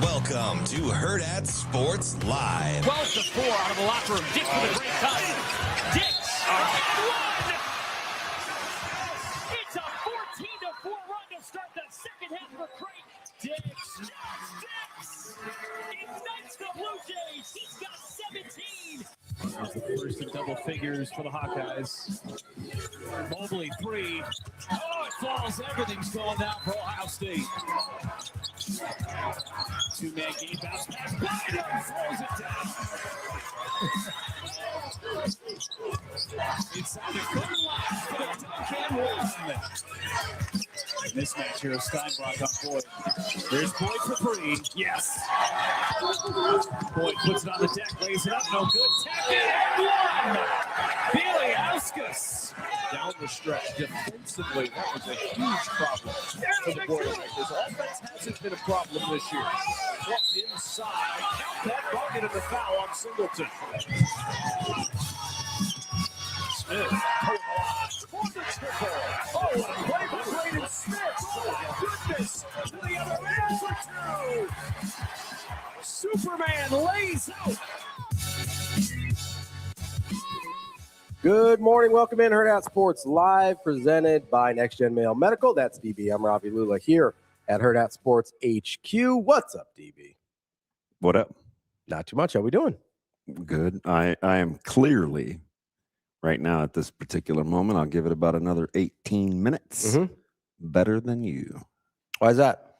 Welcome to Hurrdat Sports Live. 12 to 4 out of the locker room. Dix with a great cut. Dix and one. It's a 14 to 4 run to start the second half for Creighton. Dix ignites the Blue Jays. He's got 17. First in double figures for the Hawkeyes. Mobley 3. Oh, it falls. Everything's going down for Ohio State. Two-man game, bounce pass, Binder throws it down. Inside the corner line for the dunk and one. Mismatch here of Steinbach on Boyd. There's Boyd for three. Yes. Boyd puts it on the deck, lays it up, no good. Tap it and one. Bieliauskas. Down the stretch, defensively, that was a huge problem for the Boilermakers. Offense hasn't been a problem this year. Up inside, count that bucket of the foul on Singleton. Smith, for the triple. Oh, what a play by Braden Smith. Oh, my goodness. To the other end for two. Superman lays out. Good morning. Welcome in Hurrdat Sports Live, presented by NextGen Male Medical. That's DB. I'm Ravi Lulla here at Hurrdat Sports HQ. What's up, DB? What up? Not too much. How we doing? Good. I am clearly, right now at this particular moment, I'll give it about another 18 minutes, better than you. Why is that?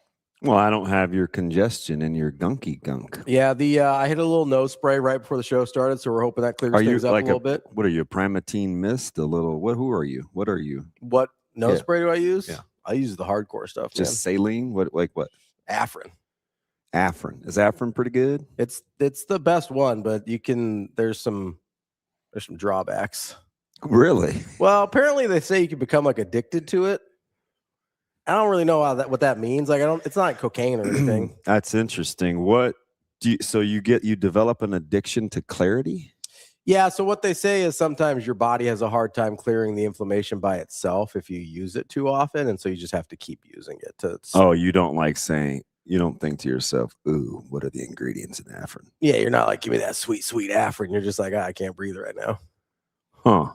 Well, I don't have your congestion and your gunky gunk. Yeah, I hit a little nose spray right before the show started, so we're hoping that clears things up like a little bit. What are you, Primatine Mist? A little, who are you? What are you? What nose spray do I use? Yeah. I use the hardcore stuff. Just saline? What? Afrin. Afrin. Is Afrin pretty good? It's the best one, but there's some drawbacks. Really? Well, apparently they say you can become like addicted to it. I don't really know what that means. It's not like cocaine or anything. That's interesting. What do you develop an addiction to clarity? Yeah. So what they say is sometimes your body has a hard time clearing the inflammation by itself if you use it too often. And so you just have to keep using it you don't you don't think to yourself, ooh, what are the ingredients in Afrin? Yeah. You're not like, give me that sweet, sweet Afrin. You're just like, I can't breathe right now. Huh.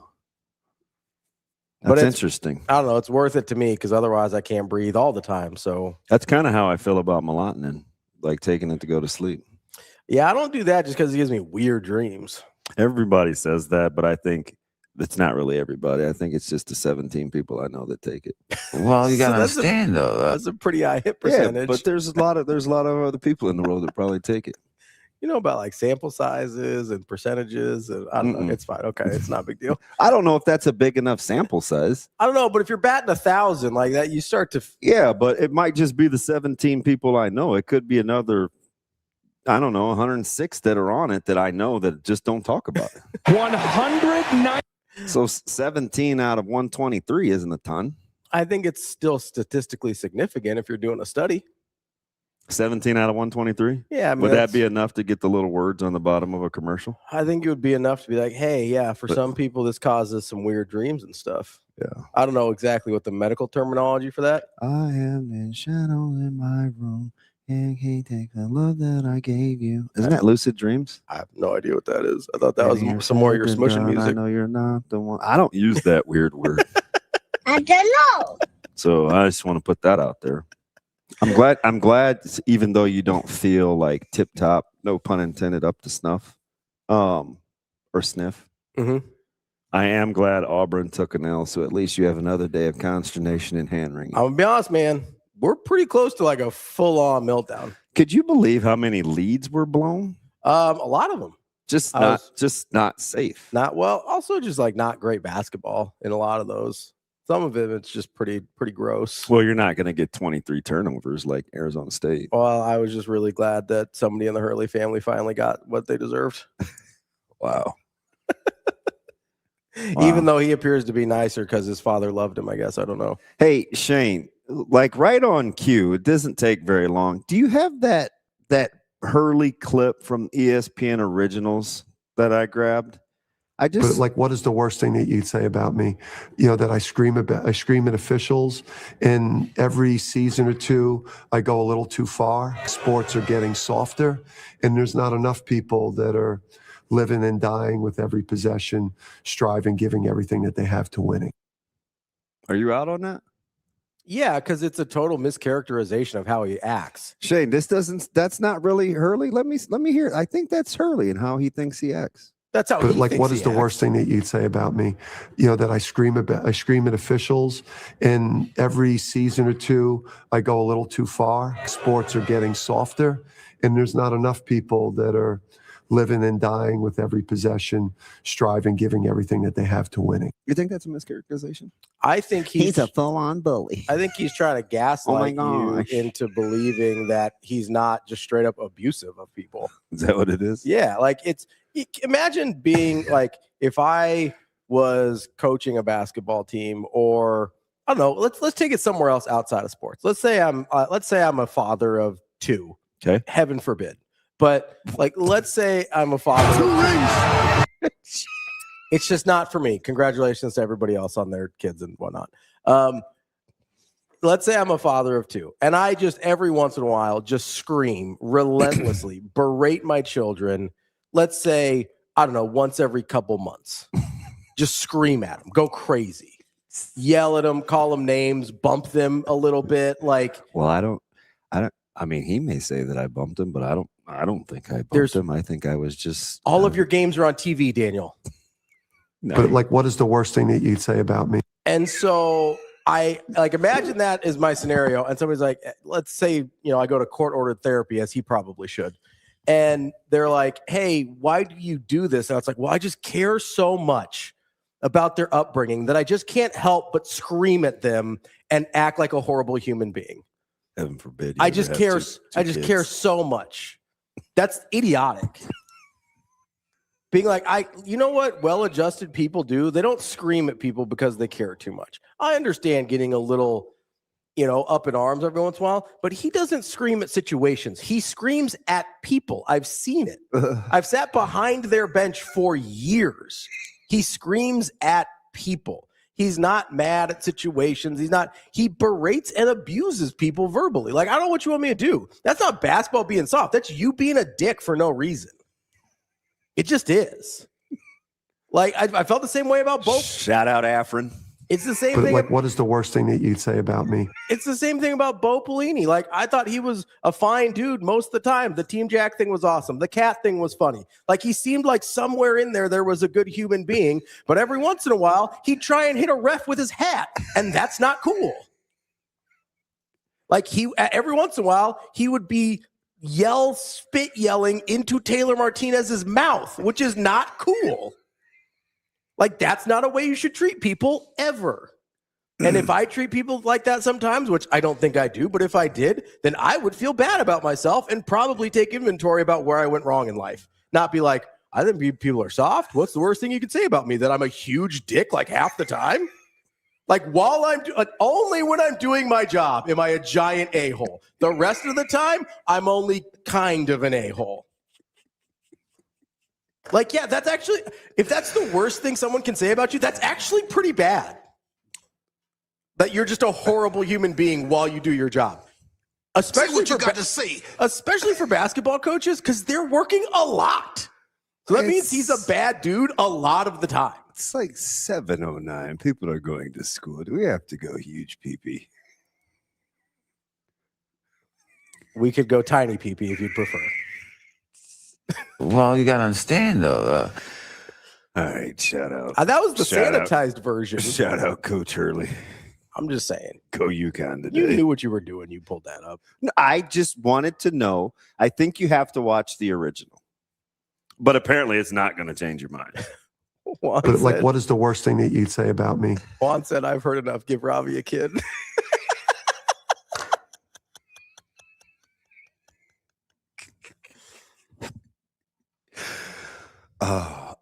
That's interesting. I don't know. It's worth it to me because otherwise I can't breathe all the time. So that's kind of how I feel about melatonin, like taking it to go to sleep. Yeah, I don't do that just because it gives me weird dreams. Everybody says that, but I think it's not really everybody. I think it's just the 17 people I know that take it. Well, you got to understand, though. That's a pretty high hit percentage. Yeah, but there's a lot of other people in the world that probably take it. You know about like sample sizes and percentages, and I don't know. It's fine. Okay, it's not a big deal. I don't know if that's a big enough sample size. I don't know, but if you're batting 1,000 like that, you start to. Yeah, but it might just be the 17 people I know. It could be another, I don't know, 106 that are on it that I know that just don't talk about it. 109. So 17 out of 123 isn't a ton. I think it's still statistically significant if you're doing a study. 17 out of 123? Yeah. I mean, would that be enough to get the little words on the bottom of a commercial? I think it would be enough to be like, hey, yeah, for some people, this causes some weird dreams and stuff. Yeah. I don't know exactly what the medical terminology for that. I am in shadow in my room. And he take the love that I gave you. Isn't that lucid dreams? I have no idea what that is. I thought that was some more of your smushing music. I know you're not the one. I don't use that weird word. I don't know. So I just want to put that out there. I'm glad, even though you don't feel like tip top, no pun intended, up to snuff, or sniff. I am glad Auburn took an L, so at least you have another day of consternation and hand wringing. I'm gonna be honest, man. We're pretty close to like a full-on meltdown. Could you believe how many leads were blown? A lot of them. Just not safe. Not well. Also, just like not great basketball in a lot of those. Some of it, it's just pretty gross. Well, you're not going to get 23 turnovers like Arizona State. Well, I was just really glad that somebody in the Hurley family finally got what they deserved. Wow. Even though he appears to be nicer because his father loved him, I guess. I don't know. Hey, Shane, like right on cue, it doesn't take very long. Do you have that Hurley clip from ESPN Originals that I grabbed? I just But like, what is the worst thing that you'd say about me? You know, that I scream at officials, and every season or two I go a little too far. Sports are getting softer, and there's not enough people that are living and dying with every possession, striving, giving everything that they have to winning. Are you out on that? Yeah, because it's a total mischaracterization of how he acts. Shane, that's not really Hurley. Let me hear it. I think that's Hurley and how he thinks he acts. That's how. But he like, thinks what is he the acts. worst thing that you'd say about me? You know, that I scream at officials, and every season or two I go a little too far. Sports are getting softer, and there's not enough people that are living and dying with every possession, striving, giving everything that they have to winning. You think that's a mischaracterization? I think he's a full-on bully. I think he's trying to gaslight you gosh. into believing that he's not just straight up abusive of people. Is that what it is? Yeah, like imagine being like, if I was coaching a basketball team, or I don't know, let's take it somewhere else outside of sports. Let's say I'm a father of 2. Okay. Heaven forbid. But like, let's say I'm a father of 2. It's just not for me. Congratulations to everybody else on their kids and whatnot. Let's say I'm a father of 2, and I just every once in a while just scream relentlessly, berate my children. Let's say, I don't know, once every couple months. Just scream at them, go crazy, yell at them, call them names, bump them a little bit. Like, well, I mean, he may say that I bumped him, but I don't think I bumped him. I think I was just all of your games are on TV, Daniel. No. But like, what is the worst thing that you'd say about me? And so I like, imagine that is my scenario, and somebody's like, let's say, I go to court-ordered therapy, as he probably should, and they're like, hey, why do you do this? And I was like, well, I just care so much about their upbringing that I just can't help but scream at them and act like a horrible human being. Heaven forbid. I just care so much. That's idiotic. Being like, you know what well-adjusted people do? They don't scream at people because they care too much. I understand getting a little, up in arms every once in a while, but he doesn't scream at situations. He screams at people. I've seen it. I've sat behind their bench for years. He screams at people. He's not mad at situations. He berates and abuses people verbally. Like, I don't know what you want me to do. That's not basketball being soft. That's you being a dick for no reason. It just is. Like, I felt the same way about both. Shout out Afrin. It's the same But thing. like, what is the worst thing that you'd say about me? It's the same thing about Bo Pelini. Like, I thought he was a fine dude most of the time. The Team Jack thing was awesome. The cat thing was funny. Like, he seemed like somewhere in there was a good human being. But every once in a while, he'd try and hit a ref with his hat, and that's not cool. Like, every once in a while, he would be spit yelling into Taylor Martinez's mouth, which is not cool. Like, that's not a way you should treat people ever. And if I treat people like that sometimes, which I don't think I do, but if I did, then I would feel bad about myself and probably take inventory about where I went wrong in life. Not be like, I think people are soft. What's the worst thing you could say about me? That I'm a huge dick like half the time? Like, only when I'm doing my job am I a giant a-hole. The rest of the time, I'm only kind of an a-hole. Like, yeah, that's actually, if that's the worst thing someone can say about you, that's actually pretty bad. That you're just a horrible human being while you do your job. Especially especially for basketball coaches, because they're working a lot. So that means he's a bad dude a lot of the time. It's like 7:09. People are going to school. Do we have to go huge pee-pee? We could go tiny pee-pee if you'd prefer. Well, you got to understand, though. All right, shout out. That was the sanitized version. Shout out Coach Hurley. I'm just saying. Go UConn today. You knew what you were doing. You pulled that up. I just wanted to know. I think you have to watch the original. But apparently it's not going to change your mind. But like, what is the worst thing that you'd say about me? Juan said, I've heard enough. Give Ravi a kid.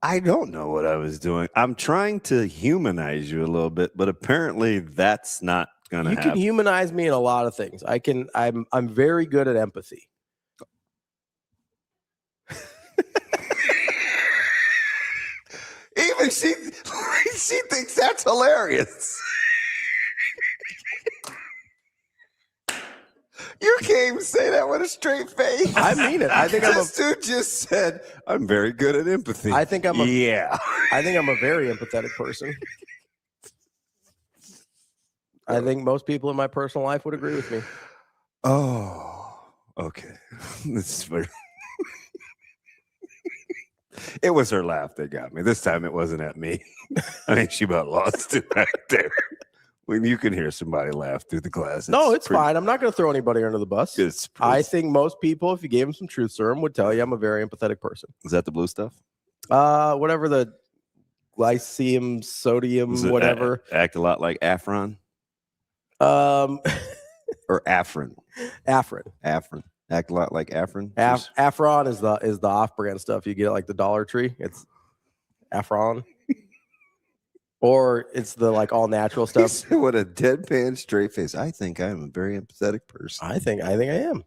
I don't know what I was doing. I'm trying to humanize you a little bit, but apparently that's not going to happen. You can humanize me in a lot of things. I'm very good at empathy. Even she thinks that's hilarious. You can't even say that with a straight face. I mean it. I think this dude just said, I'm very good at empathy. I think I'm a very empathetic person. I think most people in my personal life would agree with me. Oh, okay. This is very... It was her laugh that got me. This time it wasn't at me. I think she about lost it right there. When you can hear somebody laugh through the glass. No, it's fine. I'm not going to throw anybody under the bus. I think most people, if you gave them some truth serum, would tell you I'm a very empathetic person. Is that the blue stuff? Whatever the glycemium, sodium, whatever. Act a lot like Afron? Or Afrin? Afrin. Act a lot like Afrin? Afron is the off-brand stuff. You get it like the Dollar Tree. It's Afron. Or it's the like all natural stuff. With a deadpan straight face. I think I'm a very empathetic person. I think I am.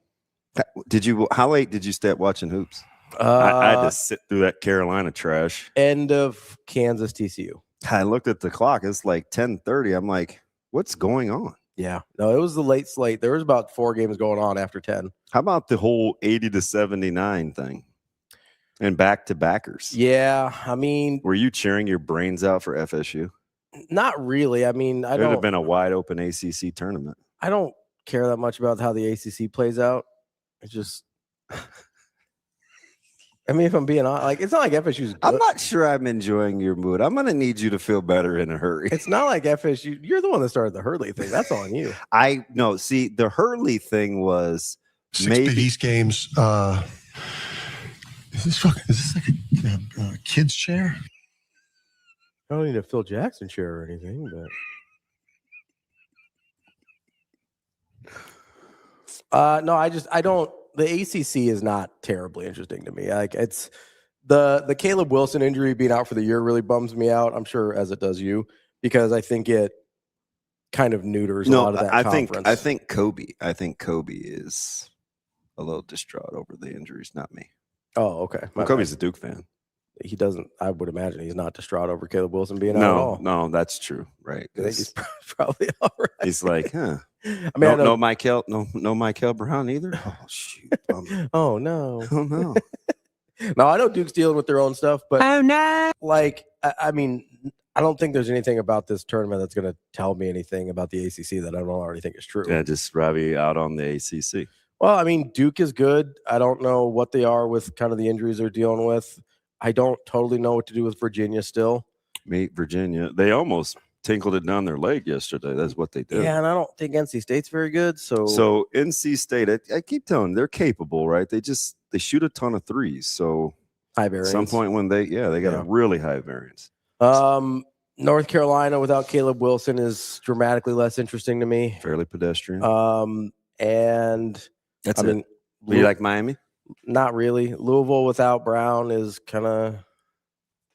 How late did you start watching hoops? I had to sit through that Carolina trash. End of Kansas TCU. I looked at the clock. It's like 10:30. I'm like, what's going on? Yeah. No, it was the late slate. There was about 4 games going on after 10. How about the whole 80-79 thing? And back-to-backers. Yeah, I mean, were you cheering your brains out for FSU? Not really. I mean, it would have been a wide-open ACC tournament. I don't care that much about how the ACC plays out. It's just, I mean, if I'm being honest, like, it's not like FSU's good. I'm not sure I'm enjoying your mood. I'm going to need you to feel better in a hurry. It's not like FSU. You're the one that started the Hurley thing. That's on you. No, see, the Hurley thing was 6 Big East games. Is this like a kid's chair? I don't need a Phil Jackson chair or anything, but no, I don't. The ACC is not terribly interesting to me. Like, it's the Caleb Wilson injury being out for the year really bums me out. I'm sure as it does you, because I think it kind of neuters a lot of that conference. I think Kobe is a little distraught over the injuries, not me. Oh, okay. Kobe's a Duke fan. He doesn't. I would imagine he's not distraught over Caleb Wilson being out at all. No, that's true. Right. I think he's probably all right. He's like, huh. I mean, no Michael Brown either. Oh shoot. Oh no. Oh no. No, I know Duke's dealing with their own stuff, but Oh no. Like, I mean, I don't think there's anything about this tournament that's going to tell me anything about the ACC that I don't already think is true. Yeah, just Ravi out on the ACC. Well, I mean, Duke is good. I don't know what they are with kind of the injuries they're dealing with. I don't totally know what to do with Virginia still. Meet Virginia. They almost tinkled it down their leg yesterday. That's what they did. Yeah, and I don't think NC State's very good. So NC State, I keep telling them, they're capable, right? They shoot a ton of threes. So high variance. At some point when they got a really high variance. North Carolina without Caleb Wilson is dramatically less interesting to me. Fairly pedestrian. And that's it. Do you like Miami? Not really. Louisville without Brown is kind of,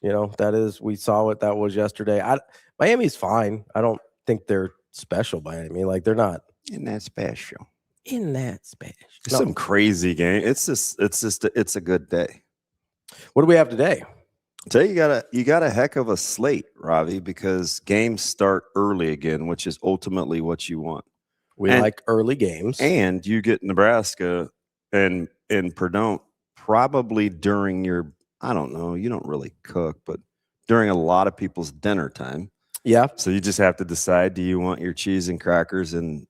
we saw what that was yesterday. Miami's fine. I don't think they're special by any means. Like, they're not. Isn't that special? It's some crazy game. It's a good day. What do we have today? Today you got a heck of a slate, Ravi, because games start early again, which is ultimately what you want. We like early games. And you get Nebraska and Purdue probably during your, I don't know, you don't really cook, but during a lot of people's dinner time. Yeah. So you just have to decide, do you want your cheese and crackers and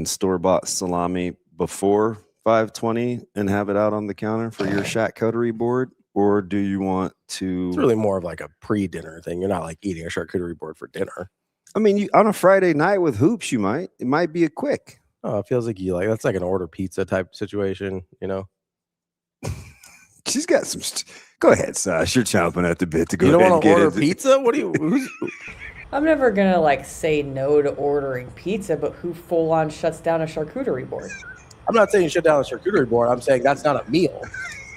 store-bought salami before 5:20 and have it out on the counter for your charcuterie board? Or do you want to... It's really more of like a pre-dinner thing. You're not like eating a charcuterie board for dinner. I mean, on a Friday night with hoops, it might be a quick. Oh, it feels like that's like an order pizza type situation, She's got some. Go ahead, Sash. You're chomping at the bit to go. You don't ahead want and to get order pizza? What do you? I'm never gonna say no to ordering pizza, but who full on shuts down a charcuterie board? I'm not saying shut down a charcuterie board. I'm saying that's not a meal.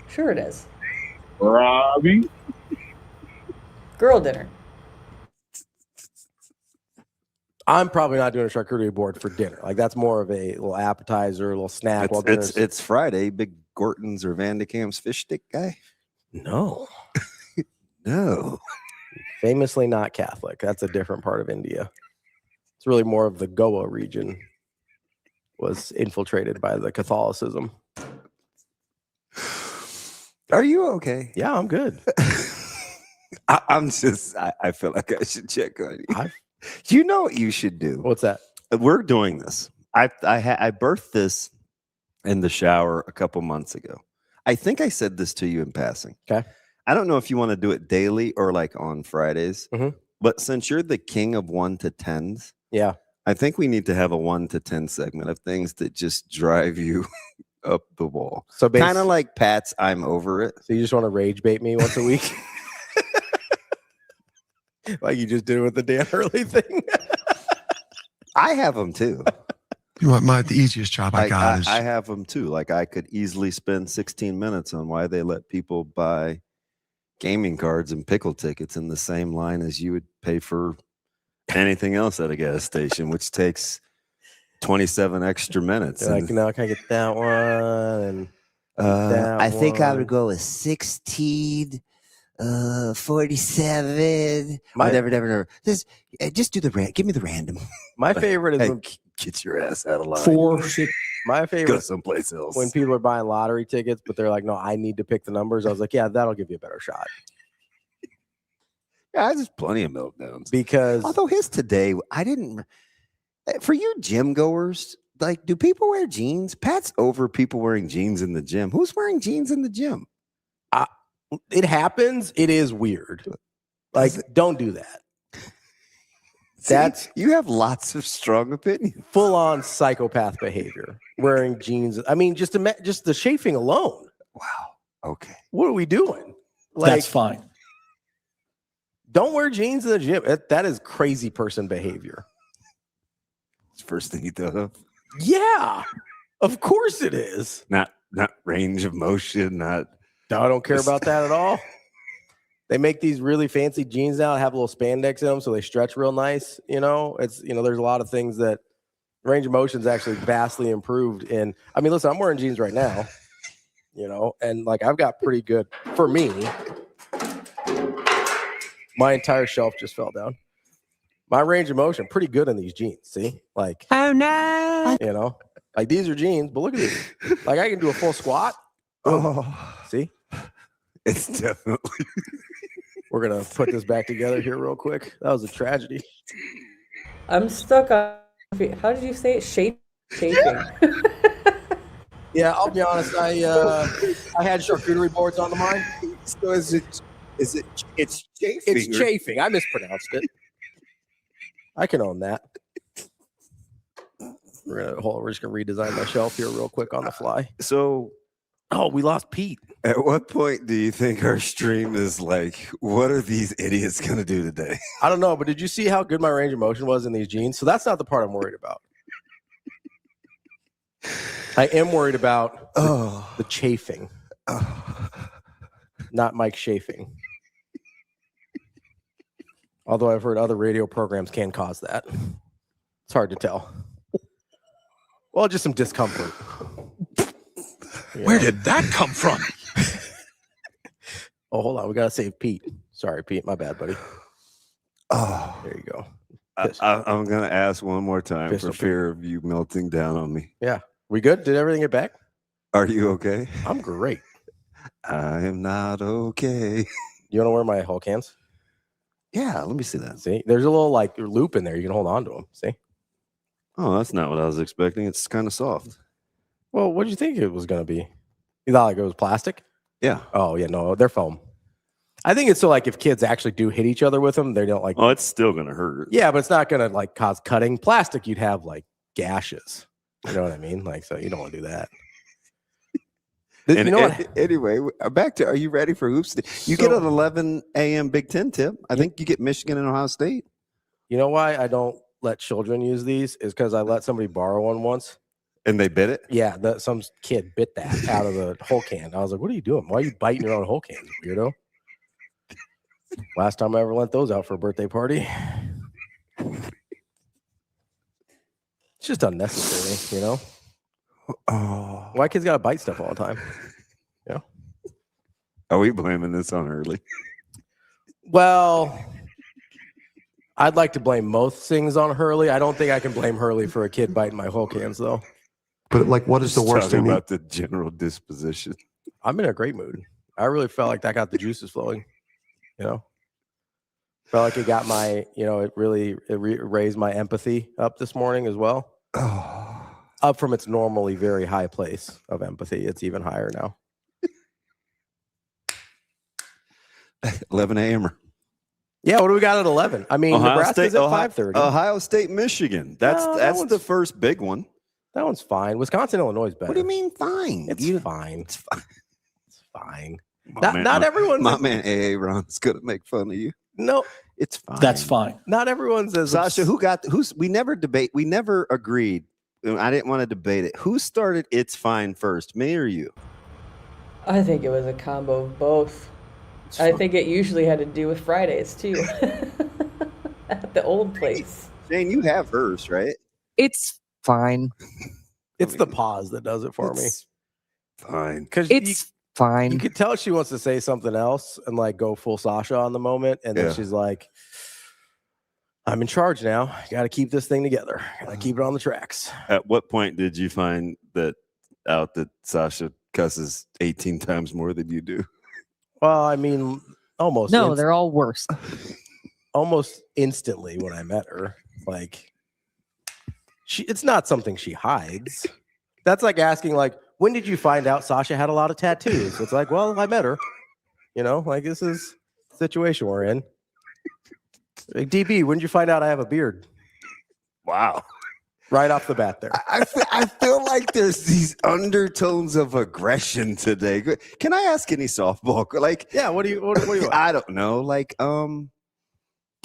Sure, it is. Ravi. Girl dinner. I'm probably not doing a charcuterie board for dinner. Like, that's more of a little appetizer, a little snack. It's Friday. Big Gorton's or Van de Kam's fish stick guy. No. No. Famously not Catholic. That's a different part of India. It's really more of the Goa region was infiltrated by the Catholicism. Are you okay? Yeah, I'm good. I'm just, I feel like I should check on you. You know what you should do? What's that? We're doing this. I birthed this in the shower a couple months ago. I think I said this to you in passing. Okay. I don't know if you want to do it daily or like on Fridays, but since you're the king of 1 to 10s, yeah, I think we need to have a 1 to 10 segment of things that just drive you up the wall. So kind of like Pat's I'm over it. So you just want to rage bait me once a week? Like you just did with the Dan Hurley thing? I have them too. You know what? The easiest job I got is I have them too. Like I could easily spend 16 minutes on why they let people buy gaming cards and pickle tickets in the same line as you would pay for anything else at a gas station, which takes 27 extra minutes. Like, no, can I get that one? And I think I would go with 16, 47, whatever. Just do give me the random. My favorite is when, get your ass out of line. 4, 6. My favorite Go someplace else. When people are buying lottery tickets, but they're like, no, I need to pick the numbers. I was like, yeah, that'll give you a better shot. Yeah, there's plenty of meltdowns. Because although his today, I didn't. For you gym goers, like, do people wear jeans? Pat's over people wearing jeans in the gym. Who's wearing jeans in the gym? It happens. It is weird. Like, don't do that. That's you have lots of strong opinions. Full on psychopath behavior. Wearing jeans. I mean, just the chafing alone. Wow. Okay. What are we doing? Like, That's fine. Don't wear jeans in the gym. That is crazy person behavior. It's the first thing you thought of. Yeah, of course it is. Not range of motion. Not. No, I don't care about that at all. They make these really fancy jeans now that have a little spandex in them, so they stretch real nice. You know, there's a lot of things that range of motion is actually vastly improved. And I mean, listen, I'm wearing jeans right now. You know, and like I've got pretty good for me. My entire shelf just fell down. My range of motion, pretty good in these jeans. See, like, oh no, you know, like these are jeans, but look at these. Like I can do a full squat. See, it's definitely. We're gonna put this back together here real quick. That was a tragedy. I'm stuck on. How did you say it? Shaping. Yeah, I'll be honest. I had charcuterie boards on the mind. So it's chafing. It's chafing. I mispronounced it. I can own that. We're just gonna redesign my shelf here real quick on the fly. So, we lost Pete. At what point do you think our stream is like, what are these idiots gonna do today? I don't know, but did you see how good my range of motion was in these jeans? So that's not the part I'm worried about. I am worried about the chafing, not Mike chafing. Although I've heard other radio programs can cause that. It's hard to tell. Well, just some discomfort. Where did that come from? Oh, hold on. We got to save Pete. Sorry, Pete. My bad, buddy. Oh, there you go. I'm going to ask one more time Pistol for fear of you melting down on me. Yeah. We good? Did everything get back? Are you okay? I'm great. I am not okay. You want to wear my Hulk hands? Yeah, let me see that. See, there's a little like loop in there. You can hold on to them. See? Oh, that's not what I was expecting. It's kind of soft. Well, what did you think it was going to be? You thought like it was plastic? Yeah. Oh, yeah, no, they're foam. I think it's so like if kids actually do hit each other with them, they don't like. Oh, it's still going to hurt. Yeah, but it's not going to like cause cutting. Plastic, you'd have like gashes. You know what I mean? Like, so you don't want to do that. And, you know what? Anyway, back to, are you ready for hoops? You get an 11 a.m. Big Ten tip. I think you get Michigan and Ohio State. You know why I don't let children use these is because I let somebody borrow one once. And they bit it? Yeah, some kid bit that out of the Hulk hand. I was like, what are you doing? Why are you biting your own Hulk hands, weirdo? Last time I ever lent those out for a birthday party. It's just unnecessary, you know? Oh, why kids got to bite stuff all the time? You know? Are we blaming this on Hurley? Well, I'd like to blame most things on Hurley. I don't think I can blame Hurley for a kid biting my whole cans, though. But like, what is the worst thing? About the general disposition. I'm in a great mood. I really felt like that got the juices flowing. Felt like it got my, it really raised my empathy up this morning as well. Up from its normally very high place of empathy. It's even higher now. 11 a.m. Yeah, what do we got at 11? I mean, Nebraska's at 5:30. Ohio State, Michigan. That's the first big one. That one's fine. Wisconsin, Illinois is better. What do you mean fine? It's fine. It's fine. It's fine. Not everyone's. My man A.A. Ron's going to make fun of you. No, it's fine. That's fine. Not everyone's as Sasha, we never debate. We never agreed. I didn't want to debate it. Who started it's fine first, me or you? I think it was a combo of both. I think it usually had to do with Fridays too. At the old place. Shane, you have hers, right? It's fine. It's the pause that does it for me. Fine. Because it's fine. You could tell she wants to say something else and like go full Sasha on the moment. And then she's like, I'm in charge now. Got to keep this thing together. Got to keep it on the tracks. At what point did you find that Sasha cusses 18 times more than you do? Well, I mean, almost. No, they're all worse. Almost instantly when I met her. Like, it's not something she hides. That's like asking, like, when did you find out Sasha had a lot of tattoos? It's like, well, I met her. Like this is the situation we're in. Like, DB, when did you find out I have a beard? Wow. Right off the bat there. I feel like there's these undertones of aggression today. Can I ask any softball? Like, yeah, what do you want? I don't know. Like, do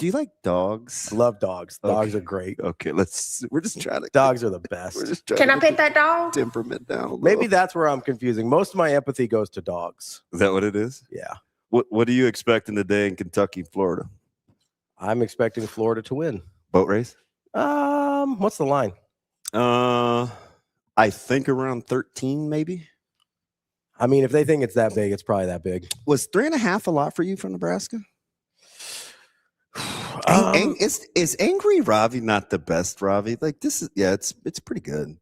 you like dogs? I love dogs. Dogs are great. Okay, we're just trying to. Dogs are the best. We're just trying Can to I pet that dog? Temperament down a little. Maybe that's where I'm confusing. Most of my empathy goes to dogs. Is that what it is? Yeah. What do you expect in the day in Kentucky, Florida? I'm expecting Florida to win. Boat race? What's the line? I think around 13, maybe. I mean, if they think it's that big, it's probably that big. Was 3.5 a lot for you from Nebraska? Is angry Ravi not the best Ravi? Like this is it's pretty good.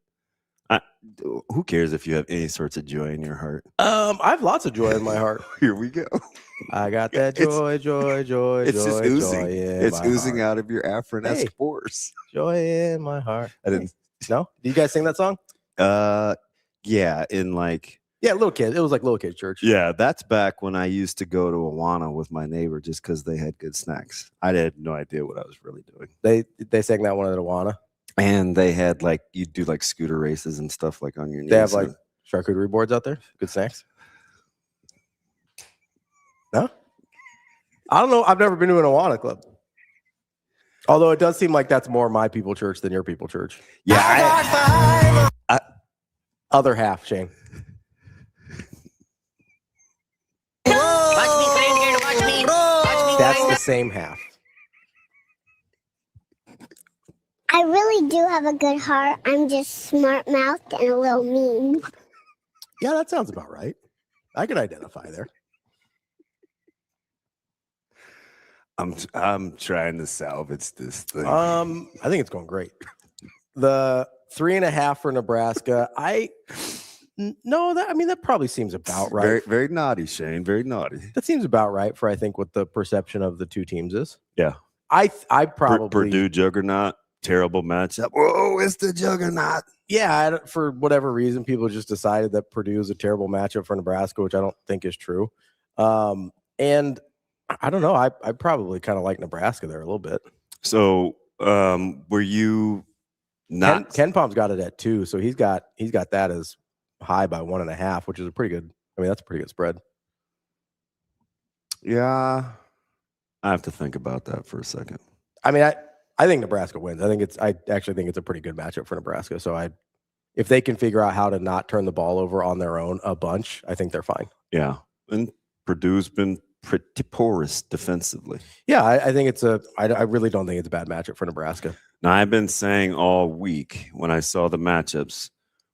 Who cares if you have any sorts of joy in your heart? I have lots of joy in my heart. Here we go. I got that joy. It's just oozing. It's oozing heart. out of your Afrin-esque pores. Joy in my heart. I didn't. No? Did you guys sing that song? Yeah, in like. Yeah, little kid. It was like little kid church. Yeah, that's back when I used to go to Awana with my neighbor just because they had good snacks. I had no idea what I was really doing. They sang that one at Awana. And they had like you do like scooter races and stuff like on your knees. They have like charcuterie boards out there. Good snacks. No, I don't know. I've never been to an Awana club. Although it does seem like that's more my people church than your people church. Yeah. Other half, Shane. That's the same half. I really do have a good heart. I'm just smart-mouthed and a little mean. Yeah, that sounds about right. I can identify there. I'm trying to salvage this thing. I think it's going great. The 3.5 for Nebraska. That probably seems about right. Very, very naughty, Shane. Very naughty. That seems about right for I think what the perception of the two teams is. Yeah. I probably Purdue juggernaut. Terrible matchup. Whoa, it's the juggernaut. Yeah, for whatever reason, people just decided that Purdue is a terrible matchup for Nebraska, which I don't think is true. And I don't know. I probably kind of like Nebraska there a little bit. So, were you not? Ken Palm's got it at 2, so he's got that as high by 1.5, which is a pretty good. I mean, that's a pretty good spread. Yeah, I have to think about that for a second. I mean, I think Nebraska wins. I actually think it's a pretty good matchup for Nebraska. So if they can figure out how to not turn the ball over on their own a bunch, I think they're fine. Yeah. And Purdue's been pretty porous defensively. Yeah, I think I really don't think it's a bad matchup for Nebraska. Now, I've been saying all week when I saw the matchups,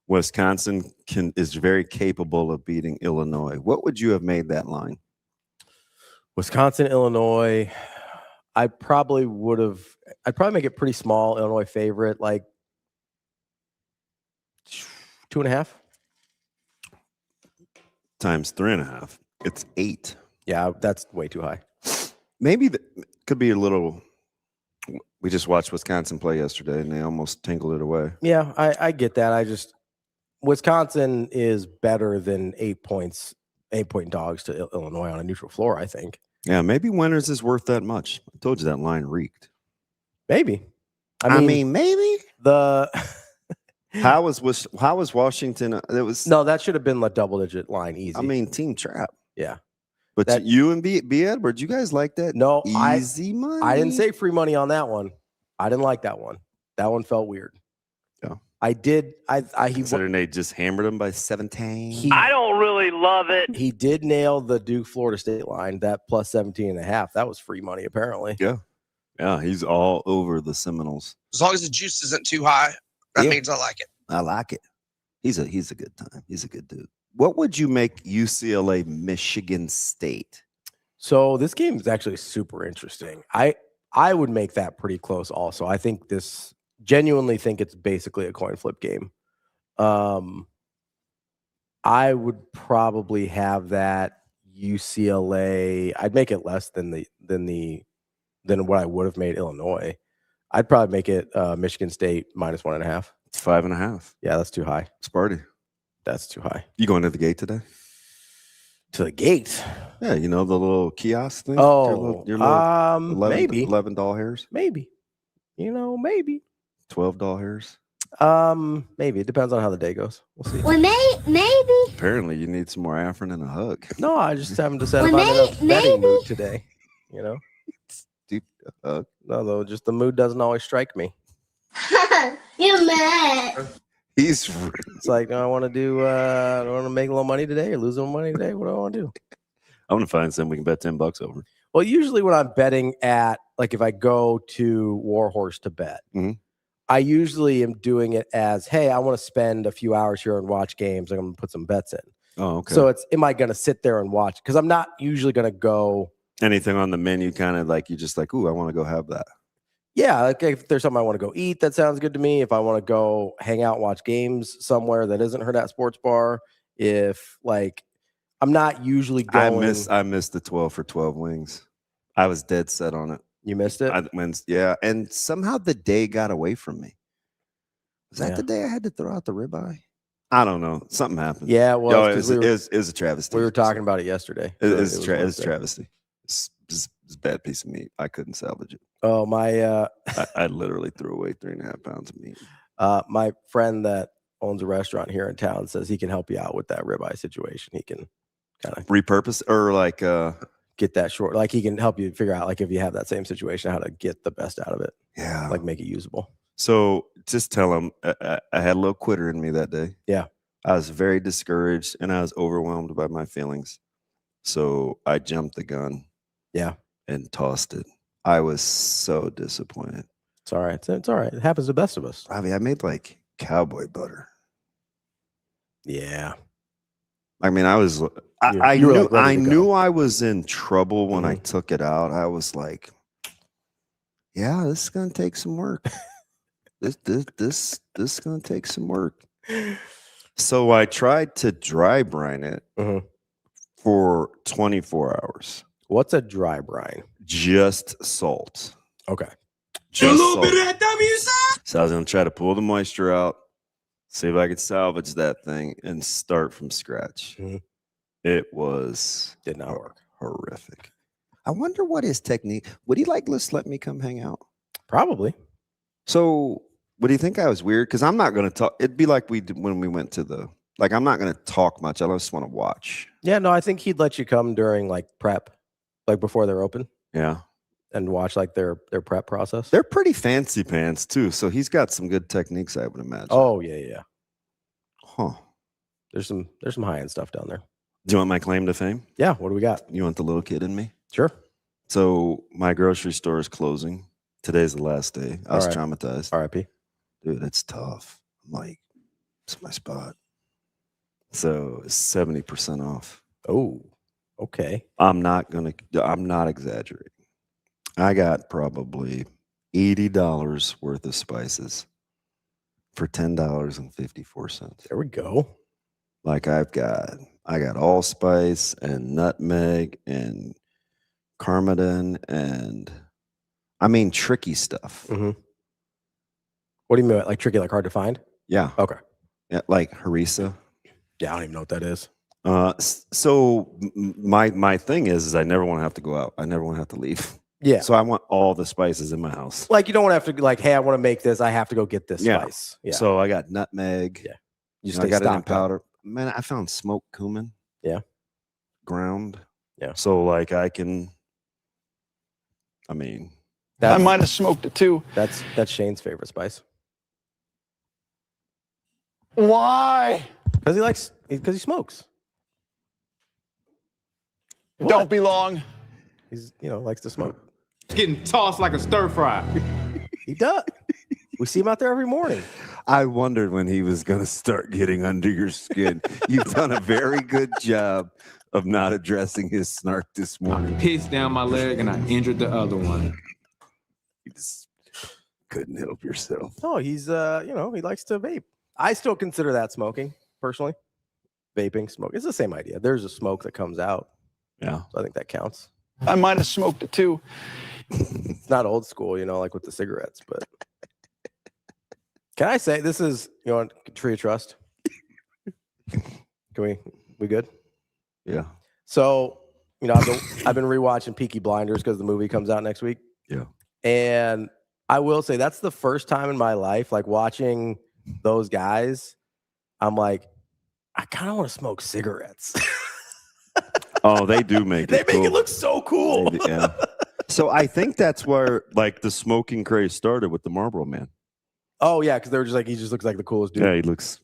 Wisconsin is very capable of beating Illinois. What would you have made that line? Wisconsin, Illinois. I'd probably make it pretty small. Illinois favorite, like 2.5 times 3.5. It's 8. Yeah, that's way too high. Maybe could be a little. We just watched Wisconsin play yesterday, and they almost tingled it away. Yeah, I get that. Wisconsin is better than 8 point dogs to Illinois on a neutral floor, I think. Yeah, maybe winners is worth that much. I told you that line reeked. Maybe. I mean maybe the how was Washington? It was no, that should have been a double-digit line easy. I mean, team trap. Yeah. But you and B. Edward, you guys like that? No, easy money. I didn't say free money on that one. I didn't like that one. That one felt weird. Yeah. I did. Considering they just hammered him by 17. I don't really love it. He did nail the Duke Florida State line, that plus 17.5. That was free money, apparently. Yeah. Yeah, he's all over the Seminoles. As long as the juice isn't too high, that means I like it. I like it. He's a good time. He's a good dude. What would you make UCLA Michigan State? So this game is actually super interesting. I would make that pretty close also. I think genuinely think it's basically a coin flip game. I would probably have that UCLA. I'd make it less than what I would have made Illinois. I'd probably make it Michigan State minus 1.5. It's 5.5. Yeah, that's too high. Sparty. That's too high. You going to the gate today? To the gate? Yeah, the little kiosk thing. Oh, your little maybe $11 hairs. Maybe. Maybe $12 hairs. Maybe it depends on how the day goes. We'll see. Well, maybe. Apparently, you need some more Afrin and a hug. No, I just haven't decided if I'm in a betting mood today. Deep hug. No, though, just the mood doesn't always strike me. You're mad. It's like, do I want to make a little money today or lose a little money today? What do I want to do? I want to find something we can bet $10 over. Well, usually when I'm betting at, like if I go to Warhorse to bet, I usually am doing it as, hey, I want to spend a few hours here and watch games. I'm going to put some bets in. Oh, okay. So am I going to sit there and watch? Because I'm not usually going to go. Anything on the menu kind of like, you just like, ooh, I want to go have that. Yeah, like if there's something I want to go eat, that sounds good to me. If I want to go hang out, watch games somewhere that isn't Hurrdat Sports Bar, I'm not usually going. I missed the 12 for 12 wings. I was dead set on it. You missed it? Yeah, and somehow the day got away from me. Was that the day I had to throw out the ribeye? I don't know. Something happened. Yeah, well, it was a travesty. We were talking about it yesterday. It was a travesty. It's a bad piece of meat. I couldn't salvage it. Oh, my. I literally threw away 3.5 pounds of meat. My friend that owns a restaurant here in town says he can help you out with that ribeye situation. He can kind of repurpose or like get that short. Like he can help you figure out, like if you have that same situation, how to get the best out of it. Yeah, like make it usable. So just tell him I had a little quitter in me that day. Yeah, I was very discouraged and I was overwhelmed by my feelings. So I jumped the gun. Yeah, and tossed it. I was so disappointed. It's all right. It's all right. It happens to the best of us. Ravi, I made like cowboy butter. Yeah. I mean, I knew I was in trouble when I took it out. I was like, yeah, this is gonna take some work. this is gonna take some work. So I tried to dry brine it for 24 hours. What's a dry brine? Just salt. Okay. Just a little bit of that W. So I was gonna try to pull the moisture out, see if I could salvage that thing, and start from scratch. It did not work. Horrific. I wonder what his technique. Would he just let me come hang out? Probably. So would he think I was weird? Because I'm not gonna talk. It'd be like we did when we went to I'm not gonna talk much. I just want to watch. Yeah, no, I think he'd let you come during like prep, like before they're open. Yeah. And watch like their prep process. They're pretty fancy pants too, so he's got some good techniques, I would imagine. Oh yeah. Huh. There's some high end stuff down there. Do you want my claim to fame? Yeah. What do we got? You want the little kid in me? Sure. So my grocery store is closing. Today's the last day. I was traumatized. R.I.P. Dude, it's tough. I'm like, it's my spot. So 70% off. Oh, okay. I'm not exaggerating. I got probably $80 worth of spices for $10.54. There we go. Like I got allspice and nutmeg and cardamom and I mean tricky stuff. Mm-hmm. What do you mean, like tricky, like hard to find? Yeah. Okay. Yeah, like harissa. Yeah, I don't even know what that is. So my thing is I never want to have to go out. I never want to have to leave. Yeah. So I want all the spices in my house. Like you don't want to have to like, hey, I want to make this. I have to go get this spice. Yeah. So I got nutmeg. Yeah. I got it in powder. Man, I found smoked cumin. Yeah. Ground. Yeah. So like I can. I mean, I might have smoked it too. That's Shane's favorite spice. Why? Because he smokes. Don't be long. He's likes to smoke. Getting tossed like a stir fry. He does. We see him out there every morning. I wondered when he was going to start getting under your skin. You've done a very good job of not addressing his snark this morning. Pissed down my leg and I injured the other one. You just couldn't help yourself. No, he's he likes to vape. I still consider that smoking, personally. Vaping, smoke. It's the same idea. There's a smoke that comes out. Yeah. So I think that counts. I might have smoked it too. It's not old school, like with the cigarettes, but can I say this is tree of trust? Can we good? Yeah. So, I've been rewatching Peaky Blinders because the movie comes out next week. Yeah. And I will say that's the first time in my life, like watching those guys, I'm like, I kind of want to smoke cigarettes. Oh, they do make they it make cool. it look so cool. Yeah. So I think that's where like the smoking craze started with the Marlboro Man. Oh yeah, because they were just like, he just looks like the coolest dude. Yeah, he looks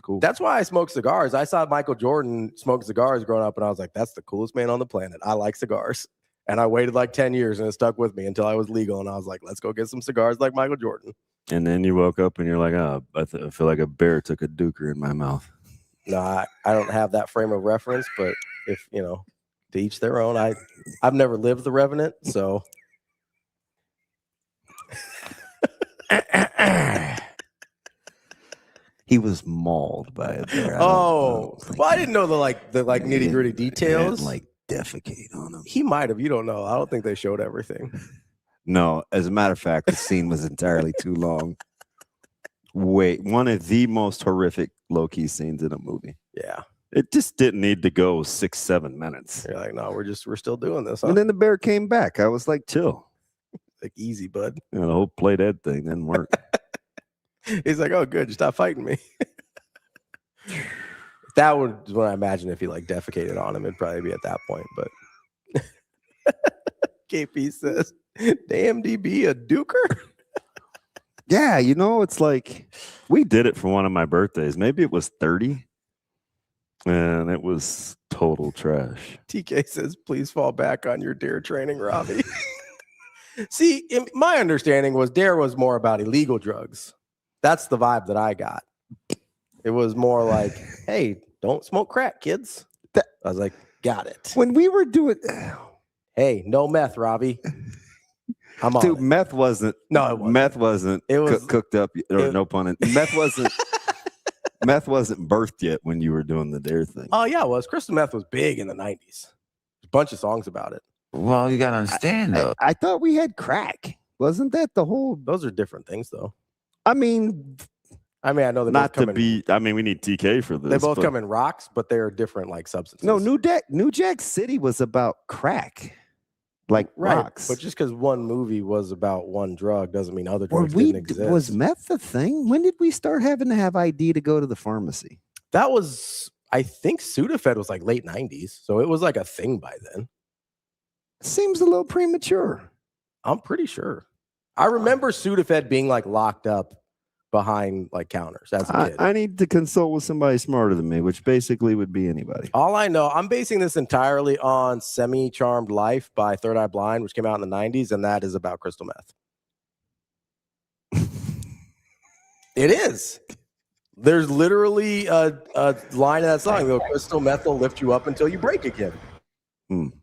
cool. That's why I smoke cigars. I saw Michael Jordan smoke cigars growing up, and I was like, that's the coolest man on the planet. I like cigars. And I waited like 10 years, and it stuck with me until I was legal, and I was like, let's go get some cigars like Michael Jordan. And then you woke up and you're like, oh, I feel like a bear took a duker in my mouth. No, I don't have that frame of reference, but if, to each their own. I've never lived the Revenant, so. He was mauled by a bear. Well, I didn't know the nitty gritty details. Like defecate on him. He might have. You don't know. I don't think they showed everything. No, as a matter of fact, the scene was entirely too long. Wait, one of the most horrific low-key scenes in a movie. Yeah. It just didn't need to go 6-7 minutes. You're like, no, we're still doing this. Huh? And then the bear came back. I was like, chill. Like, easy, bud. The whole play dead thing didn't work. He's like, oh, good. Stop fighting me. That would when I imagine if he defecated on him, it'd probably be at that point. But KP says, damn DB, a duker? Yeah, it's like we did it for one of my birthdays. Maybe it was 30. And it was total trash. TK says, please fall back on your dare training, Ravi. See, my understanding was dare was more about illegal drugs. That's the vibe that I got. It was more like, hey, don't smoke crack, kids. I was like, got it. When we were doing... Hey, no meth, Ravi. I'm on Dude, it. meth wasn't... No, it wasn't. Meth wasn't cooked up, no pun intended. Meth wasn't... Meth wasn't birthed yet when you were doing the dare thing. Oh, yeah, it was. Crystal meth was big in the 90s. A bunch of songs about it. Well, you got to understand, though. I thought we had crack. Wasn't that the whole... Those are different things, though. I mean, I know they not both to be... I mean, we need TK for this. They both come in rocks, but they're different, substances. No, New Jack City was about crack. Like rocks. But just because one movie was about one drug doesn't mean other drugs didn't exist. Was meth the thing? When did we start having to have ID to go to the pharmacy? That was, I think Sudafed was late 90s. So it was a thing by then. Seems a little premature. I'm pretty sure. I remember Sudafed being locked up behind counters as a kid. I need to consult with somebody smarter than me, which basically would be anybody. All I know, I'm basing this entirely on Semi-Charmed Life by Third Eye Blind, which came out in the 90s, and that is about crystal meth. It is. There's literally a line in that song, crystal meth will lift you up until you break again. And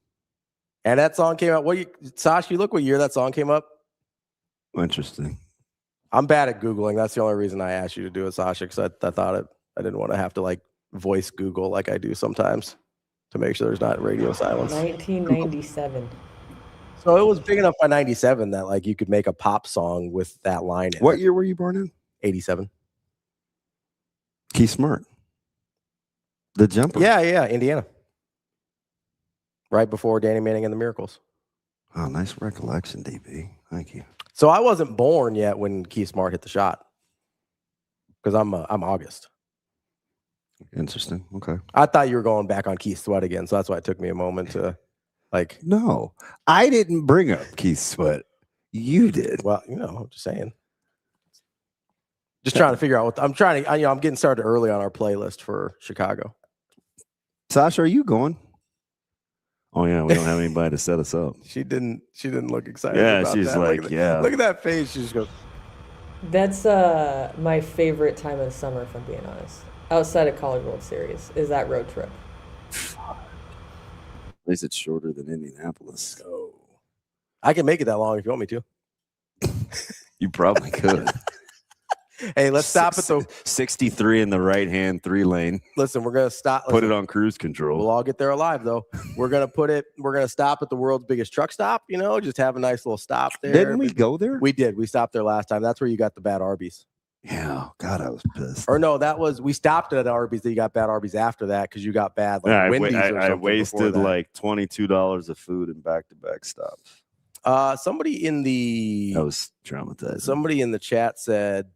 And that song came out. Sash, you look what year that song came up? Interesting. I'm bad at Googling. That's the only reason I asked you to do it, Sasha, because I thought I didn't want to have to like voice Google like I do sometimes to make sure there's not radio silence. 1997. So it was big enough by 97 that like you could make a pop song with that line in What year were you born in? 87. Keith Smart. The jumper. Yeah, Indiana. Right before Danny Manning and the Miracles. Oh, nice recollection, DB. Thank you. So I wasn't born yet when Keith Smart hit the shot because I'm August. Interesting. Okay. I thought you were going back on Keith Sweat again, so that's why it took me a moment to like. No, I didn't bring up Keith Sweat. You did. Well, I'm just saying. Just trying to figure out what I'm trying to. I'm getting started early on our playlist for Chicago. Sasha, are you going? Oh yeah, we don't have anybody to set us up. She didn't look excited. Yeah, about she's that. like, Look at that face. She just goes. That's my favorite time of the summer, if I'm being honest. Outside of College World Series, is that road trip. At least it's shorter than Indianapolis. Oh, I can make it that long if you want me to. You probably could. Hey, let's stop at the 63 in the right hand 3-lane. Listen, we're gonna stop. Put it on cruise control. We'll all get there alive, though. We're gonna stop at the world's biggest truck stop. Just have a nice little stop there. Didn't we go there? We did. We stopped there last time. That's where you got the bad Arby's. Yeah. God, I was pissed. Or no, we stopped at Arby's. That you got bad Arby's after that because you got bad Wendy's. I wasted like $22 of food in back-to-back stops. Somebody in the That was traumatizing. Somebody in the chat said,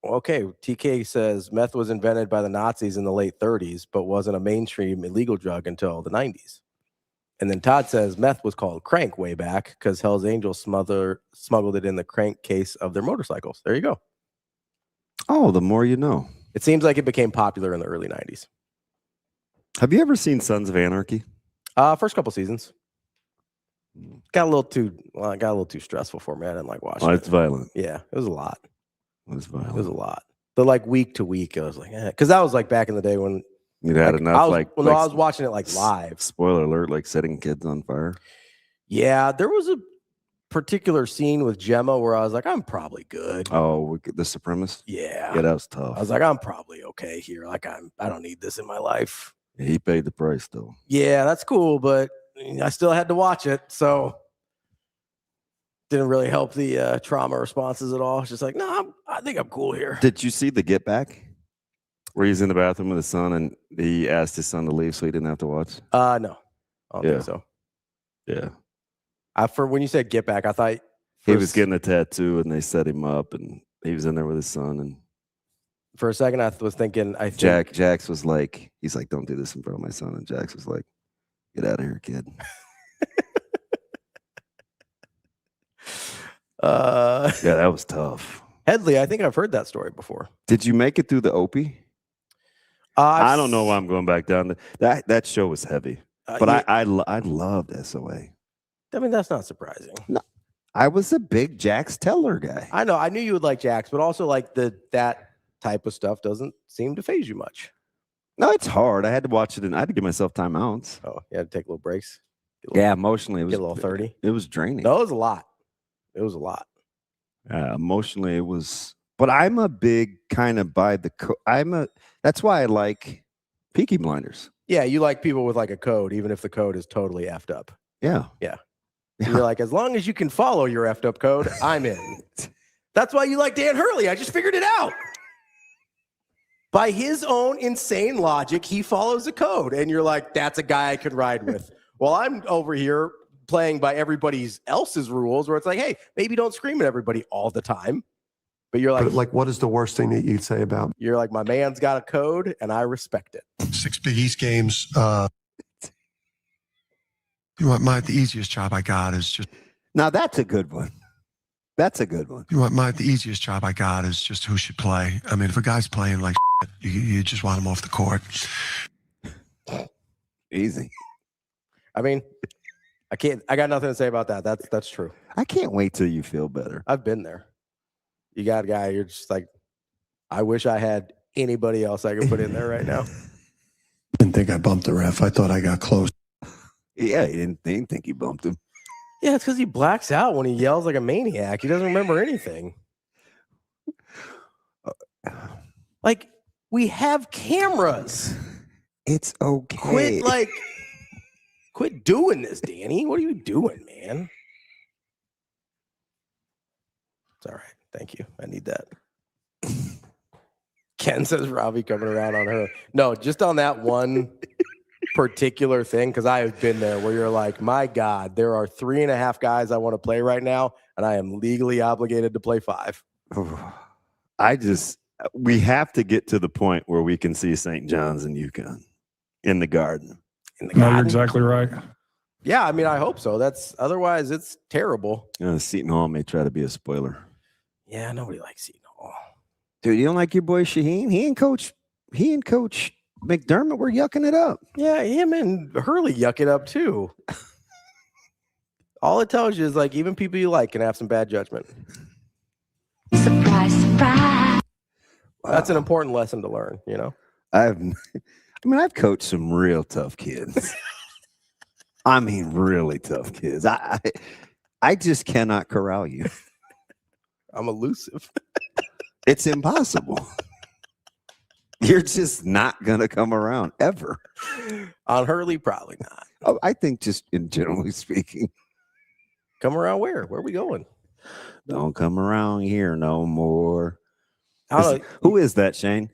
okay, TK says meth was invented by the Nazis in the late 30s, but wasn't a mainstream illegal drug until the 90s. And then Todd says meth was called crank way back because Hell's Angels smuggled it in the crank case of their motorcycles. There you go. Oh, the more you know. It seems like it became popular in the early 90s. Have you ever seen Sons of Anarchy? First couple seasons. Got a little too stressful for me. I didn't like watching it. It's violent. Yeah, it was a lot. It was violent. It was a lot. But like week to week, I was like, because that was like back in the day when you'd had enough. I was watching it like live. Spoiler alert! Like setting kids on fire. Yeah, there was a particular scene with Gemma where I was like, I'm probably good. Oh, the Supremacist. Yeah, that was tough. I was like, I'm probably okay here. Like I don't need this in my life. Yeah, he paid the price though. Yeah, that's cool, but I still had to watch it, so. Didn't really help the trauma responses at all. It's just like, no, I think I'm cool here. Did you see the Get Back? Where he's in the bathroom with his son and he asked his son to leave so he didn't have to watch? No. I don't think so. Yeah. For when you said Get Back, I thought he was getting a tattoo and they set him up and he was in there with his son. And for a second, I was thinking, Jax was like, he's like, don't do this in front of my son. And Jax was like, get out of here, kid. Yeah, that was tough. Headley, I think I've heard that story before. Did you make it through the Opie? I don't know why I'm going back down. That show was heavy, but I loved SOA. I mean, that's not surprising. No, I was a big Jax Teller guy. I know. I knew you would like Jax, but also like that type of stuff doesn't seem to phase you much. No, it's hard. I had to watch it and I had to give myself timeouts. Oh, you had to take little breaks. Emotionally, it was get a little 30. It was draining. No, it was a lot. It was a lot. Emotionally, it was. But I'm a big kind of by the. That's why I like Peaky Blinders. Yeah, you like people with like a code, even if the code is totally effed up. Yeah. You're like, as long as you can follow your effed up code, I'm in. That's why you like Dan Hurley. I just figured it out. By his own insane logic, he follows a code, and you're like, that's a guy I could ride with. Well, I'm over here playing by everybody else's rules where it's like, hey, maybe don't scream at everybody all the time. But you're like, what is the worst thing that you'd say about me? You're like, my man's got a code and I respect it. 6 Big East games. The easiest job I got is just. Now that's a good one. That's a good one. The easiest job I got is just who should play. I mean, if a guy's playing like you just want him off the court. Easy. I mean, I got nothing to say about that. That's true. I can't wait till you feel better. I've been there. You got a guy, you're just like, I wish I had anybody else I could put in there right now. Didn't think I bumped the ref. I thought I got close. Yeah, he didn't think he bumped him. Yeah, it's because he blacks out when he yells like a maniac. He doesn't remember anything. Like, we have cameras. It's okay. Quit doing this, Danny. What are you doing, man? It's all right. Thank you. I need that. Ken says Ravi coming around on her. No, just on that one particular thing, because I have been there where you're like, my God, there are 3.5 guys I want to play right now, and I am legally obligated to play 5. We have to get to the point where we can see St. John's and UConn in the Garden. No, you're exactly right. Yeah, I mean, I hope so. Otherwise it's terrible. Seton Hall may try to be a spoiler. Yeah, nobody likes Seton Hall. Dude, you don't like your boy Shaheen? He and Coach McDermott were yucking it up. Yeah, him and Hurley yuck it up too. All it tells you is like even people you like can have some bad judgment. Surprise, surprise. Wow. That's an important lesson to learn, you know. I've coached some real tough kids. I mean, really tough kids. I just cannot corral you. I'm elusive. It's impossible. You're just not gonna come around ever. On Hurley, probably not. Oh, I think just in generally speaking. Come around where? Where are we going? Don't come around here no more. Who is that, Shane?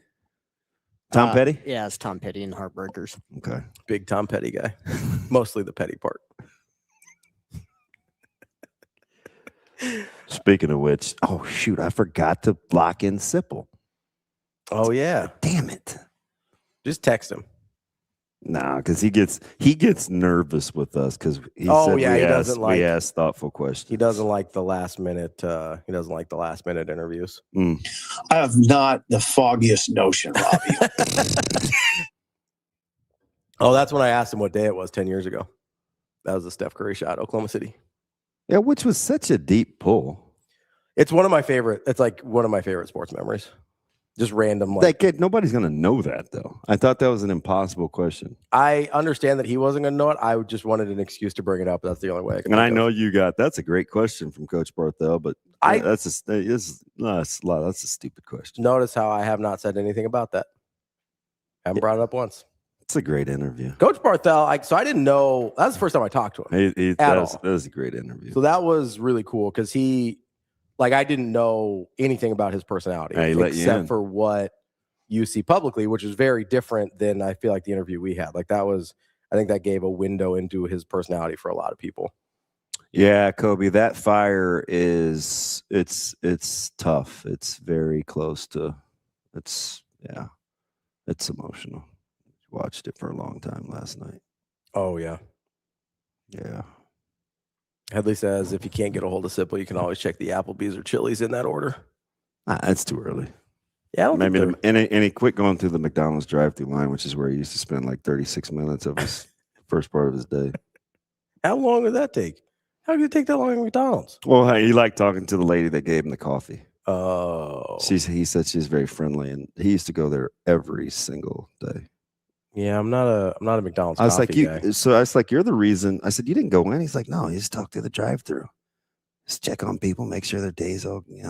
Tom Petty? Yeah, it's Tom Petty and Heartbreakers. Okay. Big Tom Petty guy. Mostly the petty part. Speaking of which, oh shoot, I forgot to block in Sipple. Oh yeah. Damn it. Just text him. Nah, because he gets nervous with us because he asked thoughtful questions. He doesn't like the last minute. He doesn't like the last minute interviews. I have not the foggiest notion, Robbie. Oh, that's when I asked him what day it was 10 years ago. That was the Steph Curry shot, Oklahoma City. Yeah, which was such a deep pull. It's one of my favorite. It's like one of my favorite sports memories. Just random. Nobody's going to know that, though. I thought that was an impossible question. I understand that he wasn't going to know it. I just wanted an excuse to bring it up. That's the only way I can. And I know you got that's a great question from Coach Barthel, but that's a stupid question. Notice how I have not said anything about that. Haven't brought it up once. It's a great interview. Coach Barthel, so I didn't know. That was the first time I talked to him. That was a great interview. So that was really cool because I didn't know anything about his personality except for what you see publicly, which is very different than I feel like the interview we had. I think that gave a window into his personality for a lot of people. Yeah, Kobe, that fire it's tough. It's very close to it's emotional. Watched it for a long time last night. Oh yeah. Yeah. Headley says if you can't get a hold of Sipple, you can always check the Applebee's or Chili's in that order. That's too early. Yeah, maybe. And he quit going through the McDonald's drive-through line, which is where he used to spend like 36 minutes of his first part of his day. How long did that take? How did it take that long at McDonald's? Well, he liked talking to the lady that gave him the coffee. Oh. He said she's very friendly, and he used to go there every single day. Yeah, I'm not a McDonald's. I was like, guy. So I was like, you're the reason. I said, you didn't go in. He's like, no, you just talk through the drive-through, just check on people, make sure their day's okay.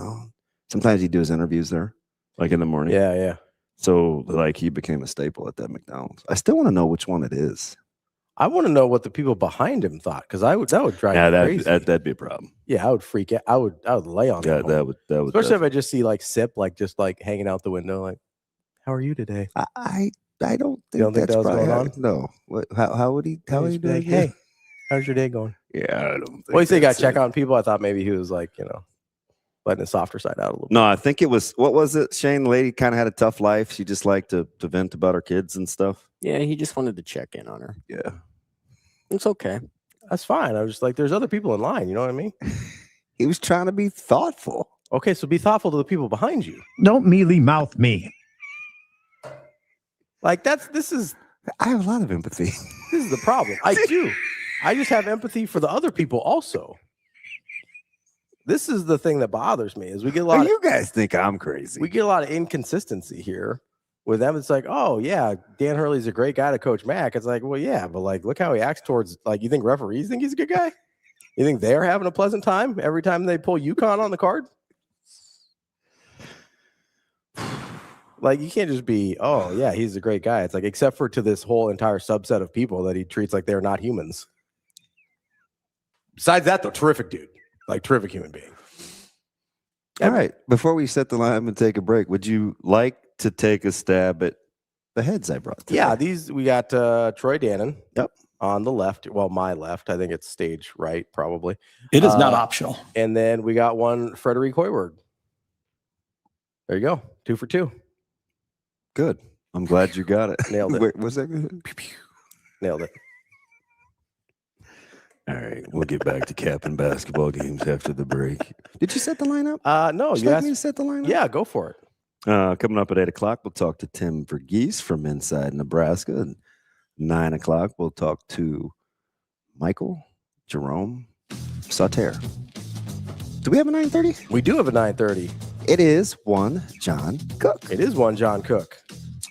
Sometimes he'd do his interviews there, like in the morning. Yeah. So he became a staple at that McDonald's. I still want to know which one it is. I want to know what the people behind him thought because that would drive me crazy. That'd be a problem. Yeah, I would freak out. I would lay on. Yeah, that would. Especially if I just see Sip just hanging out the window, like, how are you today? I don't think, that was going on. No. How would he? How would he do it? Hey, how's your day going? Yeah, I don't think. Well, you say you got to check on people. I thought maybe he was letting the softer side out a little bit. No, I think it was. What was it? Shane, the lady kind of had a tough life. She just liked to vent about her kids and stuff. Yeah, he just wanted to check in on her. Yeah, it's okay. That's fine. I was just like, there's other people in line. You know what I mean? He was trying to be thoughtful. Okay, so be thoughtful to the people behind you. Don't mealy mouth me. I have a lot of empathy. This is the problem. I do. I just have empathy for the other people also. This is the thing that bothers me is we get a lot. You guys think I'm crazy. We get a lot of inconsistency here. with them, it's like, oh yeah, Dan Hurley's a great guy to coach Mac. It's like, well, yeah, but like, look how he acts towards, like, you think referees think he's a good guy? You think they're having a pleasant time every time they pull UConn on the card? Like, you can't just be, oh yeah, he's a great guy. It's like, except for to this whole entire subset of people that he treats like they're not humans. Besides that, though, terrific dude, like terrific human being. All right. Before we set the line and take a break, would you like to take a stab at the heads I brought today? Yeah, we got Troy Dannon. Yep. On the left. Well, my left. I think it's stage right, probably. It is not optional. And then we got one Frederic Hoiberg. There you go. 2 for 2. Good. I'm glad you got it. Nailed it. Wait, what's that? Nailed it. All right, we'll get back to capping basketball games after the break. Did you set the lineup? No, Would you like me to set the lineup? Yeah, go for it. Coming up at 8 o'clock, we'll talk to Tim Verghese from inside Nebraska. And 9 o'clock, we'll talk to Michael Jerome Sautter. Do we have a 9:30? We do have a 9:30. It is one John Cook. It is one John Cook.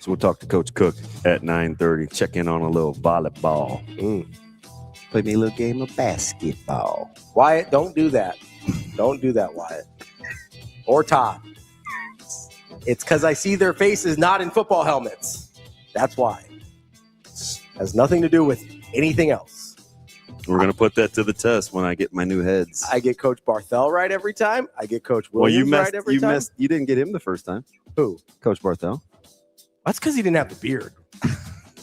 So we'll talk to Coach Cook at 9:30. Check in on a little volleyball. Play me a little game of basketball. Wyatt, don't do that. Don't do that, Wyatt. Or Todd. It's because I see their faces not in football helmets. That's why. Has nothing to do with anything else. We're going to put that to the test when I get my new heads. I get Coach Barthel right every time. I get Coach Williams right every time. You didn't get him the first time. Who? Coach Barthel. That's because he didn't have the beard.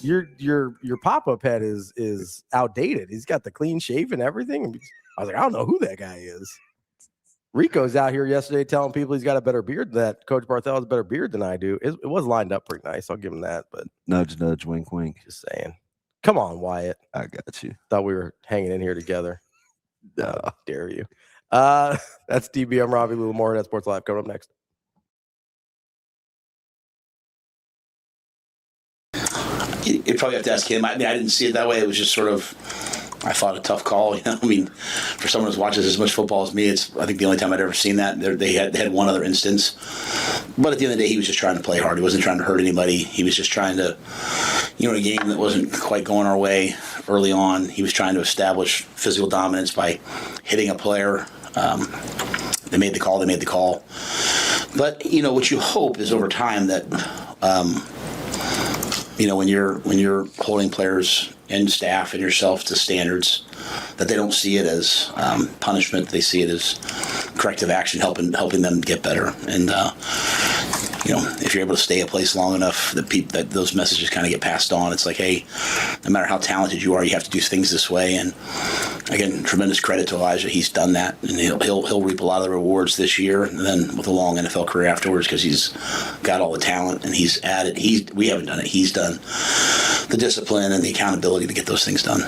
Your pop-up head is outdated. He's got the clean shave and everything. I was like, I don't know who that guy is. Rico's out here yesterday telling people he's got a better beard, that Coach Barthel has a better beard than I do. It was lined up pretty nice. I'll give him that. But nudge, nudge, wink, wink. Just saying. Come on, Wyatt. I got you. Thought we were hanging in here together. How dare you. That's DB. I'm Ravi. Lulla, more Hurrdat Sports Live. Coming up next. You probably have to ask him. I mean, I didn't see it that way. It was just sort of, I thought, a tough call. You know, I mean, for someone who watches as much football as me, it's, I think, the only time I'd ever seen that. They had one other instance, but at the end of the day, he was just trying to play hard. He wasn't trying to hurt anybody. He was just trying to, you know, a game that wasn't quite going our way early on. He was trying to establish physical dominance by hitting a player. They made the call. But you know what you hope is over time that. You know, when you're holding players and staff and yourself to standards, that they don't see it as punishment. They see it as corrective action, helping them get better. And you know, if you're able to stay a place long enough, that those messages kind of get passed on. It's like, hey, no matter how talented you are, you have to do things this way. And again, tremendous credit to Elijah. He's done that, and he'll reap a lot of the rewards this year, and then with a long NFL career afterwards, because he's got all the talent and he's added. We haven't done it. He's done the discipline and the accountability to get those things done.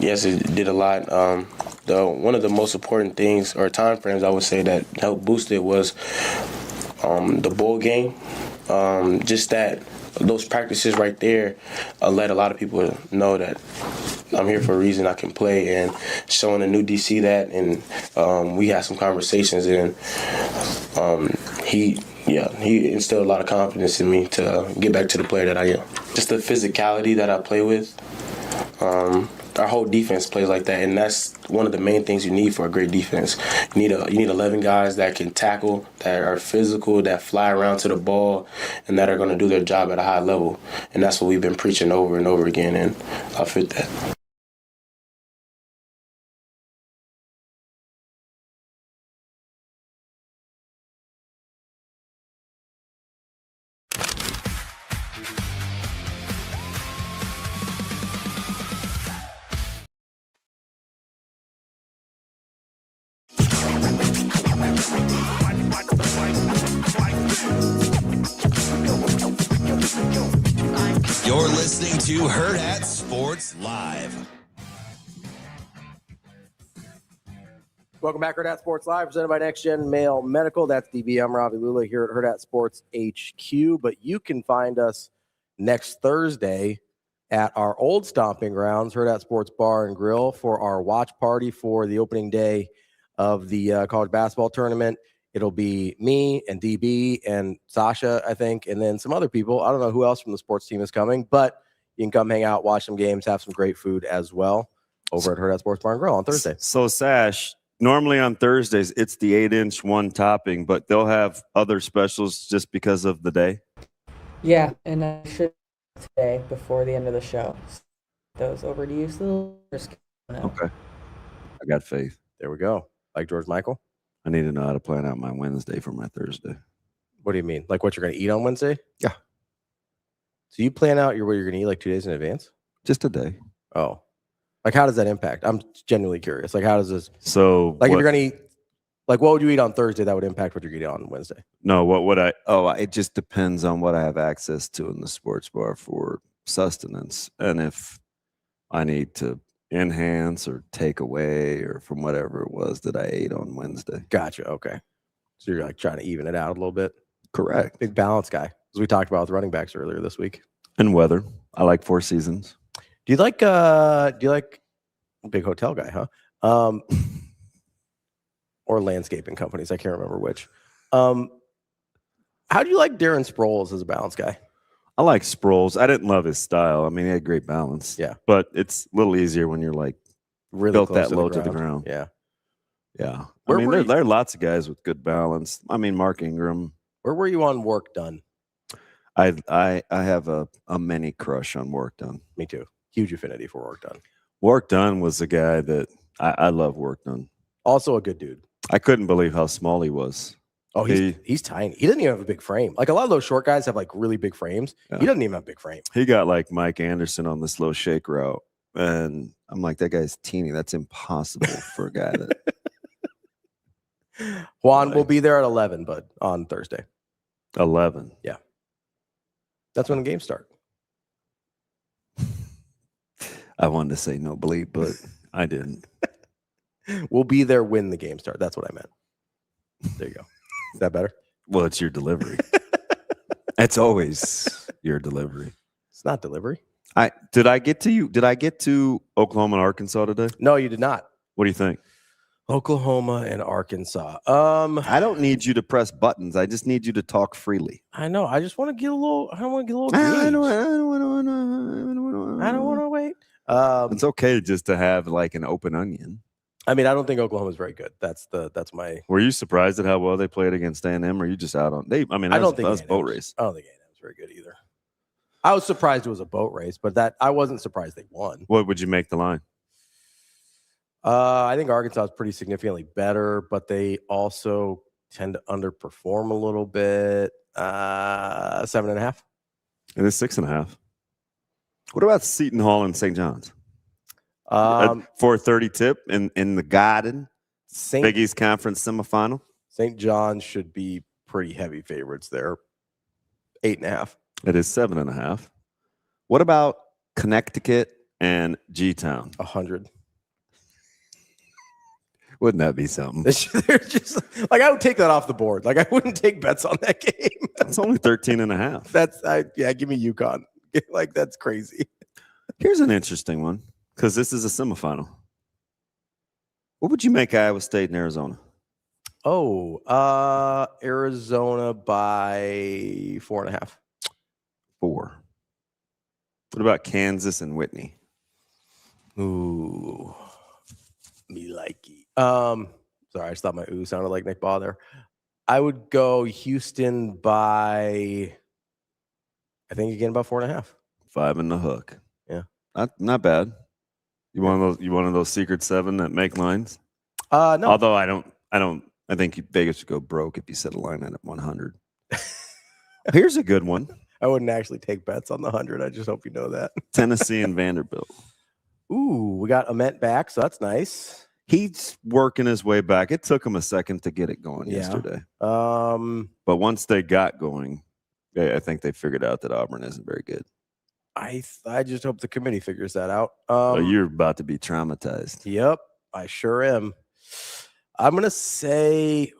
Yes, it did a lot. One of the most important things or time frames I would say that helped boost it was the bowl game. Just that those practices right there let a lot of people know that I'm here for a reason. I can play, and showing a new DC that, and we had some conversations, and he instilled a lot of confidence in me to get back to the player that I am. Just the physicality that I play with. Our whole defense plays like that, and that's one of the main things you need for a great defense. You need 11 guys that can tackle, that are physical, that fly around to the ball, and that are going to do their job at a high level. And that's what we've been preaching over and over again, and I fit that. You're listening to Hurrdat Sports Live. Welcome back, Hurrdat Sports Live, presented by NextGen Male Medical. That's DB. I'm Ravi Lulla here at Hurrdat Sports HQ. But you can find us next Thursday at our old stomping grounds, Hurrdat Sports Bar and Grill, for our watch party for the opening day of the college basketball tournament. It'll be me and DB and Sasha, I think, and then some other people. I don't know who else from the sports team is coming, but you can come hang out, watch some games, have some great food as well over at Hurrdat Sports Bar and Grill on Thursday. So, Sash, normally on Thursdays, it's the 8-inch one topping, but they'll have other specials just because of the day. Yeah, and I should today before the end of the show. Those over to you, still. Okay. I got faith. There we go. Like George Michael? I need to know how to plan out my Wednesday for my Thursday. What do you mean? Like what you're going to eat on Wednesday? Yeah. So you plan out what you're going to eat like 2 days in advance? Just a day. Oh. Like how does that impact? I'm genuinely curious. Like how does this? So like if you're going to eat, like what would you eat on Thursday that would impact what you're eating on Wednesday? No, what would I? Oh, it just depends on what I have access to in the sports bar for sustenance. And if I need to enhance or take away or from whatever it was that I ate on Wednesday. Gotcha. Okay. So you're like trying to even it out a little bit. Correct. Big balance guy. As we talked about with running backs earlier this week. And weather. I like 4 seasons. Do you like big hotel guy, huh? Or landscaping companies. I can't remember which. How do you like Darren Sproles as a balance guy? I like Sproles. I didn't love his style. I mean, he had great balance. Yeah. But it's a little easier when you're like really built close that low to the ground. Yeah. Yeah. Where I mean, were there are lots of guys with good balance. I mean, Mark Ingram. Where were you on Work Done? I have a mini crush on Work Done. Me too. Huge affinity for Work Done. Work Done was a guy that I love Work Done. Also a good dude. I couldn't believe how small he was. Oh, he's tiny. He doesn't even have a big frame. Like a lot of those short guys have like really big frames. Yeah. He doesn't even have a big frame. He got like Mike Anderson on this low shake route. And I'm like, that guy's teeny. That's impossible for a guy that Juan will be there at 11, bud, on Thursday. 11. Yeah. That's when the games start. I wanted to say no bleep, but I didn't. We'll be there when the games start. That's what I meant. There you go. Is that better? Well, it's your delivery. It's always your delivery. It's not delivery. Did I get to Oklahoma and Arkansas today? No, you did not. What do you think? Oklahoma and Arkansas. I don't need you to press buttons. I just need you to talk freely. I know. I just want to get a little. I don't want to get a little. I don't want to wait. It's okay just to have like an open onion. I mean, I don't think Oklahoma's very good. That's my. Were you surprised at how well they played against A&M? Or are you just out on? I don't think that was a boat race. I don't think A&M was very good either. I was surprised it was a boat race, but I wasn't surprised they won. What would you make the line? I think Arkansas is pretty significantly better, but they also tend to underperform a little bit. 7.5. It is 6.5. What about Seton Hall and St. John's? 4:30 tip in the Garden. Big East Conference semifinal. St. John's should be pretty heavy favorites there. 8.5. It is 7.5. What about Connecticut and G-Town? 100. Wouldn't that be something? They're just like, I would take that off the board. Like I wouldn't take bets on that game. It's only 13.5. Give me UConn. Like that's crazy. Here's an interesting one. Because this is a semifinal. What would you make Iowa State and Arizona? Oh, Arizona by 4.5. 4. What about Kansas and Whitney? Ooh, me likey. Sorry, I just thought my ooh sounded like Nick Baugh there. I would go Houston by, I think again about 4.5. 5 in the hook. Yeah, not bad. You one of those secret 7 that make lines? No. Although I think Vegas would go broke if you set a line at 100. Here's a good one. I wouldn't actually take bets on the 100. I just hope you know that. Tennessee and Vanderbilt. Ooh, we got Ament back, so that's nice. He's working his way back. It took him a second to get it going yesterday. But once they got going, I think they figured out that Auburn isn't very good. I just hope the committee figures that out. You're about to be traumatized. Yep, I sure am. I'm gonna say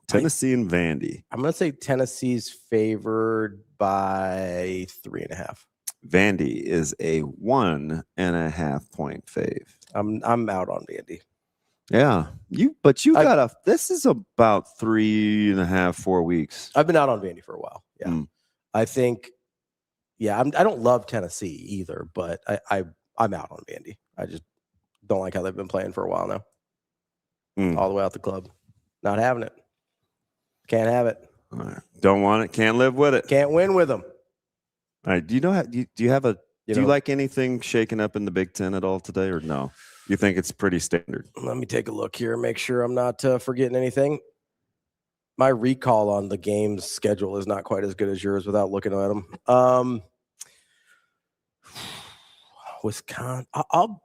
Tennessee and Vandy. I'm gonna say Tennessee's favored by 3.5. Vandy is a 1.5 point fave. I'm out on Vandy. Yeah, this is about 3.5, 4 weeks. I've been out on Vandy for a while. Yeah, I think. Yeah, I don't love Tennessee either, but I'm out on Vandy. I just don't like how they've been playing for a while now. All the way out the club, not having it. Can't have it. All right. Don't want it. Can't live with it. Can't win with them. All right. Do you like anything shaking up in the Big Ten at all today, or no? You think it's pretty standard? Let me take a look here, make sure I'm not forgetting anything. My recall on the game's schedule is not quite as good as yours without looking at them. Wisconsin. I'll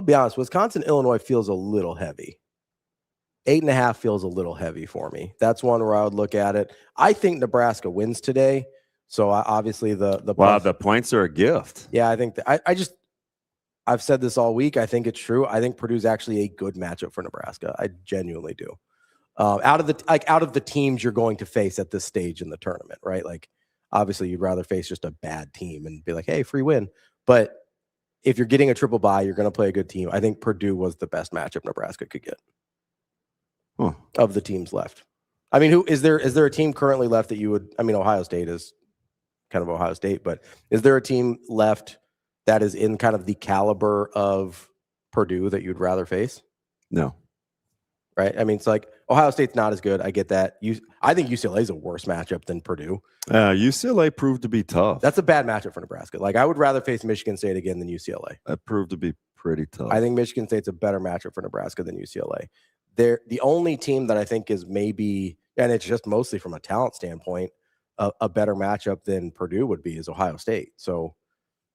be honest. Wisconsin, Illinois feels a little heavy. 8.5 feels a little heavy for me. That's one where I would look at it. I think Nebraska wins today. So obviously the points are a gift. Yeah, I think I've said this all week. I think it's true. I think Purdue's actually a good matchup for Nebraska. I genuinely do. Out of the teams you're going to face at this stage in the tournament, right? Like, obviously, you'd rather face just a bad team and be like, "Hey, free win." But if you're getting a triple bye, you're going to play a good team. I think Purdue was the best matchup Nebraska could get of the teams left. I mean, is there a team currently left that you would? I mean, Ohio State is kind of Ohio State, but is there a team left that is in kind of the caliber of Purdue that you'd rather face? No. Right? I mean, it's like Ohio State's not as good. I get that. I think UCLA is a worse matchup than Purdue. UCLA proved to be tough. That's a bad matchup for Nebraska. Like, I would rather face Michigan State again than UCLA. That proved to be pretty tough. I think Michigan State's a better matchup for Nebraska than UCLA. They're the only team that I think is maybe, and it's just mostly from a talent standpoint, a better matchup than Purdue would be is Ohio State. So,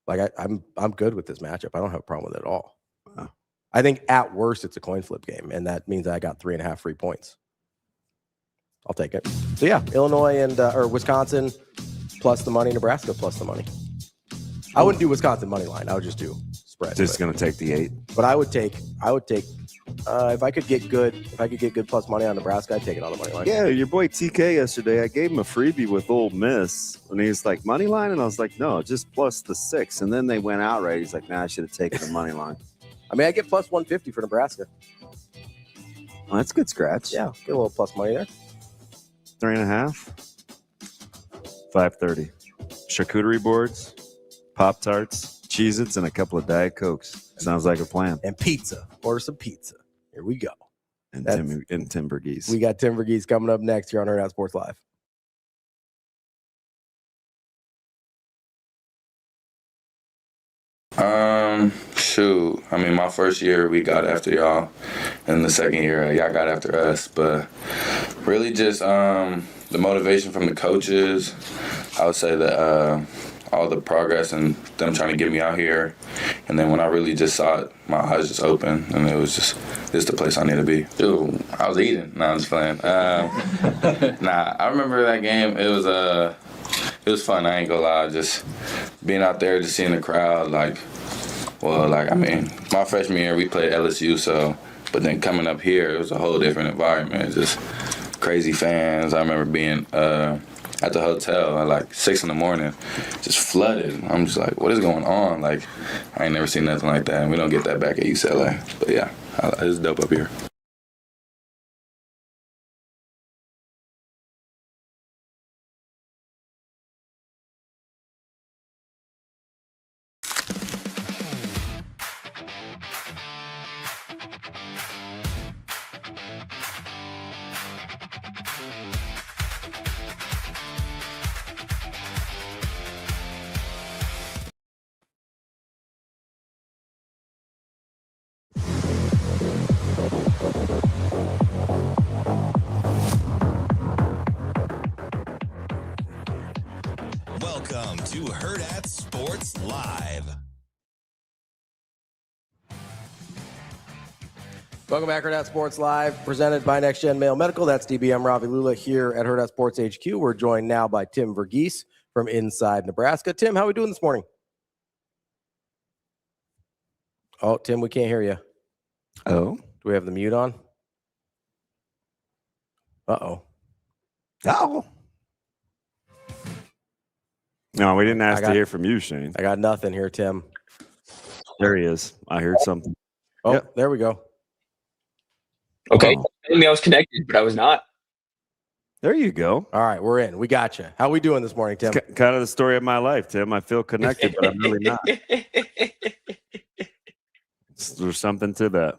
like, I'm good with this matchup. I don't have a problem with it at all. Wow. I think at worst it's a coin flip game, and that means I got 3.5 free points. I'll take it. So yeah, Illinois or Wisconsin plus the money, Nebraska plus the money. I wouldn't do Wisconsin money line. I would just do spread. Just going to take the 8. But I would take. If I could get good plus money on Nebraska, I'd take it on the money line. Yeah, your boy TK yesterday, I gave him a freebie with Ole Miss, and he's like, money line, and I was like, no, just plus the 6. And then they went outright. He's like, nah, I should have taken the money line. I mean, I get plus 150 for Nebraska. Well, that's a good scratch. Yeah, get a little plus money there. 3.5. 530. Charcuterie boards, Pop-Tarts, Cheez-Its, and a couple of Diet Cokes. Sounds like a plan. And pizza. Order some pizza. Here we go. And Tim Verghese. We got Tim Verghese coming up next here on Hurrdat Sports Live. Shoot. I mean, my first year we got after y'all, and the second year y'all got after us. But really, just the motivation from the coaches. I would say that all the progress and them trying to get me out here, and then when I really just saw it, my eyes just opened, and it was just this the place I need to be. Dude, I was eating. Nah, I'm just playing. I remember that game. It was fun. I ain't gonna lie. Just being out there, just seeing the crowd, I mean, my freshman year we played LSU, but then coming up here, it was a whole different environment. Just crazy fans. I remember being at the hotel at like 6 a.m, just flooded. I'm just like, what is going on? Like, I ain't never seen nothing like that, and we don't get that back at UCLA. But yeah, it's dope up here. Welcome to Hurrdat Sports Live. Welcome back, Hurrdat Sports Live, presented by NextGen Male Medical. That's DBM Ravi Lulla here at Hurrdat Sports HQ. We're joined now by Tim Verghese from inside Nebraska. Tim, how are we doing this morning? Oh, Tim, we can't hear you. Oh. Do we have the mute on? Uh-oh. Oh. No, we didn't ask to hear from you, Shane. I got nothing here, Tim. There he is. I heard something. Oh, Yep. There we go. Okay. Oh. I mean, I was connected, but I was not. There you go. All right, we're in. We got you. How we doing this morning, Tim? It's kind of the story of my life, Tim. I feel connected, but I'm really not. There's something to that.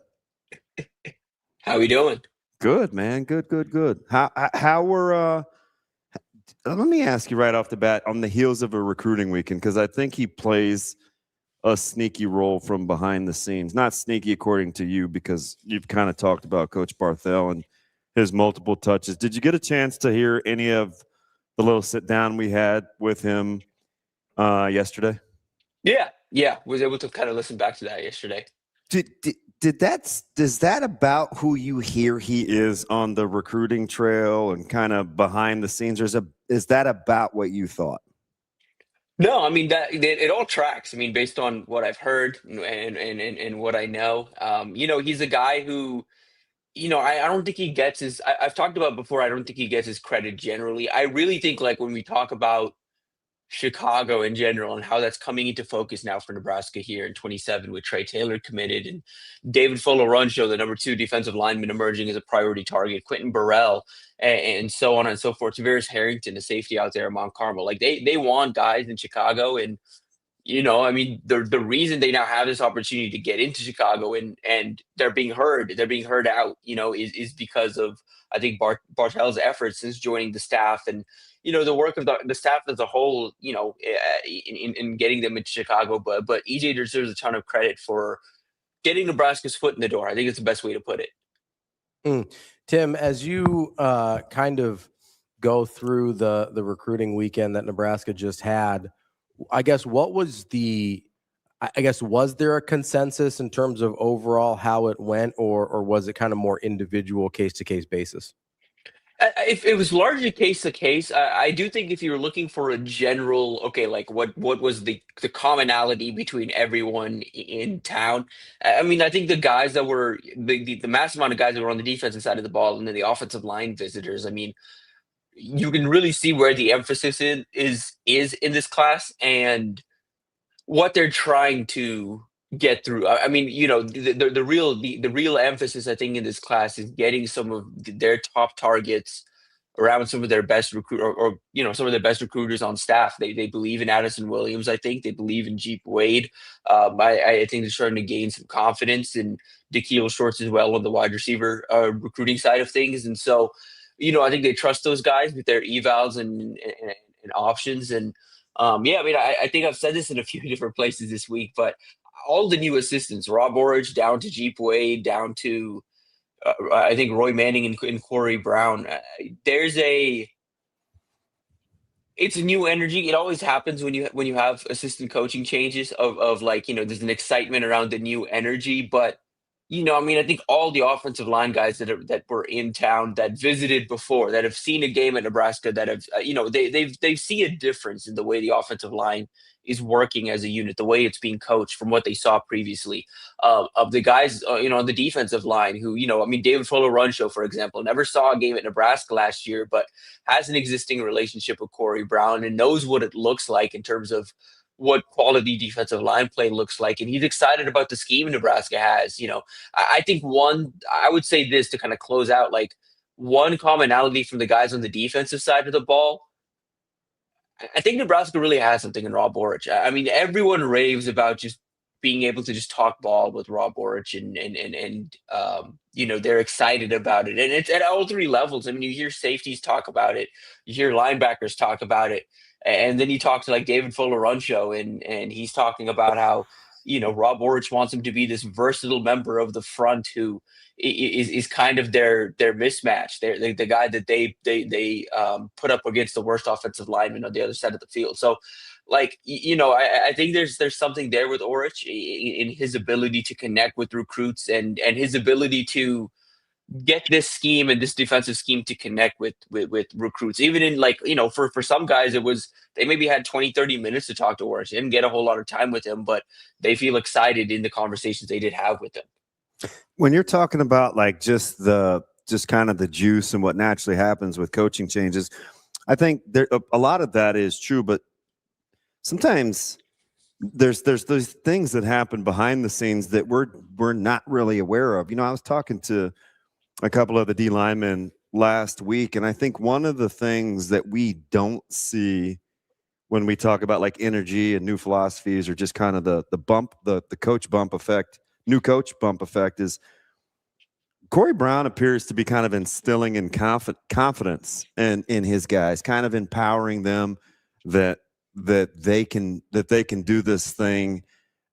How we doing? Good, man. Good. How were let me ask you right off the bat, on the heels of a recruiting weekend, because I think he plays a sneaky role from behind the scenes. Not sneaky according to you, because you've kind of talked about Coach Barthel and his multiple touches. Did you get a chance to hear any of the little sit down we had with him yesterday? Yeah. Was able to kind of listen back to that yesterday. Does that about who you hear he is on the recruiting trail and kind of behind the scenes, or is that about what you thought? No, I mean that it all tracks. I mean, based on what I've heard and what I know, he's a guy who, I don't think he gets his. I've talked about before. I don't think he gets his credit generally. I really think, like, when we talk about Chicago in general and how that's coming into focus now for Nebraska here in 27 with Trey Taylor committed and David Fuller-Runcho, the number 2 defensive lineman, emerging as a priority target, Quentin Burrell, and so on and so forth. Tavares Harrington, the safety out there at Mount Carmel. Like, they want guys in Chicago, and I mean, the reason they now have this opportunity to get into Chicago and they're being heard out, is because of, I think, Bartel's efforts since joining the staff and, the work of the staff as a whole, in getting them into Chicago. But EJ deserves a ton of credit for getting Nebraska's foot in the door. I think it's the best way to put it. Tim, as you kind of go through the recruiting weekend that Nebraska just had, I guess was there a consensus in terms of overall how it went, or was it kind of more individual case-to-case basis? If it was largely case to case, I do think if you're looking for a general, okay, like what was the commonality between everyone in town? I mean, I think the guys that were the massive amount of guys that were on the defensive side of the ball and then the offensive line visitors. I mean, you can really see where the emphasis is in this class and what they're trying to get through. I mean, the real emphasis, I think, in this class is getting some of their top targets around some of their best or some of their best recruiters on staff. They believe in Addison Williams. I think they believe in Jeep Wade. I think they're starting to gain some confidence in Dikeel Shorts as well on the wide receiver recruiting side of things. And so, I think they trust those guys with their evals and options. And I mean, I think I've said this in a few different places this week, but all the new assistants, Rob Orridge down to Jeep Wade, down to I think Roy Manning and Corey Brown. It's a new energy. It always happens when you have assistant coaching changes of like, there's an excitement around the new energy, but I mean, I think all the offensive line guys that were in town, that visited before, that have seen a game at Nebraska, that have, they see a difference in the way the offensive line is working as a unit, the way it's being coached from what they saw previously. Of the guys, on the defensive line who, I mean, David Fuller-Runcho, for example, never saw a game at Nebraska last year, but has an existing relationship with Corey Brown and knows what it looks like in terms of what quality defensive line play looks like. And he's excited about the scheme Nebraska has. I think I would say this to kind of close out, like one commonality from the guys on the defensive side of the ball. I think Nebraska really has something in Rob Orich. I mean, everyone raves about just being able to just talk ball with Rob Orich and they're excited about it. And it's at all three levels. I mean, you hear safeties talk about it, you hear linebackers talk about it. And then you talk to like David Fuller-Runcho and he's talking about how, Rob Orich wants him to be this versatile member of the front who is kind of their mismatch. They're the guy that they put up against the worst offensive lineman on the other side of the field. So, like, I think there's something there with Orich in his ability to connect with recruits and his ability to get this scheme and this defensive scheme to connect with recruits. Even in for some guys, they maybe had 20-30 minutes to talk to Orich. They didn't get a whole lot of time with him, but they feel excited in the conversations they did have with him. When you're talking about like just kind of the juice and what naturally happens with coaching changes, I think a lot of that is true, but sometimes there's those things that happen behind the scenes that we're not really aware of. I was talking to a couple of the D linemen last week, and I think one of the things that we don't see when we talk about like energy and new philosophies or just kind of the bump, the coach bump effect, new coach bump effect, is Corey Brown appears to be kind of instilling in confidence in his guys, kind of empowering them that they can do this thing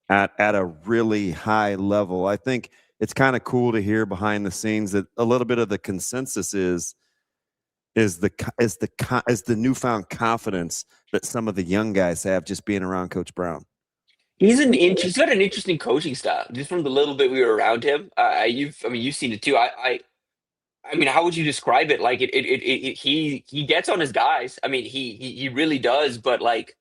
at a really high level. I think it's kind of cool to hear behind the scenes that a little bit of the consensus is the newfound confidence that some of the young guys have just being around Coach Brown. He's got an interesting coaching style. Just from the little bit we were around him, you've seen it too. I mean, how would you describe it? Like he gets on his guys. I mean, he really does. But like,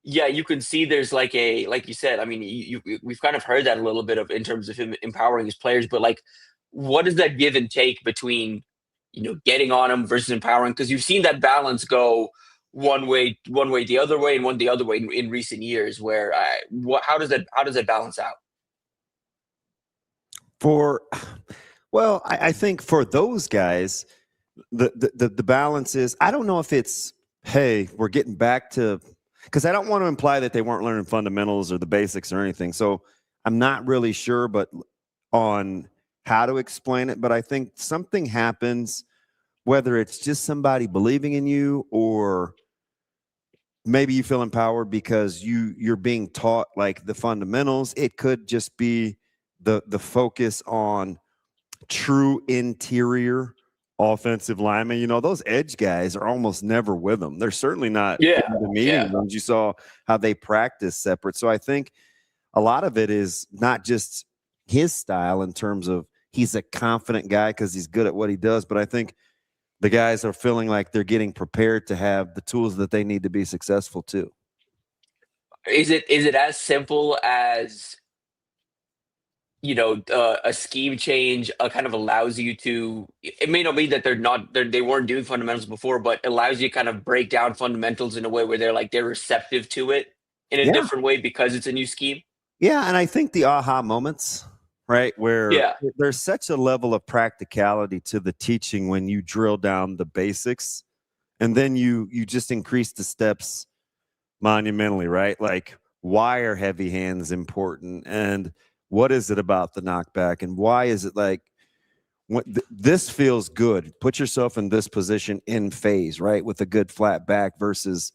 yeah, you can see there's like you said. I mean, we've kind of heard that a little bit of in terms of him empowering his players. But like, what does that give and take between getting on him versus empowering? Because you've seen that balance go one way the other way, and one the other way in recent years. Where how does that balance out? I think for those guys, the balance is, I don't know if it's, hey, we're getting back to, because I don't want to imply that they weren't learning fundamentals or the basics or anything. So I'm not really sure, but on how to explain it. But I think something happens, whether it's just somebody believing in you or maybe you feel empowered because you're being taught like the fundamentals. It could just be the focus on true interior offensive linemen. Those edge guys are almost never with them. They're certainly not in the meeting rooms. You saw how they practice separate. So I think a lot of it is not just his style in terms of he's a confident guy because he's good at what he does, but I think the guys are feeling like they're getting prepared to have the tools that they need to be successful too. Is it as simple as a scheme change kind of allows you to, it may not be that they weren't doing fundamentals before, but allows you to kind of break down fundamentals in a way where they're receptive to it in a different way because it's a new scheme? Yeah, and I think the aha moments, right, where there's such a level of practicality to the teaching when you drill down the basics, and then you just increase the steps monumentally, right? Like, why are heavy hands important, and what is it about the knockback, and why is it like this feels good? Put yourself in this position in phase, right, with a good flat back versus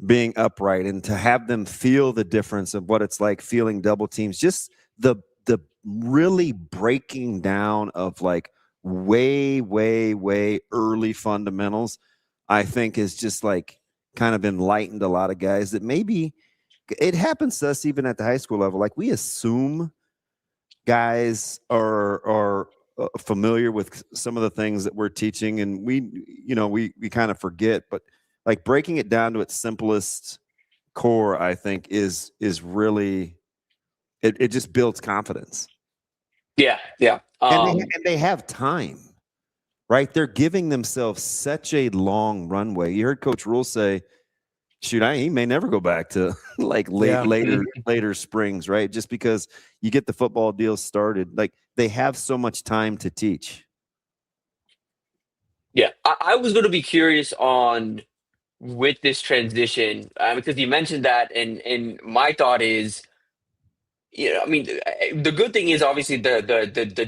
being upright, and to have them feel the difference of what it's like feeling double teams. Just the really breaking down of like way early fundamentals, I think is just like kind of enlightened a lot of guys that maybe it happens to us even at the high school level. Like we assume guys are familiar with some of the things that we're teaching, and we kind of forget, but like breaking it down to its simplest core, I think is really it just builds confidence. Yeah. And they have time, right? They're giving themselves such a long runway. You heard Coach Rule say, shoot, he may never go back to like later springs, right? Just because you get the football deal started. Like they have so much time to teach. Yeah. I was going to be curious on with this transition because you mentioned that, and my thought is, I mean, the good thing is obviously the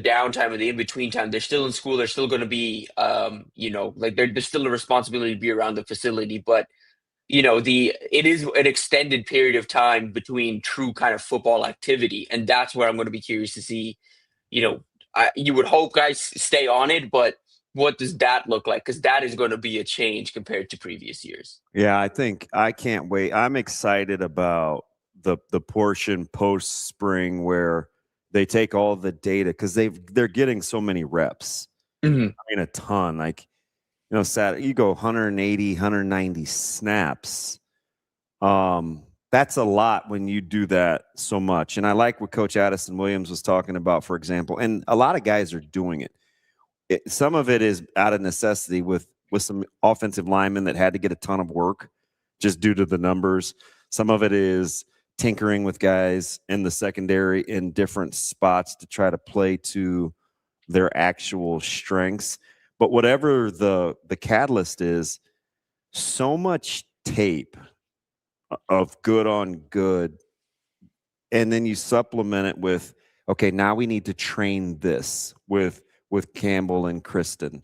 downtime or the in between time. They're still in school. They're still going to be, like there's still a responsibility to be around the facility. But it is an extended period of time between true kind of football activity, and that's where I'm going to be curious to see. You would hope guys stay on it, but what does that look like? Because that is going to be a change compared to previous years. Yeah, I can't wait. I'm excited about the portion post spring where they take all the data because they're getting so many reps. Mm-hmm. I mean, a ton. Like, Saturday you go 180, 190 snaps. That's a lot when you do that so much. And I like what Coach Addison Williams was talking about, for example. And a lot of guys are doing it. Some of it is out of necessity with some offensive linemen that had to get a ton of work just due to the numbers. Some of it is tinkering with guys in the secondary in different spots to try to play to their actual strengths. But whatever the catalyst is, so much tape of good on good, and then you supplement it with, okay, now we need to train this with Campbell and Kristen.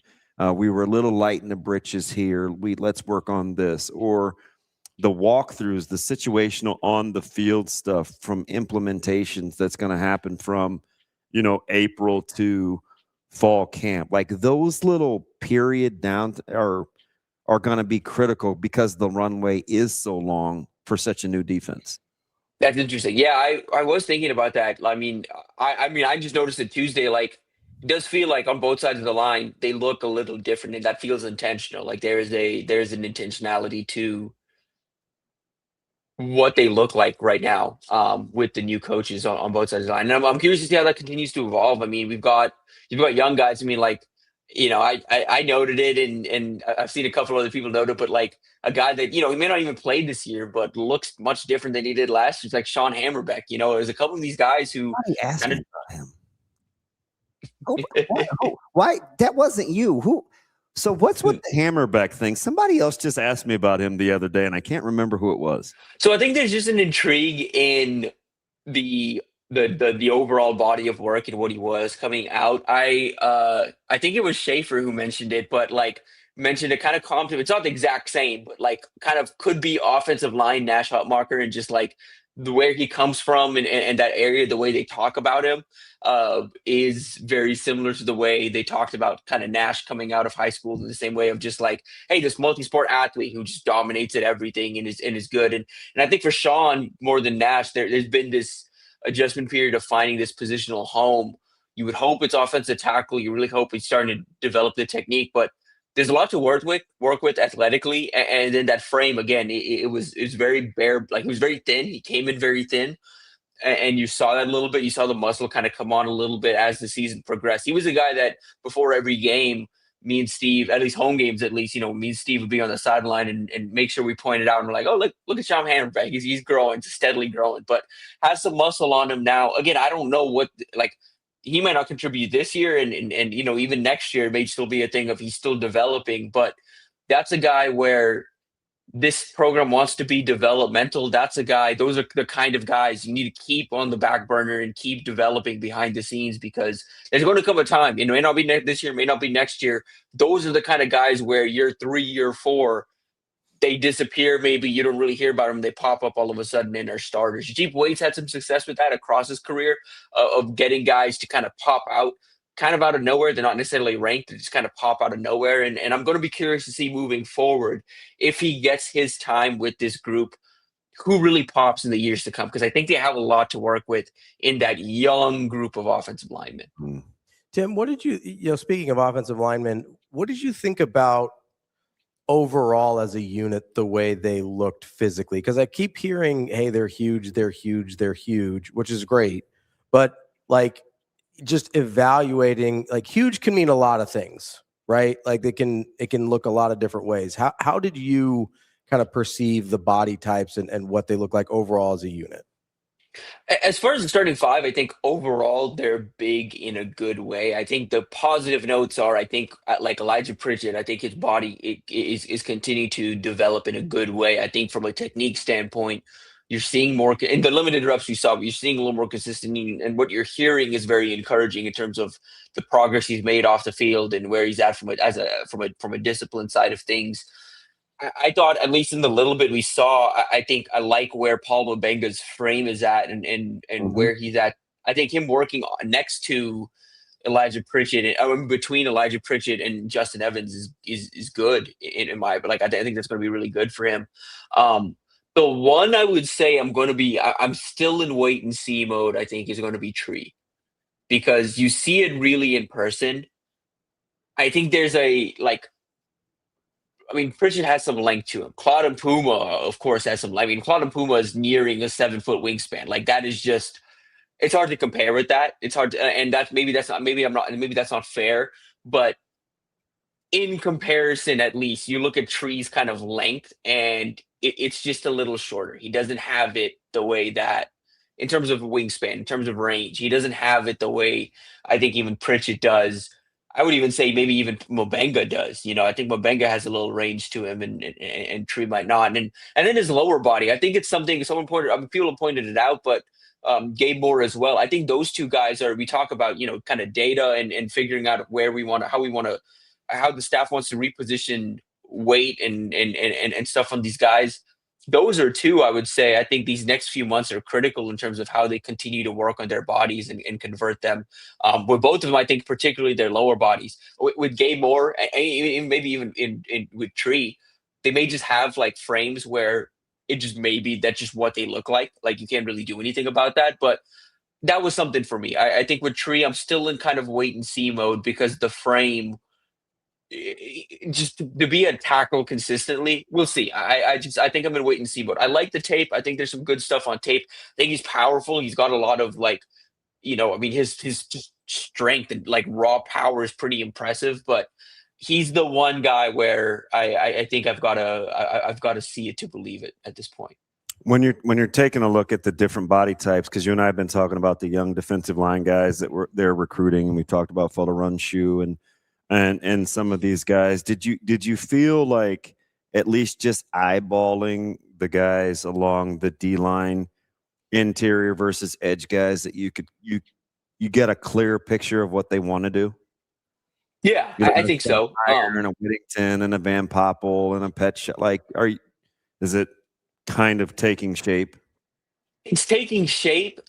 We were a little light in the britches here. Let's work on this. Or the walkthroughs, the situational on the field stuff from implementations that's going to happen from, April to fall camp. Like those little period down are going to be critical because the runway is so long for such a new defense. That's interesting. Yeah, I was thinking about that. I mean, I just noticed it Tuesday. Like, it does feel like on both sides of the line they look a little different, and that feels intentional. Like there's an intentionality to what they look like right now with the new coaches on both sides of the line. And I'm curious to see how that continues to evolve. I mean, you've got young guys. I mean, like, I noted it, and I've seen a couple of other people note it, but like a guy that, he may not even play this year, but looks much different than he did last year. It's like Sean Hammerbeck. There's a couple of these guys who asked me about him. Why? That wasn't you. Who? So what's with the Hammerbeck thing? Somebody else just asked me about him the other day, and I can't remember who it was. So I think there's just an intrigue in the overall body of work and what he was coming out. I think it was Schaefer who mentioned it, but like mentioned it kind of calmed him. It's not the exact same, but like kind of could be offensive line Nash hot marker, and just like the where he comes from and that area, the way they talk about him is very similar to the way they talked about kind of Nash coming out of high school, in the same way of just like, hey, this multi-sport athlete who just dominates at everything and is good. And I think for Sean more than Nash, there's been this adjustment period of finding this positional home. You would hope it's offensive tackle. You really hope he's starting to develop the technique, but there's a lot to work with athletically. And then that frame, again, it was very bare. Like, it was very thin. He came in very thin, and you saw that a little bit. You saw the muscle kind of come on a little bit as the season progressed. He was a guy that before every game, me and Steve, at least home games, at least, me and Steve would be on the sideline and make sure we pointed out and we're like, oh, look at Sean Hammerbeck. He's growing, steadily growing, but has some muscle on him now. Again, I don't know what, like, he might not contribute this year, and even next year it may still be a thing of he's still developing, but that's a guy where this program wants to be developmental. That's a guy, those are the kind of guys you need to keep on the back burner and keep developing behind the scenes, because there's going to come a time, it may not be this year, may not be next year. Those are the kind of guys where year 3, year 4, they disappear. Maybe you don't really hear about them. They pop up all of a sudden in our starters. Jeep Wade's had some success with that across his career of getting guys to kind of pop out, kind of out of nowhere. They're not necessarily ranked. They just kind of pop out of nowhere. And I'm going to be curious to see moving forward if he gets his time with this group, who really pops in the years to come, because I think they have a lot to work with in that young group of offensive linemen. Tim, what did you speaking of offensive linemen, what did you think about overall as a unit, the way they looked physically? Because I keep hearing, hey, they're huge, which is great. But like, just evaluating, like, huge can mean a lot of things, right? Like it can look a lot of different ways. How did you kind of perceive the body types and what they look like overall as a unit? As far as the starting five, I think overall they're big in a good way. I think the positive notes are, I think, like Elijah Pritchett, I think his body is continuing to develop in a good way. I think from a technique standpoint, you're seeing more in the limited reps you saw, but you're seeing a little more consistency. And what you're hearing is very encouraging in terms of the progress he's made off the field and where he's at from a discipline side of things. I thought, at least in the little bit we saw, I think I like where Paul Mabenga's frame is at and where he's at. I think him working next to Elijah Pritchett, between Elijah Pritchett and Justin Evans is good in my. But like I think that's going to be really good for him. The one I would say I'm still in wait and see mode, I think, is going to be Tree, because you see it really in person. I think there's Pritchett has some length to him. Claude Puma, of course, has some length. Claude Puma is nearing a 7-foot wingspan. Like, that is just, it's hard to compare with that. It's hard to, and maybe that's not fair, but in comparison, at least, you look at Tree's kind of length and it's just a little shorter. He doesn't have it the way that, in terms of wingspan, in terms of range, he doesn't have it the way I think even Pritchett does. I would even say maybe even Mabenga does. I think Mabenga has a little range to him, and Tree might not. And then his lower body, I think it's something people have pointed it out, but Gabe Moore as well. I think those two guys we talk about, kind of data and figuring out how the staff wants to reposition weight and stuff on these guys. Those are two, I would say, I think these next few months are critical in terms of how they continue to work on their bodies and convert them. With both of them, I think particularly their lower bodies. With Gabe Moore, and maybe even with Tree, they may just have like frames where it just maybe that's just what they look like. Like, you can't really do anything about that. But that was something for me. I think with Tree, I'm still in kind of wait and see mode, because the frame, just to be a tackle consistently, we'll see. I think I'm in wait and see mode. I like the tape. I think there's some good stuff on tape. I think he's powerful. He's got a lot of his just strength and like raw power is pretty impressive. But he's the one guy where I think I've got to see it to believe it at this point. When you're taking a look at the different body types, because you and I have been talking about the young defensive line guys that they're recruiting, and we talked about Fuller Run Shoe and some of these guys. Did you feel like, at least just eyeballing the guys along the D line, interior versus edge guys, that you get a clear picture of what they want to do? Yeah, I think so. And a Whittington and a Van Poppel and a Pet Shop. Like, is it kind of taking shape? It's taking shape.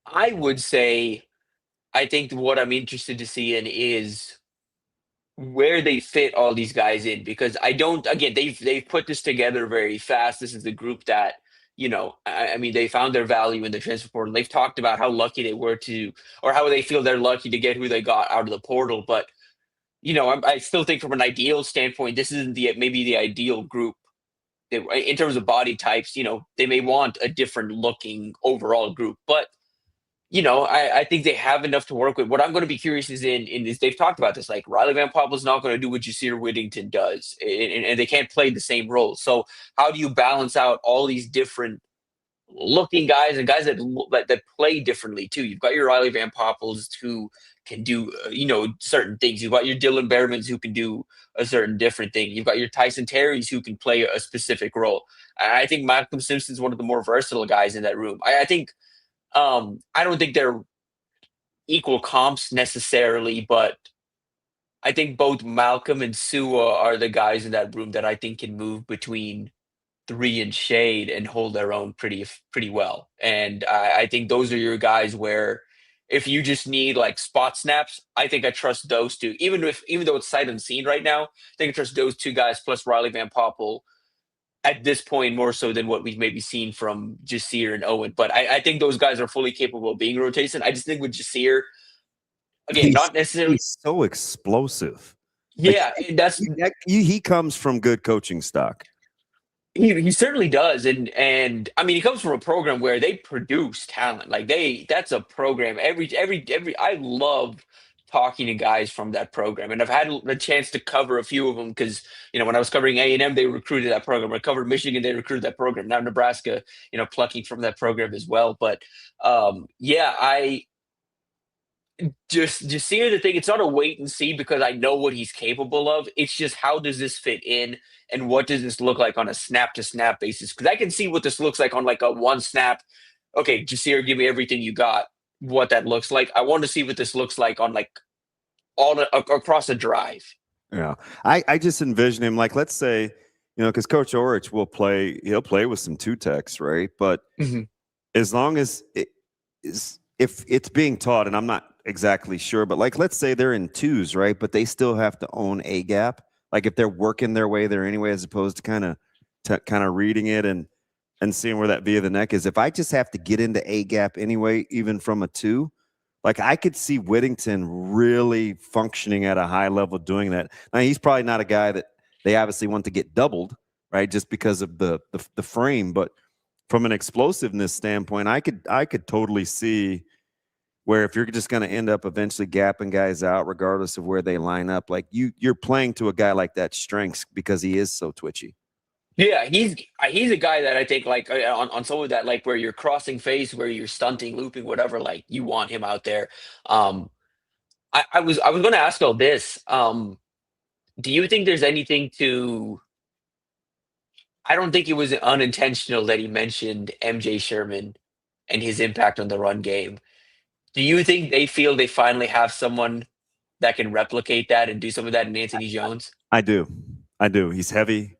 I would say, I think what I'm interested to see in is where they fit all these guys in, because they've put this together very fast. This is the group that, they found their value in the transfer portal. They've talked about how lucky they were or how they feel they're lucky to get who they got out of the portal. But, I still think from an ideal standpoint, this isn't maybe the ideal group. In terms of body types, they may want a different looking overall group, but I think they have enough to work with. What I'm going to be curious is is they've talked about this, like Riley Van Poppel's not going to do what Jasir Whittington does, and they can't play the same role. So how do you balance out all these different looking guys and guys that play differently too? You've got your Riley Van Poppels who can do certain things. You've got your Dylan Behrmans who can do a certain different thing. You've got your Tyson Terrys who can play a specific role. I think Malcolm Simpson's one of the more versatile guys in that room. I think. I don't think they're equal comps necessarily, but I think both Malcolm and Sua are the guys in that room that I think can move between 3 and shade and hold their own pretty well. And I think those are your guys where, if you just need like spot snaps, I think I trust those two. Even though it's sight unseen right now, I think I trust those two guys plus Riley Van Poppel at this point more so than what we've maybe seen from Jasir and Owen. But I think those guys are fully capable of being rotation. I just think with Jasir, again, not necessarily. He's so explosive. Yeah, He comes from good coaching stock. He certainly does, and I mean he comes from a program where they produce talent. Like that's a program. I love talking to guys from that program, and I've had the chance to cover a few of them because when I was covering A&M, they recruited that program. When I covered Michigan, they recruited that program. Now Nebraska, plucking from that program as well. But I just see the thing. It's not a wait and see because I know what he's capable of. It's just how does this fit in, and what does this look like on a snap to snap basis? Because I can see what this looks like on like a one snap. Okay, Jasir, give me everything you got. What that looks like. I want to see what this looks like on like across a drive. Yeah, I just envision him like, let's say, because Coach Orich he'll play with some two techs, right? But as long as if it's being taught, and I'm not exactly sure, but like let's say they're in twos, right? But they still have to own a gap. Like if they're working their way there anyway, as opposed to kind of reading it and seeing where that via the neck is. If I just have to get into a gap anyway, even from a two, like I could see Whittington really functioning at a high level doing that. Now he's probably not a guy that they obviously want to get doubled, right? Just because of the frame, but from an explosiveness standpoint, I could totally see where if you're just going to end up eventually gapping guys out, regardless of where they line up, like you're playing to a guy like that strengths because he is so twitchy. Yeah, he's a guy that I think like on some of that, like where you're crossing face, where you're stunting, looping, whatever, like you want him out there. I was going to ask all this. Do you think there's anything to? I don't think it was unintentional that he mentioned MJ Sherman and his impact on the run game. Do you think they feel they finally have someone that can replicate that and do some of that in Anthony Jones? I do. He's heavy.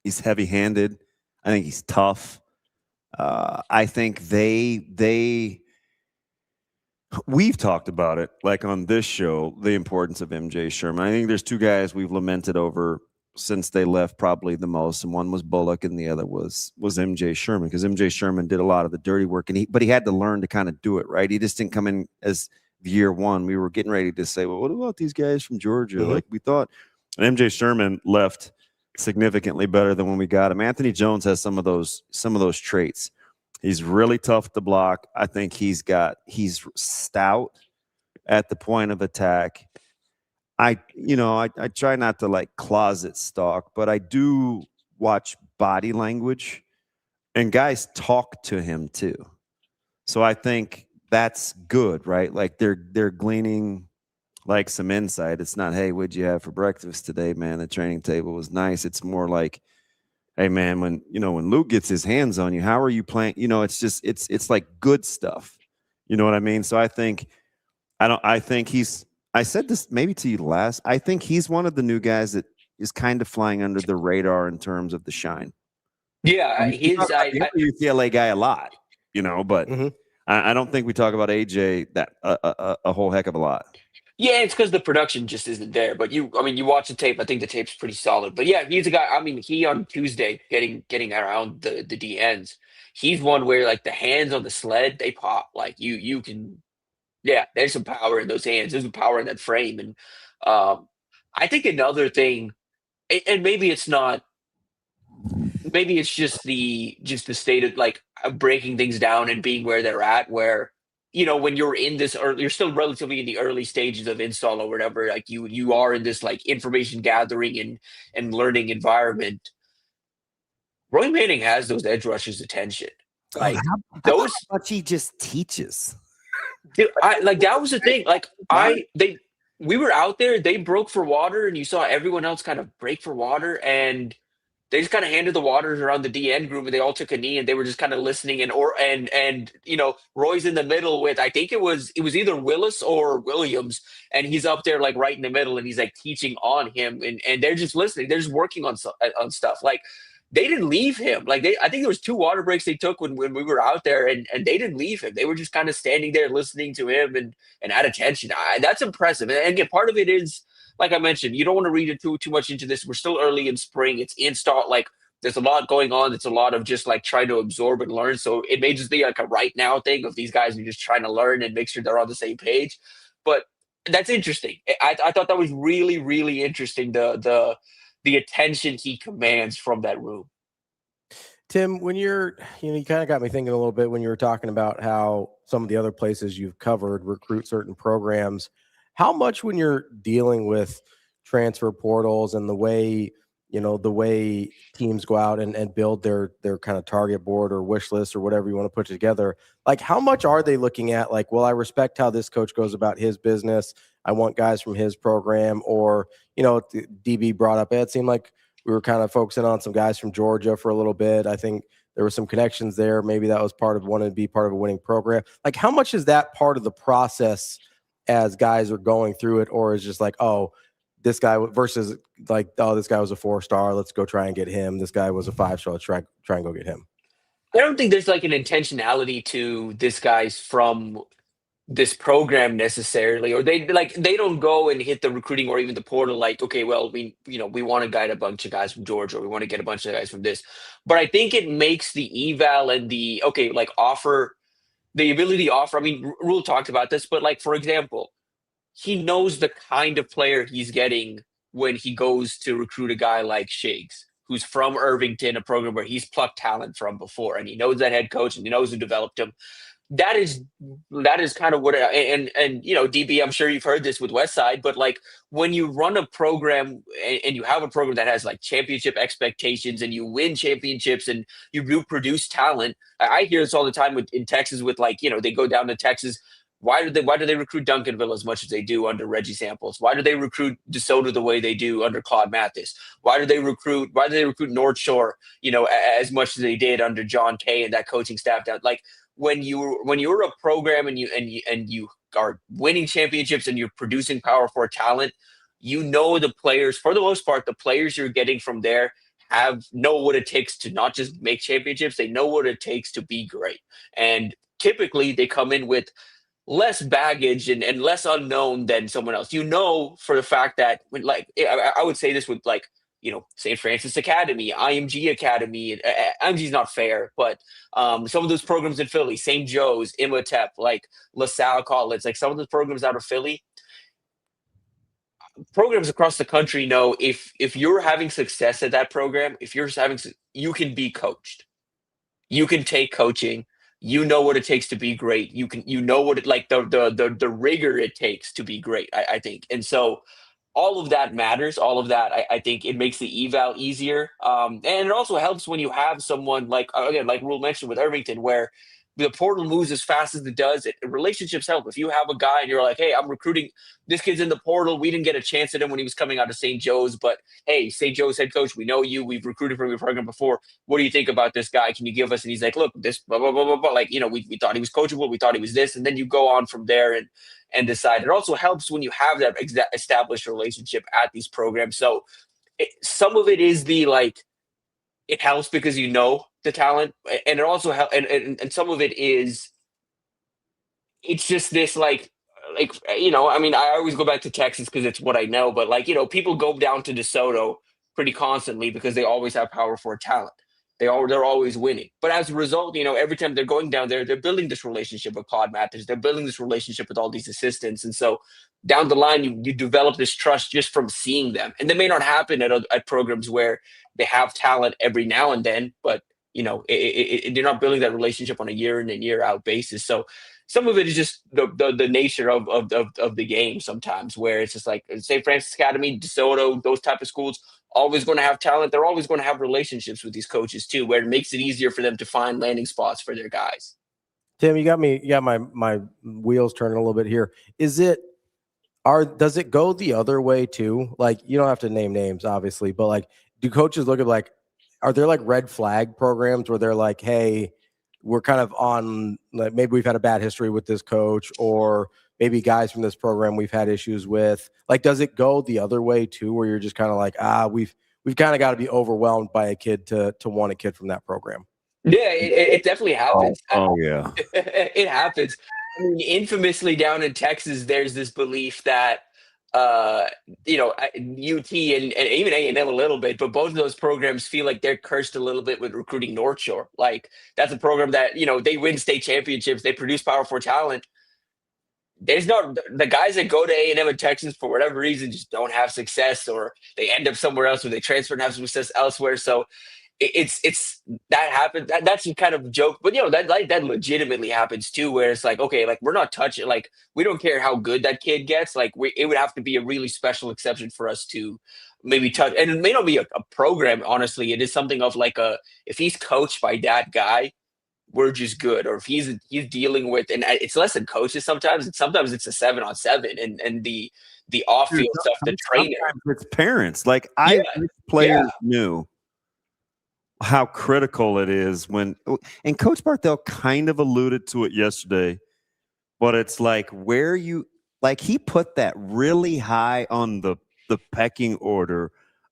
He's heavy-handed. I think he's tough. I think we've talked about it, like on this show, the importance of MJ Sherman. I think there's two guys we've lamented over since they left probably the most, and one was Bullock and the other was MJ Sherman, because MJ Sherman did a lot of the dirty work, but he had to learn to kind of do it, right? He just didn't come in as year one. We were getting ready to say, well, what about these guys from Georgia? Like we thought. And MJ Sherman left significantly better than when we got him. Anthony Jones has some of those traits. He's really tough to block. I think he's stout at the point of attack. I try not to like closet stalk, but I do watch body language, and guys talk to him too. So I think that's good, right? Like they're gleaning like some insight. It's not, hey, what'd you have for breakfast today, man? The training table was nice. It's more like, hey, man, when Luke gets his hands on you, how are you playing? It's just it's like good stuff. You know what I mean? So I think I said this maybe to you last. I think he's one of the new guys that is kind of flying under the radar in terms of the shine. Yeah, he's a UCLA guy a lot, but I don't think we talk about AJ that a whole heck of a lot. Yeah, it's because the production just isn't there. But you watch the tape. I think the tape's pretty solid. But yeah, he's a guy. I mean, he on Tuesday getting around the DNs. He's one where like the hands on the sled, they pop. Like you can. Yeah, there's some power in those hands. There's some power in that frame. And I think another thing, and maybe it's not, maybe it's just the state of like breaking things down and being where they're at, where, when you're in this, or you're still relatively in the early stages of install or whatever, like you are in this like information gathering and learning environment. Roy Manning has those edge rushers' attention. Like how much he just teaches. Dude, that was the thing. Like we were out there, they broke for water, and you saw everyone else kind of break for water, and they just kind of handed the waters around the DN group, and they all took a knee, and they were just kind of listening. And Roy's in the middle with, I think it was either Willis or Williams, and he's up there like right in the middle, and he's like teaching on him, and they're just listening. They're just working on stuff. Like they didn't leave him. Like I think there was 2 water breaks they took when we were out there, and they didn't leave him. They were just kind of standing there listening to him and at attention. That's impressive. And again, part of it is like I mentioned, you don't want to read it too much into this. We're still early in spring. It's install like there's a lot going on. It's a lot of just like trying to absorb and learn. So it may just be like a right now thing of these guys are just trying to learn and make sure they're on the same page. But that's interesting. I thought that was really, really interesting. The attention he commands from that room. Tim, when you kind of got me thinking a little bit when you were talking about how some of the other places you've covered recruit certain programs. How much when you're dealing with transfer portals and the way teams go out and build their kind of target board or wish list or whatever you want to put together, like how much are they looking at like, well, I respect how this coach goes about his business. I want guys from his program, or, DB brought up, it seemed like we were kind of focusing on some guys from Georgia for a little bit. I think there were some connections there. Maybe that was wanting to be part of a winning program. Like how much is that part of the process as guys are going through it, or is just like, oh, this guy versus like, oh, this guy was a 4-star. Let's go try and get him. This guy was a 5-star. Let's try and go get him. I don't think there's like an intentionality to this guy's from this program necessarily, or they don't go and hit the recruiting or even the portal like, okay, well, we want to guide a bunch of guys from Georgia, or we want to get a bunch of guys from this. But I think it makes the eval and the ability to offer. I mean, Rule talked about this, but like, for example, he knows the kind of player he's getting when he goes to recruit a guy like Shiggs, who's from Irvington, a program where he's plucked talent from before, and he knows that head coach and he knows who developed him. That is kind of what DB, I'm sure you've heard this with Westside, but like when you run a program and you have a program that has like championship expectations and you win championships and you do produce talent, I hear this all the time in Texas with like, they go down to Texas. Why do they recruit Duncanville as much as they do under Reggie Samples? Why do they recruit DeSoto the way they do under Claude Mathis? Why do they recruit North Shore, as much as they did under John Kay and that coaching staff down? Like when you're a program and you are winning championships and you're producing Power 4 talent, the players, for the most part, the players you're getting from there know what it takes to not just make championships, they know what it takes to be great. And typically they come in with less baggage and less unknown than someone else. For the fact that when I would say this with like, St. Francis Academy, IMG Academy. IMG is not fair, but some of those programs in Philly, St. Joe's, Imhotep, like LaSalle College, like some of those programs out of Philly, programs across the country know if you're having success at that program, you can be coached. You can take coaching. You know what it takes to be great. You know what it like the rigor it takes to be great, I think. And so all of that matters. All of that, I think it makes the eval easier. And it also helps when you have someone like Rule mentioned with Irvington, where the portal moves as fast as it does. Relationships help. If you have a guy and you're like, hey, I'm recruiting this kid's in the portal. We didn't get a chance at him when he was coming out of St. Joe's, but hey, St. Joe's head coach, we know you. We've recruited from your program before. What do you think about this guy? Can you give us? And he's like, look, this blah blah blah blah blah. Like, we thought he was coachable. We thought he was this, and then you go on from there and decide. It also helps when you have that established relationship at these programs. So some of it is it helps because the talent, and it also helps, and some of it is it's just this I always go back to Texas because it's what I know, but people go down to DeSoto pretty constantly because they always have Power 4 talent. They're always winning. But as a result, every time they're going down there, they're building this relationship with Claude Mathis. They're building this relationship with all these assistants. And so down the line, you develop this trust just from seeing them. And that may not happen at programs where they have talent every now and then, but they're not building that relationship on a year in and year out basis. So some of it is just the nature of the game sometimes, where it's just like St. Francis Academy, DeSoto, those type of schools, always going to have talent. They're always going to have relationships with these coaches too, where it makes it easier for them to find landing spots for their guys. Tim, you got my wheels turning a little bit here. Does it go the other way too? Like, you don't have to name names, obviously, but like, do coaches look at are there like red flag programs where they're like, hey, we're kind of on, like, maybe we've had a bad history with this coach, or maybe guys from this program we've had issues with? Like, does it go the other way too, where you're just kind of like, we've kind of got to be overwhelmed by a kid to want a kid from that program? Yeah, it definitely happens. Oh yeah. It happens. I mean, infamously down in Texas, there's this belief that UT and even A&M a little bit, but both of those programs feel like they're cursed a little bit with recruiting North Shore. Like that's a program that, they win state championships, they produce Power 4 talent. There's no the guys that go to A&M and Texas for whatever reason just don't have success, or they end up somewhere else, or they transfer and have success elsewhere. So it's that happens. That's a kind of joke, but that legitimately happens too. Where it's like, okay, like we're not touching, like we don't care how good that kid gets. Like it would have to be a really special exception for us to maybe touch. And it may not be a program. Honestly, it is something of like if he's coached by that guy, we're just good. Or if he's dealing with, and it's less than coaches sometimes. And sometimes it's a 7-on-7, and the off field stuff, the trainer. It's parents. Like players knew how critical it is when, and Coach Barthel kind of alluded to it yesterday, but it's like he put that really high on the pecking order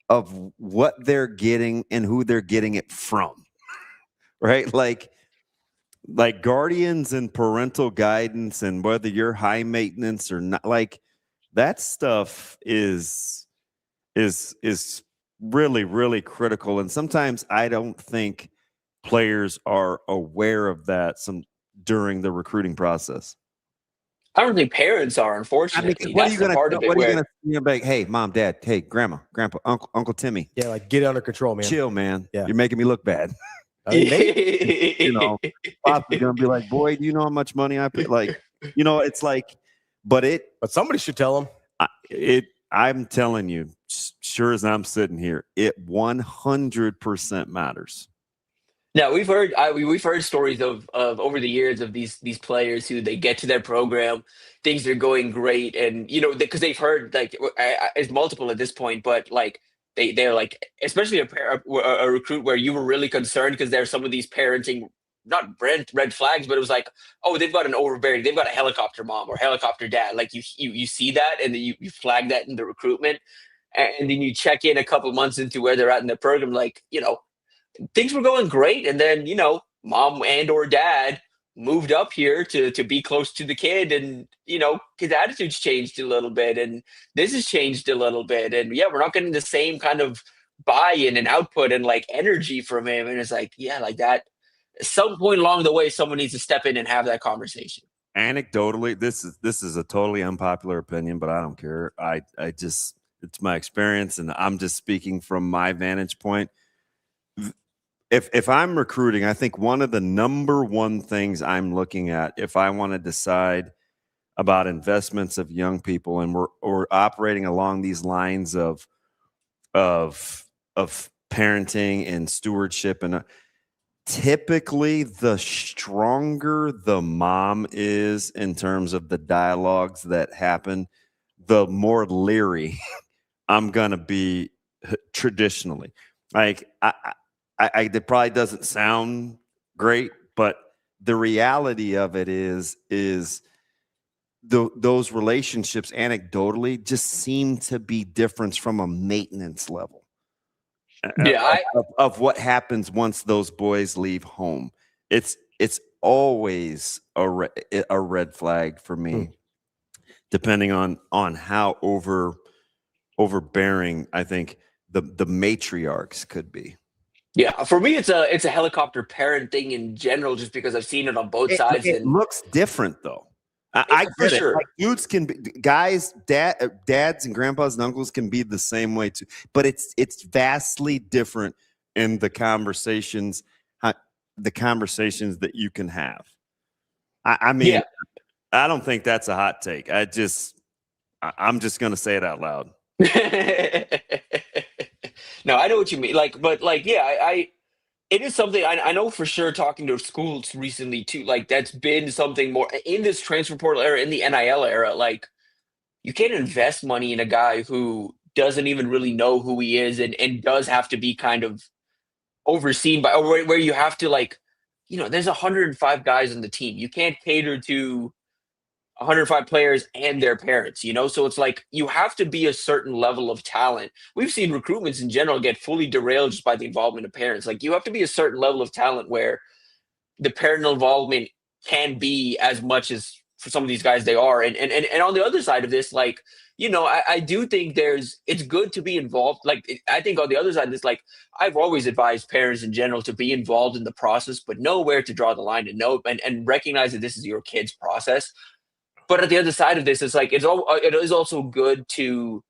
of what they're getting and who they're getting it from, right? Like guardians and parental guidance, and whether you're high maintenance or not, like that stuff is really, really critical. And sometimes I don't think players are aware of that during the recruiting process. I don't think parents are, unfortunately. What are you going to be? Hey, mom, dad, hey, grandma, grandpa, uncle Timmy. Yeah, like get it under control, man. Chill, man. Yeah. You're making me look bad. Pop's going to be like, boy, do you know how much money I put? Like, it's like, but somebody should tell them. I'm telling you, sure as I'm sitting here, it 100% matters. Now we've heard stories of over the years of these players who they get to their program, things are going great, and because they've heard like it's multiple at this point, but like they're like, especially a recruit where you were really concerned because there's some of these parenting, not red flags, but it was like, oh, they've got they've got a helicopter mom or helicopter dad. Like you see that, and then you flag that in the recruitment, and then you check in a couple months into where they're at in the program, like, things were going great, and then mom and or dad moved up here to be close to the kid, and his attitude's changed a little bit, and this has changed a little bit, and we're not getting the same kind of buy-in and output and like energy from him, and it's like, like that. At some point along the way, someone needs to step in and have that conversation. Anecdotally, this is a totally unpopular opinion, but I don't care. I just, it's my experience, and I'm just speaking from my vantage point. If I'm recruiting, I think one of the number one things I'm looking at if I want to decide about investments of young people, and we're operating along these lines of parenting and stewardship, and typically the stronger the mom is in terms of the dialogues that happen, the more leery I'm gonna be traditionally. Like it probably doesn't sound great, but the reality of it is those relationships anecdotally just seem to be different from a maintenance level. Of what happens once those boys leave home. It's always a red flag for me, depending on how overbearing I think the matriarchs could be. Yeah, for me, it's a helicopter parent thing in general, just because I've seen it on both sides. It looks different though. I get it. Like, dudes can be guys, dads and grandpas and uncles can be the same way too, but it's vastly different in the conversations that you can have. I mean, I don't think that's a hot take. I'm just gonna say it out loud. No, I know what you mean. It is something I know for sure, talking to schools recently too. Like, that's been something more in this transfer portal era, in the NIL era. Like, you can't invest money in a guy who doesn't even really know who he is, and does have to be kind of overseen by, or where you have to, like, there's 105 guys on the team. You can't cater to 105 players and their parents, So it's like, you have to be a certain level of talent. We've seen recruitments in general get fully derailed just by the involvement of parents. Like, you have to be a certain level of talent where the parental involvement can be as much as for some of these guys they are. And on the other side of this, like, I do think it's good to be involved. Like, I think on the other side, it's like, I've always advised parents in general to be involved in the process, but know where to draw the line and recognize that this is your kid's process. But at the other side of this, it's like, it is also good to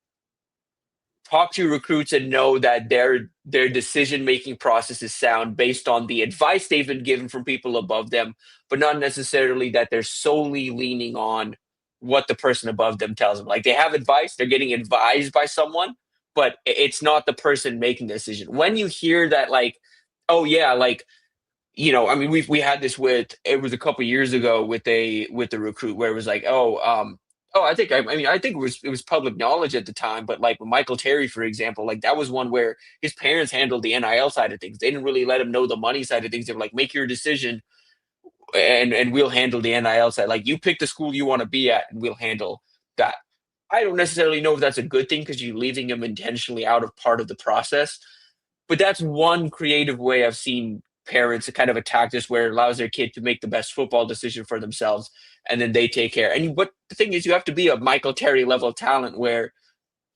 talk to recruits and know that their decision-making process is sound based on the advice they've been given from people above them, but not necessarily that they're solely leaning on what the person above them tells them. Like, they have advice, they're getting advised by someone, but it's not the person making the decision. When you hear that, like, oh yeah, like, I mean, we had this it was a couple years ago with the recruit where it was like, I think it was public knowledge at the time, but like with Michael Terry, for example, like that was one where his parents handled the NIL side of things. They didn't really let him know the money side of things. They were like, make your decision and we'll handle the NIL side. Like, you pick the school you want to be at and we'll handle that. I don't necessarily know if that's a good thing because you're leaving him intentionally out of part of the process, but that's one creative way I've seen parents kind of attack this, where it allows their kid to make the best football decision for themselves and then they take care. But the thing is, you have to be a Michael Terry level talent where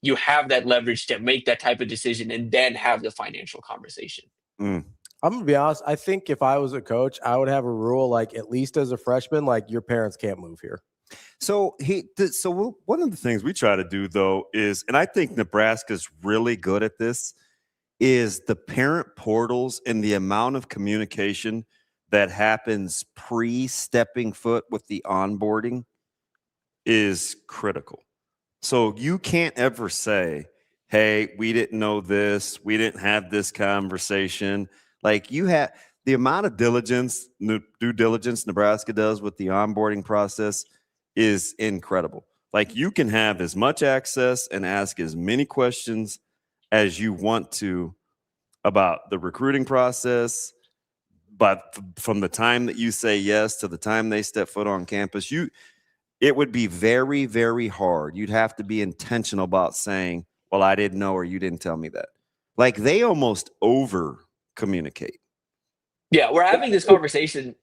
you have that leverage to make that type of decision and then have the financial conversation. I'm gonna be honest, I think if I was a coach, I would have a rule, like, at least as a freshman, like, your parents can't move here. So one of the things we try to do, though, is, and I think Nebraska's really good at this, is the parent portals and the amount of communication that happens pre-stepping foot with the onboarding is critical. So you can't ever say, hey, we didn't know this, we didn't have this conversation. Like, you have the amount of due diligence Nebraska does with the onboarding process is incredible. Like, you can have as much access and ask as many questions as you want to about the recruiting process, but from the time that you say yes to the time they step foot on campus, it would be very, very hard. You'd have to be intentional about saying, well, I didn't know, or you didn't tell me that. Like, they almost over communicate. Yeah, we're having this conversation,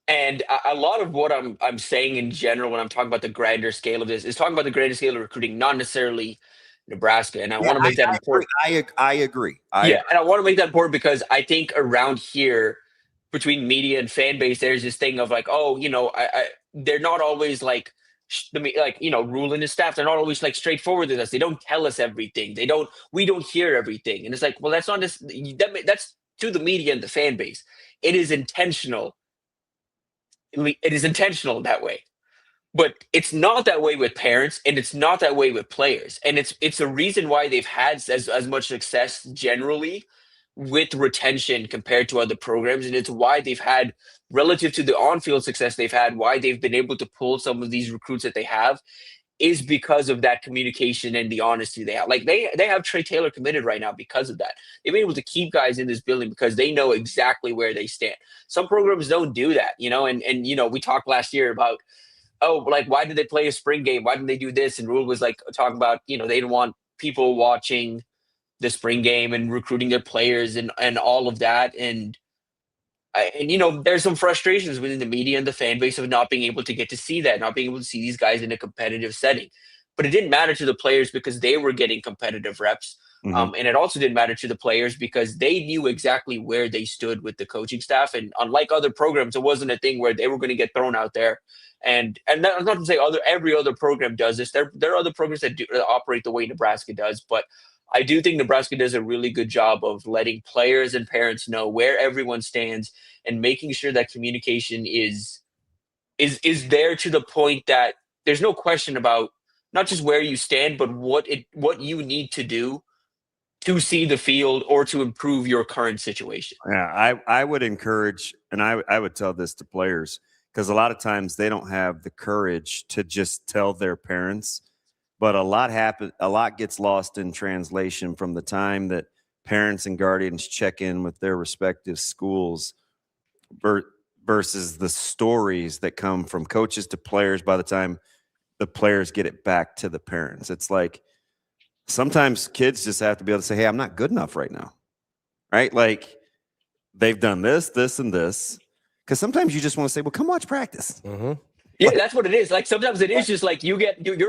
and a lot of what I'm saying in general when I'm talking about the grander scale of this is talking about the grander scale of recruiting, not necessarily Nebraska. And I want to make that important. I agree. And I want to make that important because I think around here, between media and fan base, there's this thing of like, they're not always like, Rule and his staff, they're not always like straightforward with us. They don't tell us everything. We don't hear everything. And it's like, well, that's not just that's to the media and the fan base. It is intentional. It is intentional that way. But it's not that way with parents, and it's not that way with players. And it's a reason why they've had as much success generally with retention compared to other programs. And it's why they've had, relative to the on-field success they've had, why they've been able to pull some of these recruits that they have, is because of that communication and the honesty they have. Like, they have Trey Taylor committed right now because of that. They've been able to keep guys in this building because they know exactly where they stand. Some programs don't do that, and we talked last year about, why did they play a spring game? Why didn't they do this? And Rule was like talking about, they didn't want people watching the spring game and recruiting their players and all of that. And there's some frustrations within the media and the fan base of not being able to get to see that, not being able to see these guys in a competitive setting. But it didn't matter to the players because they were getting competitive reps. And it also didn't matter to the players because they knew exactly where they stood with the coaching staff. And unlike other programs, it wasn't a thing where they were going to get thrown out there. And that's not to say every other program does this. There are other programs that operate the way Nebraska does. But I do think Nebraska does a really good job of letting players and parents know where everyone stands and making sure that communication is there to the point that there's no question about not just where you stand, but what you need to do to see the field or to improve your current situation. Yeah, I would encourage, and I would tell this to players, because a lot of times they don't have the courage to just tell their parents. But a lot gets lost in translation from the time that parents and guardians check in with their respective schools versus the stories that come from coaches to players by the time the players get it back to the parents. It's like sometimes kids just have to be able to say, hey, I'm not good enough right now, right? Like, they've done this, this, and this. Because sometimes you just want to say, well, come watch practice. Yeah, that's what it is. Like sometimes it is just like you're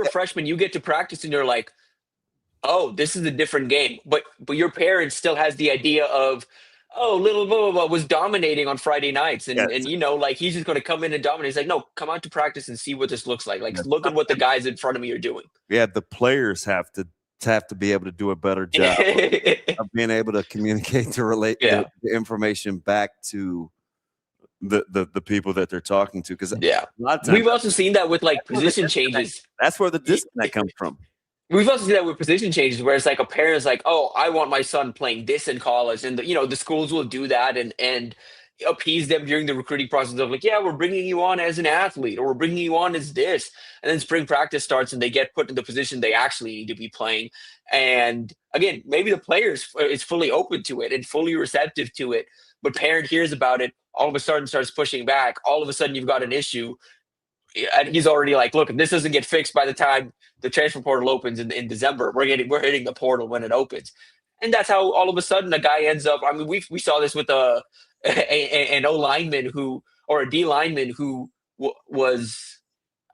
a freshman, you get to practice and you're like, oh, this is a different game. But your parents still has the idea of, oh, little blah, blah, blah was dominating on Friday nights. And like he's just gonna come in and dominate. He's like, no, come out to practice and see what this looks like. Like look at what the guys in front of me are doing. Yeah, the players have to be able to do a better job of being able to communicate to relate the information back to the people that they're talking to, because a lot of times we've also seen that with like position changes. That's where the disconnect comes from. We've also seen that with position changes, where it's like a parent's like, "Oh, I want my son playing this in college," and the schools will do that and appease them during the recruiting process of like, "Yeah, we're bringing you on as an athlete, or we're bringing you on as this," and then spring practice starts and they get put in the position they actually need to be playing. And again, maybe the players is fully open to it and fully receptive to it, but parent hears about it, all of a sudden starts pushing back. All of a sudden, you've got an issue. And he's already like, look, if this doesn't get fixed by the time the transfer portal opens in December, we're hitting the portal when it opens. And that's how all of a sudden a guy ends up. I mean, we saw this with an O lineman or a D lineman who was,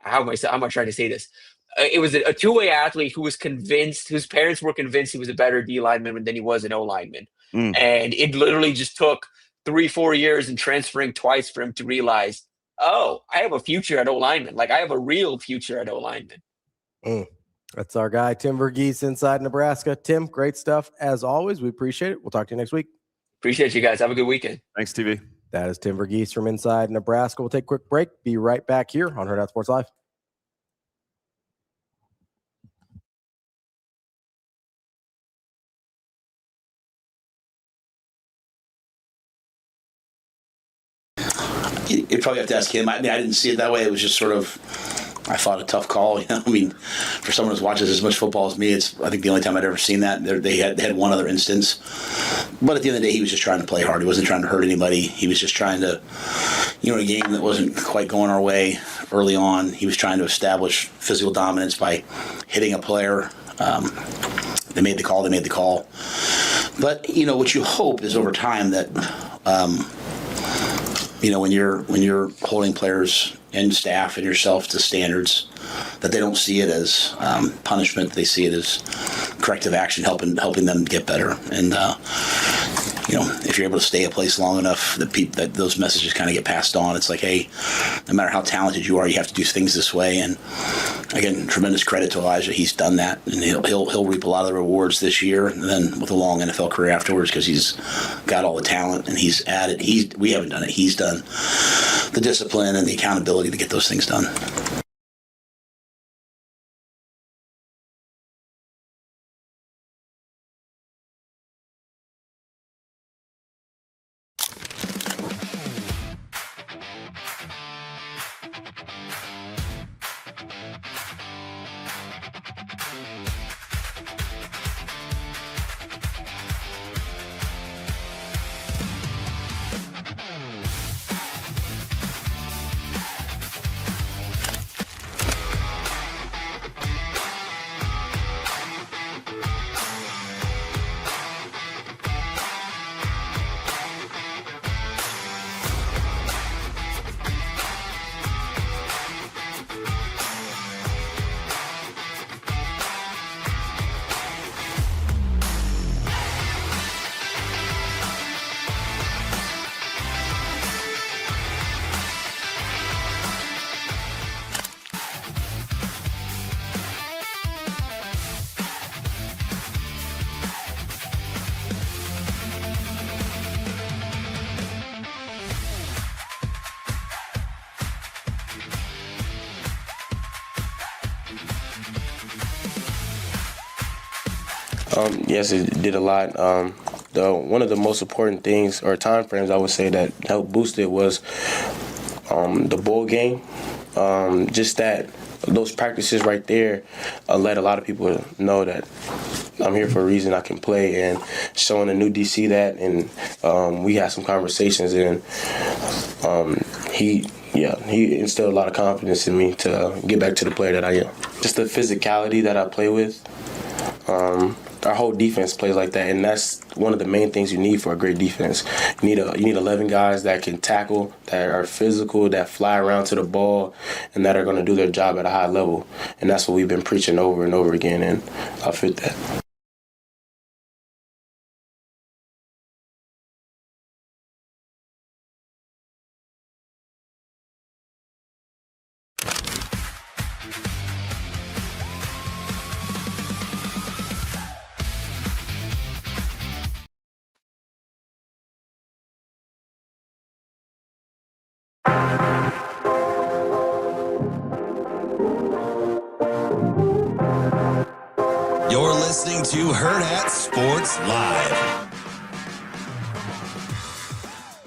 how am I trying to say this? It was a two-way athlete who was convinced, whose parents were convinced he was a better D lineman than he was an O lineman. And it literally just took 3-4 years and transferring twice for him to realize, oh, I have a future at O-lineman. Like, I have a real future at O-lineman. That's our guy, Tim Verghese, inside Nebraska. Tim, great stuff. As always, we appreciate it. We'll talk to you next week. Appreciate you guys. Have a good weekend. Thanks, TV. That is Tim Verghese from inside Nebraska. We'll take a quick break. Be right back here on Hurrdat Sports Live. You'd probably have to ask him. I mean, I didn't see it that way. It was just sort of, I thought, a tough call. I mean, for someone who watches as much football as me, it's, I think, the only time I'd ever seen that. They had one other instance. But at the end of the day, he was just trying to play hard. He wasn't trying to hurt anybody. He was just trying to, a game that wasn't quite going our way early on. He was trying to establish physical dominance by hitting a player. They made the call. But, what you hope is over time that, when you're holding players and staff and yourself to standards, that they don't see it as punishment. They see it as corrective action, helping them get better. And if you're able to stay a place long enough, that those messages kind of get passed on. It's like, hey, no matter how talented you are, you have to do things this way. And again, tremendous credit to Elijah. He's done that, and he'll reap a lot of the rewards this year, and then with a long NFL career afterwards, because he's got all the talent and he's added. We haven't done it. He's done the discipline and the accountability to get those things done. Yes, it did a lot. One of the most important things or time frames I would say that helped boost it was the bowl game. Just that those practices right there let a lot of people know that I'm here for a reason. I can play, and showing the new DC that, and we had some conversations, and he instilled a lot of confidence in me to get back to the player that I am. Just the physicality that I play with. our whole defense plays like that, and that's one of the main things you need for a great defense. You need 11 guys that can tackle, that are physical, that fly around to the ball, and that are going to do their job at a high level. And that's what we've been preaching over and over again, and I fit that. You're listening to Hurrdat Sports Live.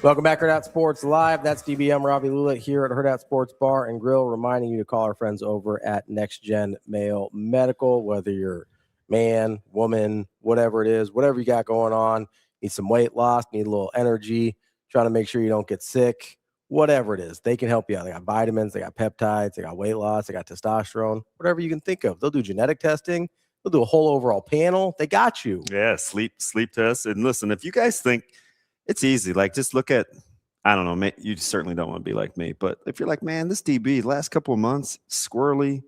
Welcome back, Hurrdat Sports Live. That's DBM Ravi Lulla here at Hurrdat Sports Bar and Grill, reminding you to call our friends over at NextGen Male Medical, whether you're man, woman, whatever it is, whatever you got going on, need some weight loss, need a little energy, trying to make sure you don't get sick, whatever it is, they can help you out. They got vitamins, they got peptides, they got weight loss, they got testosterone, whatever you can think of. They'll do genetic testing. They'll do a whole overall panel. They got you. Yeah, sleep tests. And listen, if you guys think it's easy, like just look at, I don't know, you certainly don't want to be like me, but if you're like, man, this DB, the last couple of months, squirrely,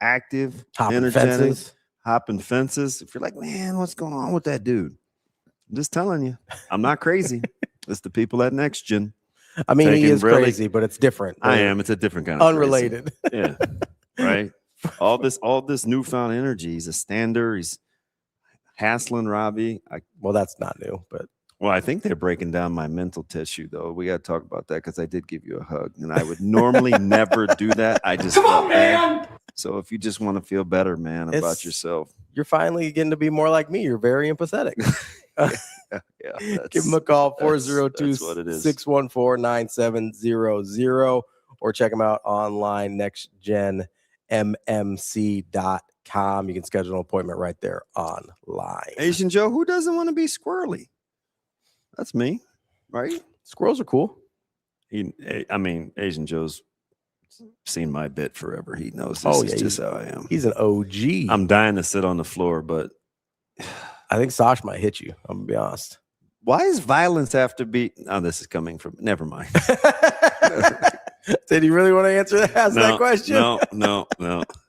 active, energetic, hopping fences. If you're like, man, what's going on with that dude? I'm just telling you, I'm not crazy. It's the people at NextGen. I mean, he is crazy, but it's different. I am. It's a different kind of unrelated. Crazy. Yeah. Right. All this newfound energy. He's a stander. He's hassling Ravi. Well, that's not new, but I think they're breaking down my mental tissue, though. We got to talk about that because I did give you a hug, and I would normally never do that. I just felt bad. So if you just want to feel better, man, about yourself, you're finally getting to be more like me. You're very empathetic. Yeah. Give them a call, 402-614-9700, or check them out online, nextgenmmc.com. You can schedule an appointment right there online. Asian Joe, who doesn't want to be squirrely? That's me, right? Squirrels are cool. Asian Joe's seen my bit forever. He knows this is just how I am. He's an OG. I'm dying to sit on the floor, but I think Sash might hit you. I'm going to be honest. Why is violence have to be? Oh, this is coming from. Never mind. Did you really want to answer that question? No.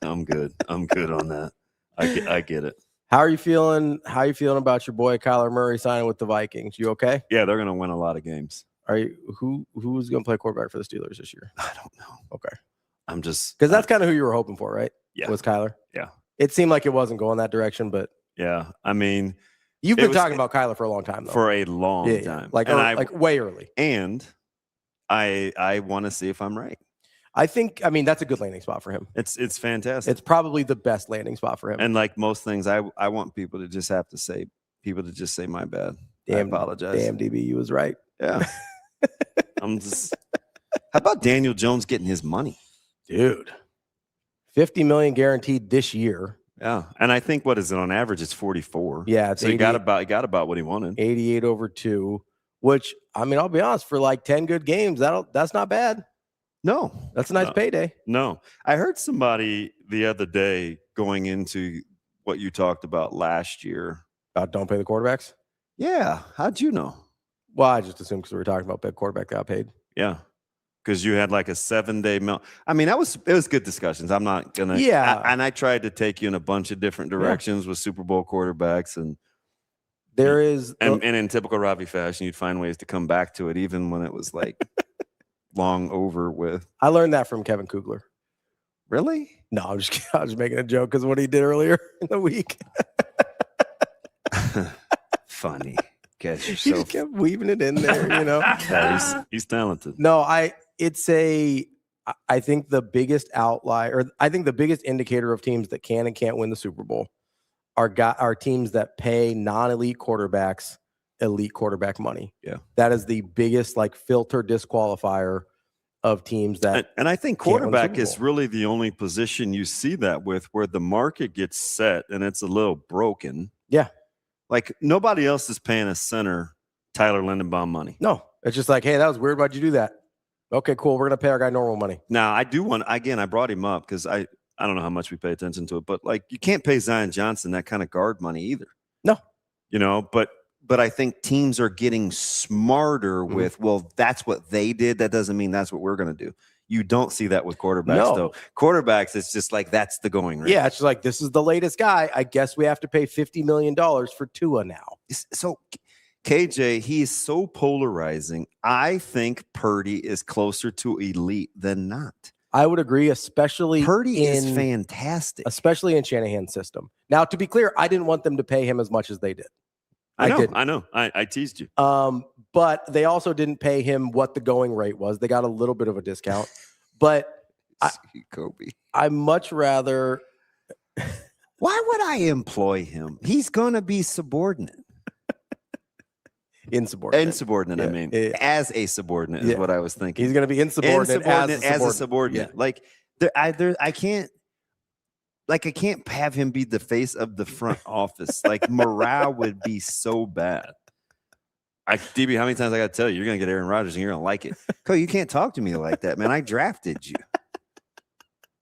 I'm good. I'm good on that. I get it. How are you feeling? How are you feeling about your boy Kyler Murray signing with the Vikings? You okay? Yeah, they're going to win a lot of games. Are you? Who's going to play quarterback for the Steelers this year? I don't know. Okay. I'm just because that's kind of who you were hoping for, right? Yeah. Was Kyler? Yeah. It seemed like it wasn't going that direction, but yeah. I mean, you've been talking about Kyler for a long time, though. For a long time, like way early. And I want to see if I'm right. I mean, that's a good landing spot for him. It's fantastic. It's probably the best landing spot for him. And like most things, I want people to just say my bad. I apologize. Damn, DB, you was right. Yeah. I'm just. How about Daniel Jones getting his money, dude? $50 million guaranteed this year. Yeah, and I think what is it on average? It's 44. Yeah, so he got about what he wanted. 88 over 2, which I mean, I'll be honest, for like 10 good games, that's not bad. No, that's a nice payday. No, I heard somebody the other day going into what you talked about last year about don't pay the quarterbacks. Yeah, how'd you know? Well, I just assumed because we were talking about big quarterback got paid. Yeah, because you had like a 7-day I mean, it was good discussions. I'm not gonna. Yeah, and I tried to take you in a bunch of different directions with Super Bowl quarterbacks, and there is, and in typical Ravi fashion, you'd find ways to come back to it, even when it was like long over with. I learned that from Kevin Kugler. Really? No, I was just making a joke because what he did earlier in the week. Funny. Catch yourself. He just kept weaving it in there, you know. Yeah, he's talented. No, I think the biggest outlier, or I think the biggest indicator of teams that can and can't win the Super Bowl are teams that pay non-elite quarterbacks elite quarterback money. Yeah. That is the biggest like filter disqualifier of teams that. And I think quarterback is really the only position you see that with where the market gets set and it's a little broken. Yeah. Like nobody else is paying a center Tyler Lindenbaum money. No, it's just like, hey, that was weird. Why'd you do that? Okay, cool. We're going to pay our guy normal money. Now, I do want, again, I brought him up because I don't know how much we pay attention to it, but like you can't pay Zion Johnson that kind of guard money either. No. You know, but I think teams are getting smarter with, well, that's what they did. That doesn't mean that's what we're going to do. You don't see that with quarterbacks, though. Quarterbacks, it's just like that's the going rate. Yeah, it's just like, this is the latest guy. I guess we have to pay $50 million for Tua now. So KJ, he's so polarizing. I think Purdy is closer to elite than not. I would agree, especially Purdy is fantastic. Especially in Shanahan's system. Now, to be clear, I didn't want them to pay him as much as they did. I know. I teased you. But they also didn't pay him what the going rate was. They got a little bit of a discount. But Kobe, I much rather. Why would I employ him? He's going to be subordinate. Insubordinate. I mean, as a subordinate is what I was thinking. He's going to be insubordinate as a subordinate. Yeah. Like I can't have him be the face of the front office. Like morale would be so bad. DB, how many times I got to tell you, you're going to get Aaron Rodgers and you're going to like it. Cole, you can't talk to me like that, man. I drafted you.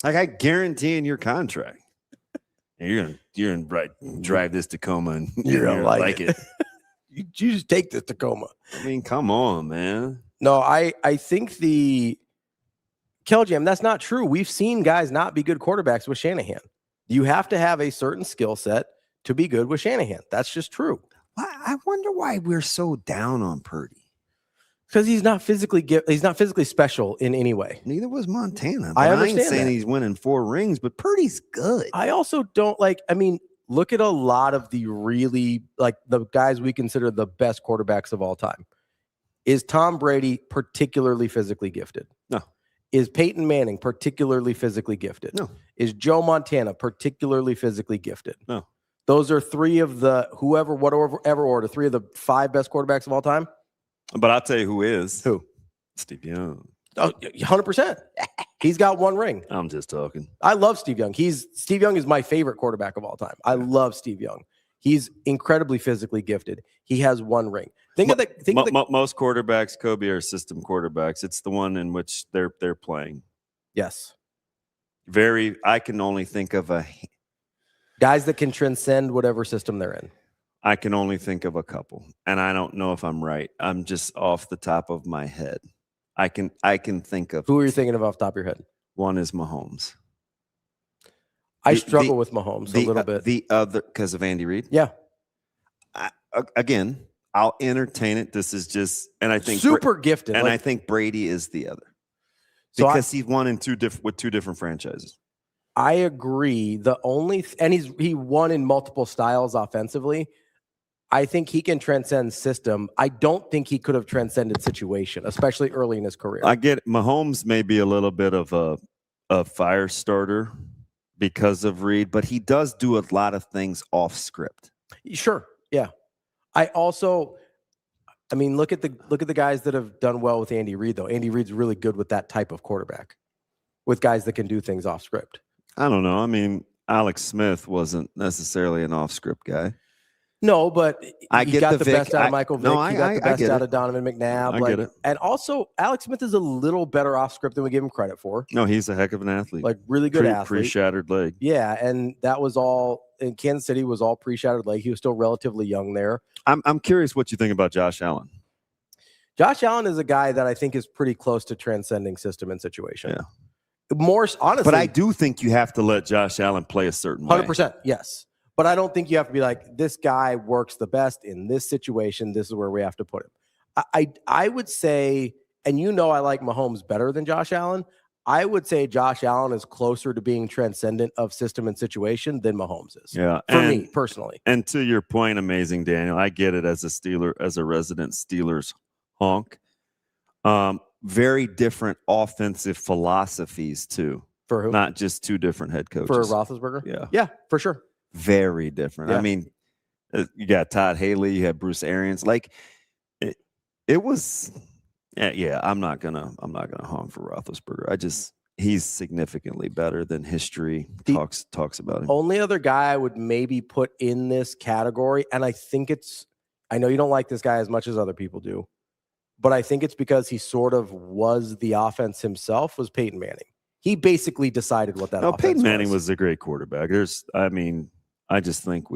Like I guarantee in your contract. And you're going to drive this Tacoma and you're going to like it. You just take this Tacoma. I mean, come on, man. No, I think Keljam, that's not true. We've seen guys not be good quarterbacks with Shanahan. You have to have a certain skill set to be good with Shanahan. That's just true. I wonder why we're so down on Purdy. Because he's not physically special in any way. Neither was Montana. I understand ain't saying that. He's winning 4 rings, but Purdy's good. I also don't look at a lot of the really, the guys we consider the best quarterbacks of all time. Is Tom Brady particularly physically gifted? No. Is Peyton Manning particularly physically gifted? No. Is Joe Montana particularly physically gifted? No. Those are 3 of the whatever order, 3 of the 5 best quarterbacks of all time. But I'll tell you who is. Who? Steve Young. Oh, 100%. He's got 1 ring. I'm just talking. I love Steve Young. Steve Young is my favorite quarterback of all time. I love Steve Young. He's incredibly physically gifted. He has 1 ring. Most quarterbacks, Kobe, are system quarterbacks. It's the one in which they're playing. Yes. I can only think of guys that can transcend whatever system they're in. I can only think of a couple, and I don't know if I'm right. I'm just off the top of my head. I can think of. Who are you thinking of off the top of your head? One is Mahomes. I struggle with Mahomes a little bit. The other, because of Andy Reid? Yeah. Again, I'll entertain it. This is just, and I think super gifted. And I think Brady is the other. Because he won in 2 different franchises. I agree. He won in multiple styles offensively. I think he can transcend system. I don't think he could have transcended situation, especially early in his career. I get it. Mahomes may be a little bit of a fire starter because of Reid, but he does do a lot of things off script. Sure. Yeah. Look at the guys that have done well with Andy Reid, though. Andy Reid's really good with that type of quarterback, with guys that can do things off script. I don't know. I mean, Alex Smith wasn't necessarily an off script guy. No, but he got the best out of Michael Vick. No, he got the best out of Donovan McNabb. I get it. And also, Alex Smith is a little better off script than we give him credit for. No, he's a heck of an athlete. Really good athlete. Pre-shattered leg. Yeah, and that was all in Kansas City. Was all pre-shattered leg. He was still relatively young there. I'm curious what you think about Josh Allen. Josh Allen is a guy that I think is pretty close to transcending system and situation. Yeah. More honestly, but I do think you have to let Josh Allen play a certain way. 100%, yes. But I don't think you have to be like, this guy works the best in this situation. This is where we have to put him. I would say, and I like Mahomes better than Josh Allen. I would say Josh Allen is closer to being transcendent of system and situation than Mahomes is. Yeah, for me personally. And to your point, amazing, Daniel. I get it as a resident Steelers honk. Very different offensive philosophies too. For who? Not just 2 different head coaches. For Roethlisberger? Yeah, for sure. Very different. Yeah. I mean, you got Todd Haley, you had Bruce Arians. Like it was. Yeah. I'm not gonna honk for Roethlisberger. He's significantly better than history talks about him. Only other guy I would maybe put in this category, and I know you don't like this guy as much as other people do, but I think it's because he sort of was the offense himself, was Peyton Manning. He basically decided what that offense Peyton Manning was a great quarterback. I just think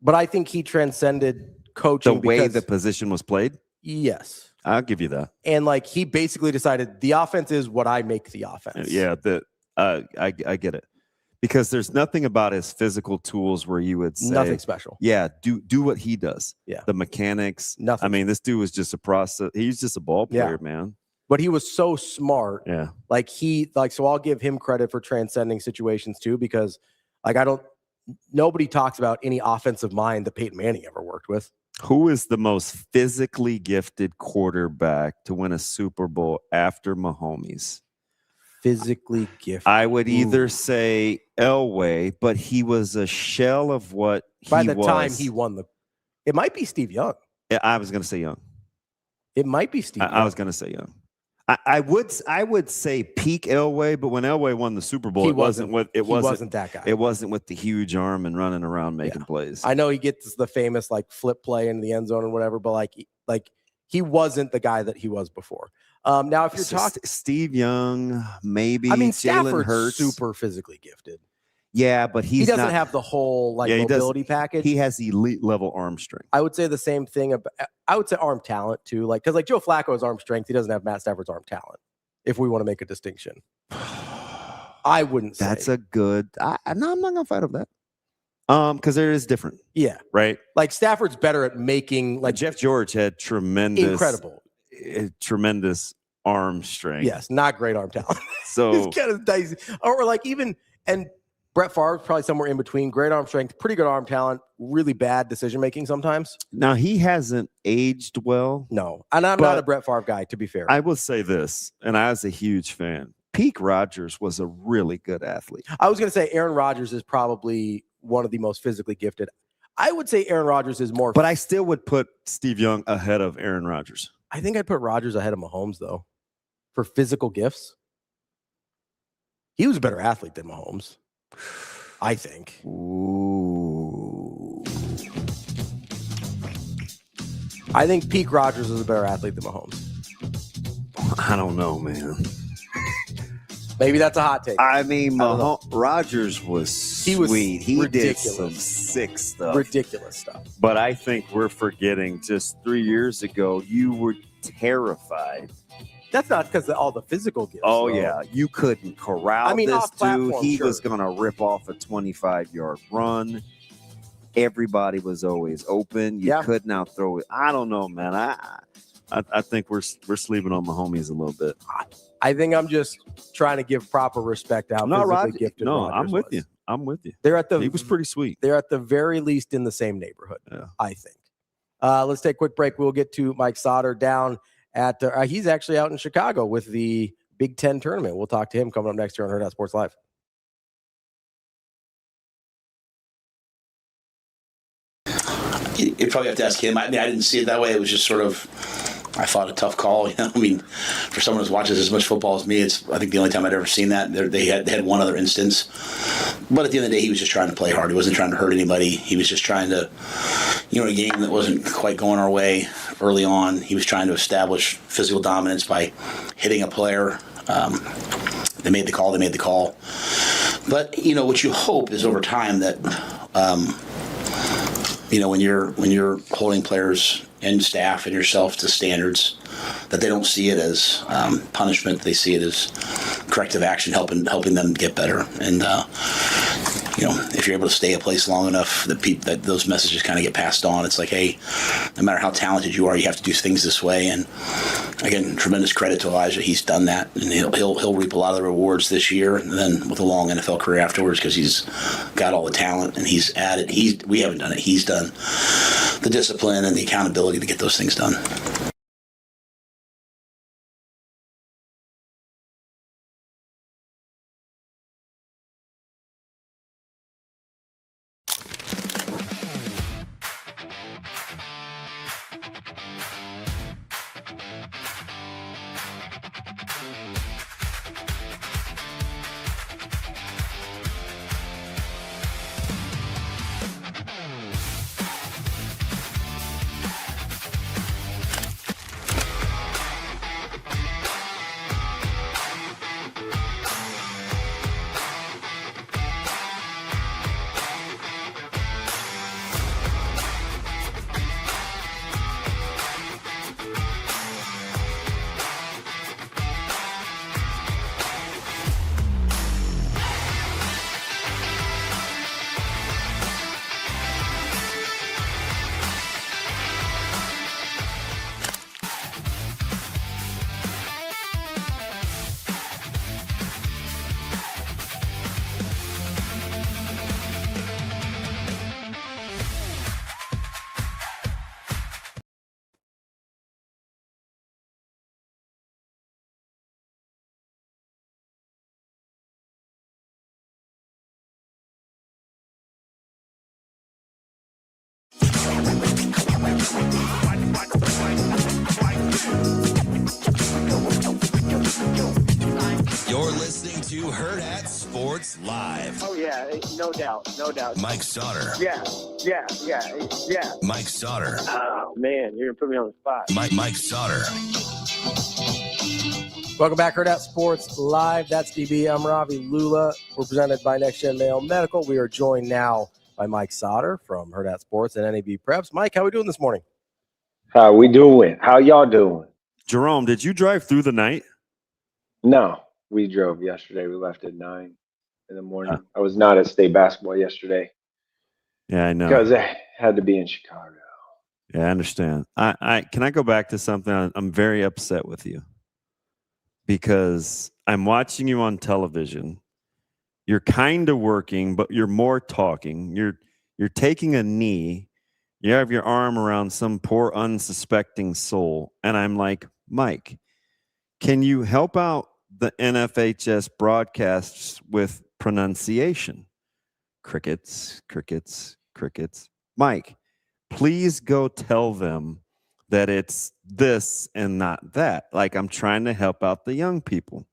But I think he transcended coaching The way because, the position was played? yes. I'll give you that. And like he basically decided the offense is what I make the offense. Yeah, I get it. Because there's nothing about his physical tools where you would say Nothing special. Yeah, do what he does. Yeah. The mechanics. Nothing. I mean, this dude was just a process. He's just a ball player, man. But he was so smart. Yeah. So I'll give him credit for transcending situations too, because nobody talks about any offensive mind that Peyton Manning ever worked with. Who is the most physically gifted quarterback to win a Super Bowl after Mahomes? Physically gifted. I would either say Elway, but he was a shell of what he was. By the time he won it might be Steve Young. Yeah, I was going to say Young. It might be Steve Young. I was going to say Young. I would say peak Elway, but when Elway won the Super Bowl, he wasn't that guy. It wasn't with the huge arm and running around making plays. I know he gets the famous flip play into the end zone and whatever, but he wasn't the guy that he was before. Now, if you're talking Steve Young, maybe. I mean, Jalen Stafford's Hurts, super physically gifted. Yeah, but he doesn't have the whole mobility package. He has elite level arm strength. I would say the same thing about. I would say arm talent too, because Joe Flacco's arm strength, he doesn't have Matt Stafford's arm talent. If we want to make a distinction, I wouldn't say that's a good. No, I'm not gonna fight over that. Because there is different. Yeah, right. Like Stafford's better at making Jeff George had incredible arm strength. Yes, not great arm talent. So it's kind of dicey. Or and Brett Favre's probably somewhere in between. Great arm strength, pretty good arm talent, really bad decision making sometimes. Now he hasn't aged well. No, and I'm not a Brett Favre guy, to be fair. I will say this, and I was a huge fan. Peak Rodgers was a really good athlete. I was going to say Aaron Rodgers is probably one of the most physically gifted. I would say Aaron Rodgers is more. But I still would put Steve Young ahead of Aaron Rodgers. I think I'd put Rodgers ahead of Mahomes, though, for physical gifts. He was a better athlete than Mahomes, I think. Ooh. I think peak Rodgers is a better athlete than Mahomes. I don't know, man. Maybe that's a hot take. I mean, Rodgers was sweet. He did some sick stuff. Ridiculous stuff. But I think we're forgetting just 3 years ago, you were terrified. That's not because of all the physical gifts. Oh, yeah. You couldn't corral this dude. He was going to rip off a 25-yard run. Everybody was always open. You couldn't outthrow it. I don't know, man. I think we're sleeping on Mahomes a little bit. I think I'm just trying to give proper respect out. Gifted I'm with you. I'm with you. He was pretty sweet. They're at the very least in the same neighborhood. Yeah. I think. Let's take a quick break. We'll get to Mike Sautter down at. He's actually out in Chicago with the Big Ten tournament. We'll talk to him coming up next year on Hurrdat Sports Live. You probably have to ask him. I mean, I didn't see it that way. It was just sort of, I thought, a tough call. I mean, for someone who watches as much football as me, it's I think the only time I'd ever seen that. They had one other instance, but at the end of the day, he was just trying to play hard. He wasn't trying to hurt anybody. He was just trying to, a game that wasn't quite going our way early on. He was trying to establish physical dominance by hitting a player. They made the call. But what you hope is over time that. When you're holding players and staff and yourself to standards, that they don't see it as punishment. They see it as corrective action, helping them get better. And if you're able to stay a place long enough, that those messages kind of get passed on. It's like, hey, no matter how talented you are, you have to do things this way. And again, tremendous credit to Elijah. He's done that, and he'll reap a lot of the rewards this year, and then with a long NFL career afterwards, because he's got all the talent and he's added. We haven't done it. He's done the discipline and the accountability to get those things done. to Hurrdat Sports Live. Oh, yeah, no doubt. No doubt. Mike Sautter. Yeah. Mike Sautter. Oh, man, you're going to put me on the spot. Mike Sautter. Welcome back, Hurrdat Sports Live. That's DB. I'm Ravi. Lulla. We're presented by NextGen Male Medical. We are joined now by Mike Sautter from Hurrdat Sports and NebPreps. Mike, how are we doing this morning? How we doing? How y'all doing? Jerome, did you drive through the night? No, we drove yesterday. We left at 9 in the morning. I was not at state basketball yesterday. Yeah, I know. Because I had to be in Chicago. Yeah, I understand. I can I go back to something? I'm very upset with you because I'm watching you on television. You're kind of working, but you're more talking. You're taking a knee. You have your arm around some poor unsuspecting soul. And I'm like, Mike, can you help out the NFHS broadcasts with pronunciation? Crickets, crickets, crickets. Mike, please go tell them that it's this and not that. Like, I'm trying to help out the young people.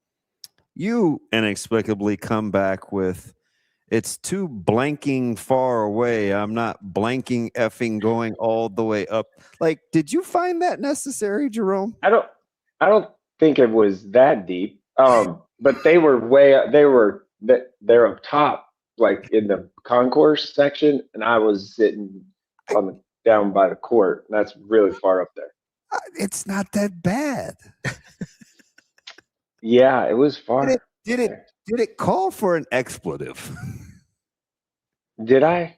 You inexplicably come back with, it's too blanking far away. I'm not blanking effing going all the way up. Like, did you find that necessary, Jerome? I don't think it was that deep. But they're up top, like in the concourse section, and I was sitting down by the court. And that's really far up there. It's not that bad. Yeah, it was far. Did it call for an expletive? Did I?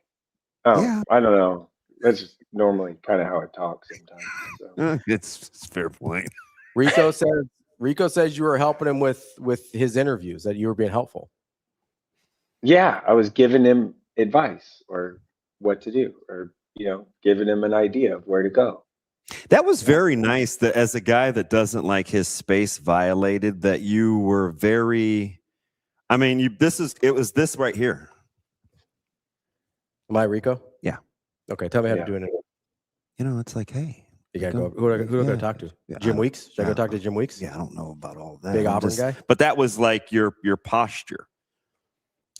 Oh, yeah. I don't know. That's normally kind of how I talk sometimes. So. It's a fair point. Rico says you were helping him with his interviews, that you were being helpful. Yeah, I was giving him advice or what to do, or giving him an idea of where to go. That was very nice that as a guy that doesn't like his space violated, that you were very, I mean, it was this right here. Am I Rico? Yeah. Okay, tell me how to do it. It's like, hey. You gotta go. Who do I go talk to? Yeah, Jim Weeks? Should I go talk to Jim Weeks? Yeah, I don't know about all that. Big Auburn guy? But that was like your posture.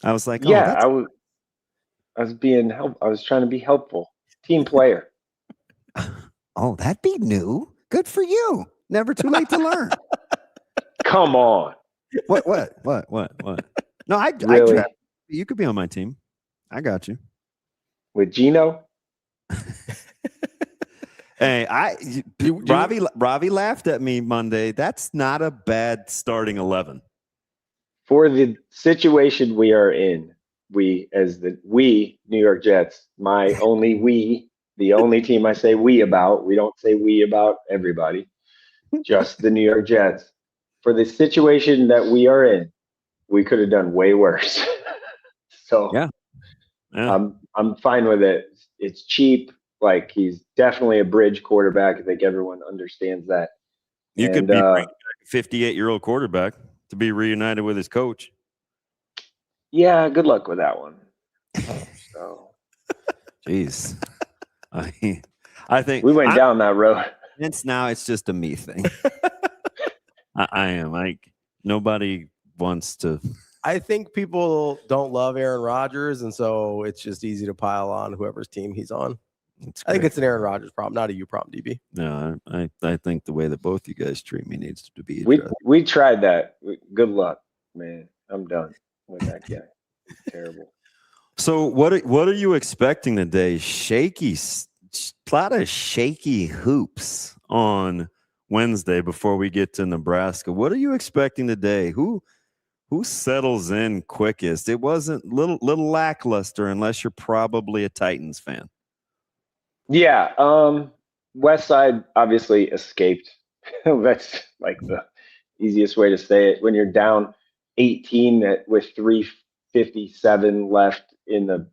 I was like, I was being help. I was trying to be helpful. Team player. Oh, that'd be new. Good for you. Never too late to learn. Come on. What? No, really? You could be on my team. I got you. With Gino? Hey, Ravi laughed at me Monday. That's not a bad starting 11. For the situation we are in, we New York Jets, the only team I say we about, we don't say we about everybody, just the New York Jets. For the situation that we are in, we could have done way worse. So yeah. I'm fine with it. It's cheap. Like, he's definitely a bridge quarterback. I think everyone understands that. You could be a 58-year-old quarterback to be reunited with his coach. Yeah, good luck with that one. So, jeez, I think we went down that road. Now it's just a me thing. I am like, nobody wants to. I think people don't love Aaron Rodgers, and so it's just easy to pile on whoever's team he's on. I think it's an Aaron Rodgers problem, not a you problem, DB. No, I think the way that both you guys treat me needs to be addressed. We tried that. Good luck, man. I'm done with that guy. It's terrible. So what are you expecting today? A lot of shaky hoops on Wednesday before we get to Nebraska. What are you expecting today? Who settles in quickest? It wasn't little lackluster unless you're probably a Titans fan. Yeah, Westside obviously escaped. That's like the easiest way to say it. When you're down 18 with 3:57 left in the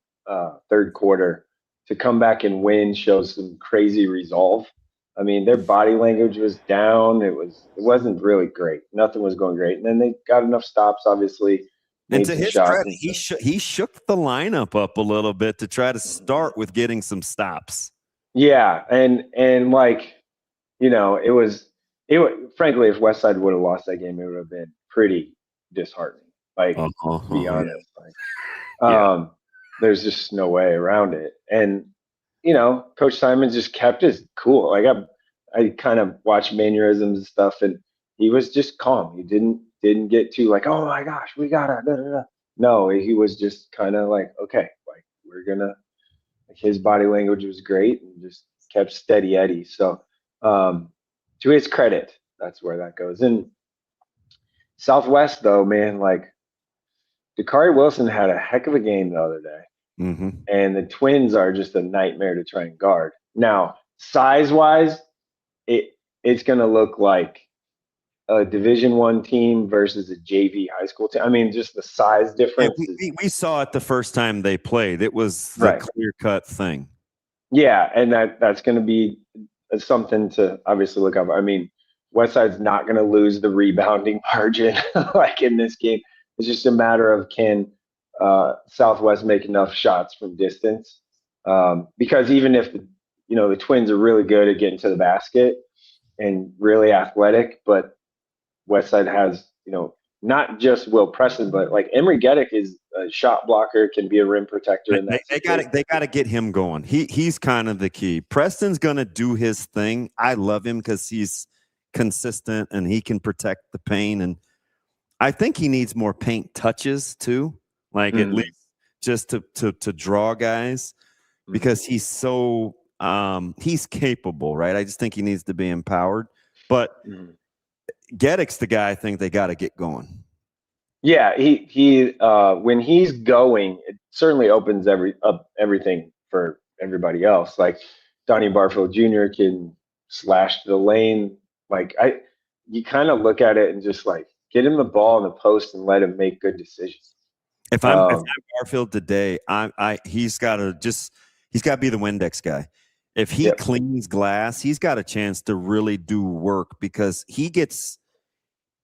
third quarter, to come back and win shows some crazy resolve. I mean, their body language was down. It wasn't really great. Nothing was going great. And then they got enough stops, obviously. And to his credit, he shook the lineup up a little bit to try to start with getting some stops. Yeah, and like, it was frankly, if Westside would have lost that game, it would have been pretty disheartening. Like, to be honest, there's just no way around it. And Coach Simon just kept his cool. Like I kind of watched mannerisms and stuff, and he was just calm. He didn't get too like, oh my gosh, we gotta. Da, da, da. No, he was just kind of like, okay, like we're gonna. Like his body language was great and just kept steady Eddie. So, to his credit, that's where that goes. And Southwest, though, man, like Dakari Wilson had a heck of a game the other day. Mm-hmm. And the Twins are just a nightmare to try and guard. Now, size-wise, it's going to look like a Division I team versus a JV high school team. I mean, just the size difference. We saw it the first time they played. It was the clear-cut thing. Yeah, and that's going to be something to obviously look up. I mean, Westside's not going to lose the rebounding margin like in this game. It's just a matter of can Southwest make enough shots from distance, because even if the Twins are really good at getting to the basket and really athletic, but Westside has not just Will Preston, but like Emery Geddick is a shot blocker, can be a rim protector. And they got to get him going. He's kind of the key. Preston's gonna do his thing. I love him because he's consistent and he can protect the paint, and I think he needs more paint touches too, like at least just to draw guys, because he's so he's capable, right? I just think he needs to be empowered. But Geddick's the guy I think they got to get going. Yeah, he when he's going, it certainly opens everything for everybody else. Like Donnie Barfield Jr. can slash the lane. Like you kind of look at it and just like get him the ball in the post and let him make good decisions. If I'm Barfield today, he's got to be the Windex guy. If he cleans glass, he's got a chance to really do work, because he gets,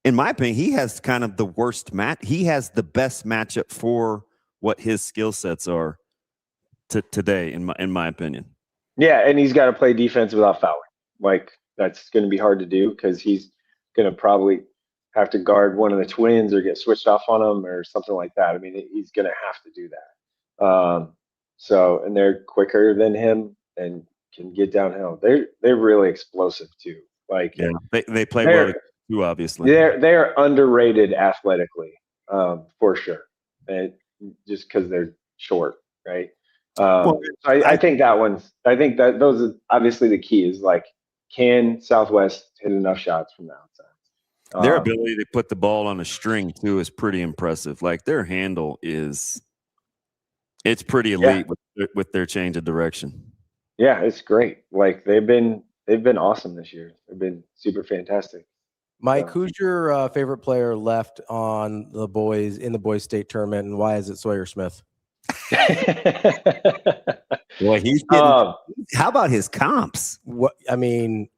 in my opinion, he has kind of the worst match. He has the best matchup for what his skill sets are today, in my opinion. Yeah, and he's got to play defense without fouling. Like that's going to be hard to do, because he's going to probably have to guard one of the Twins or get switched off on him or something like that. I mean, he's going to have to do that. And they're quicker than him and can get downhill. They're really explosive too. Like they play well too, obviously. They're underrated athletically, for sure. And just because they're short, right? I think that those are obviously the key is like, can Southwest hit enough shots from the outside? Their ability to put the ball on a string too is pretty impressive. Like their handle it's pretty elite with their change of direction. Yeah, it's great. Like they've been awesome this year. They've been super fantastic. Mike, who's your favorite player left on in the boys state tournament, and why is it Sawyer Smith? Boy, he's getting, how about his comps? What I mean,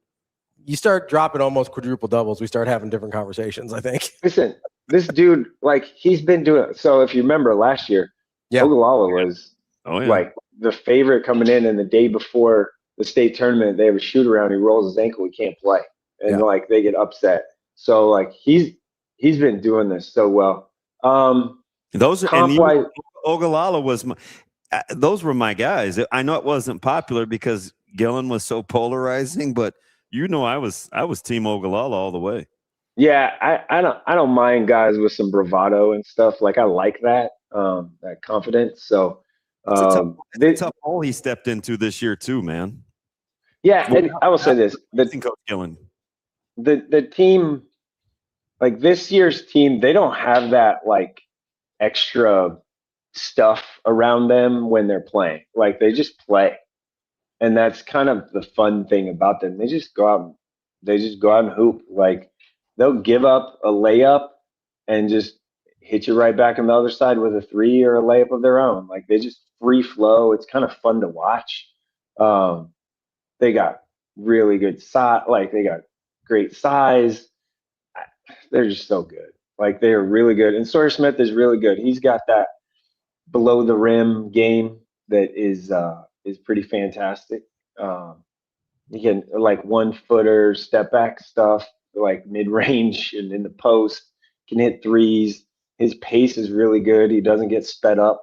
you start dropping almost quadruple doubles, we start having different conversations, I think. Listen, this dude, like he's been doing it. So if you remember last year, Ogallala was like the favorite coming in, and the day before the state tournament, they have a shoot around, he rolls his ankle, he can't play. And like they get upset. So like he's been doing this so well. Ogallala was those were my guys. I know it wasn't popular because Gillen was so polarizing, but I was team Ogallala all the way. Yeah, I don't mind guys with some bravado and stuff. Like I like that confidence. So it's a tough hole he stepped into this year too, man. Yeah, and I will say this: Coach Gillen, the team, like this year's team, they don't have that like extra stuff around them when they're playing. Like they just play. And that's kind of the fun thing about them. They just go out and hoop. Like they'll give up a layup and just hit you right back on the other side with a three or a layup of their own. Like they just free flow. It's kind of fun to watch. They got really good size. Like they got great size. They're just so good. Like they are really good. And Sawyer Smith is really good. He's got that below the rim game that is pretty fantastic. He can like 1-footer step back stuff, like mid range and in the post, can hit threes, His pace is really good. He doesn't get sped up.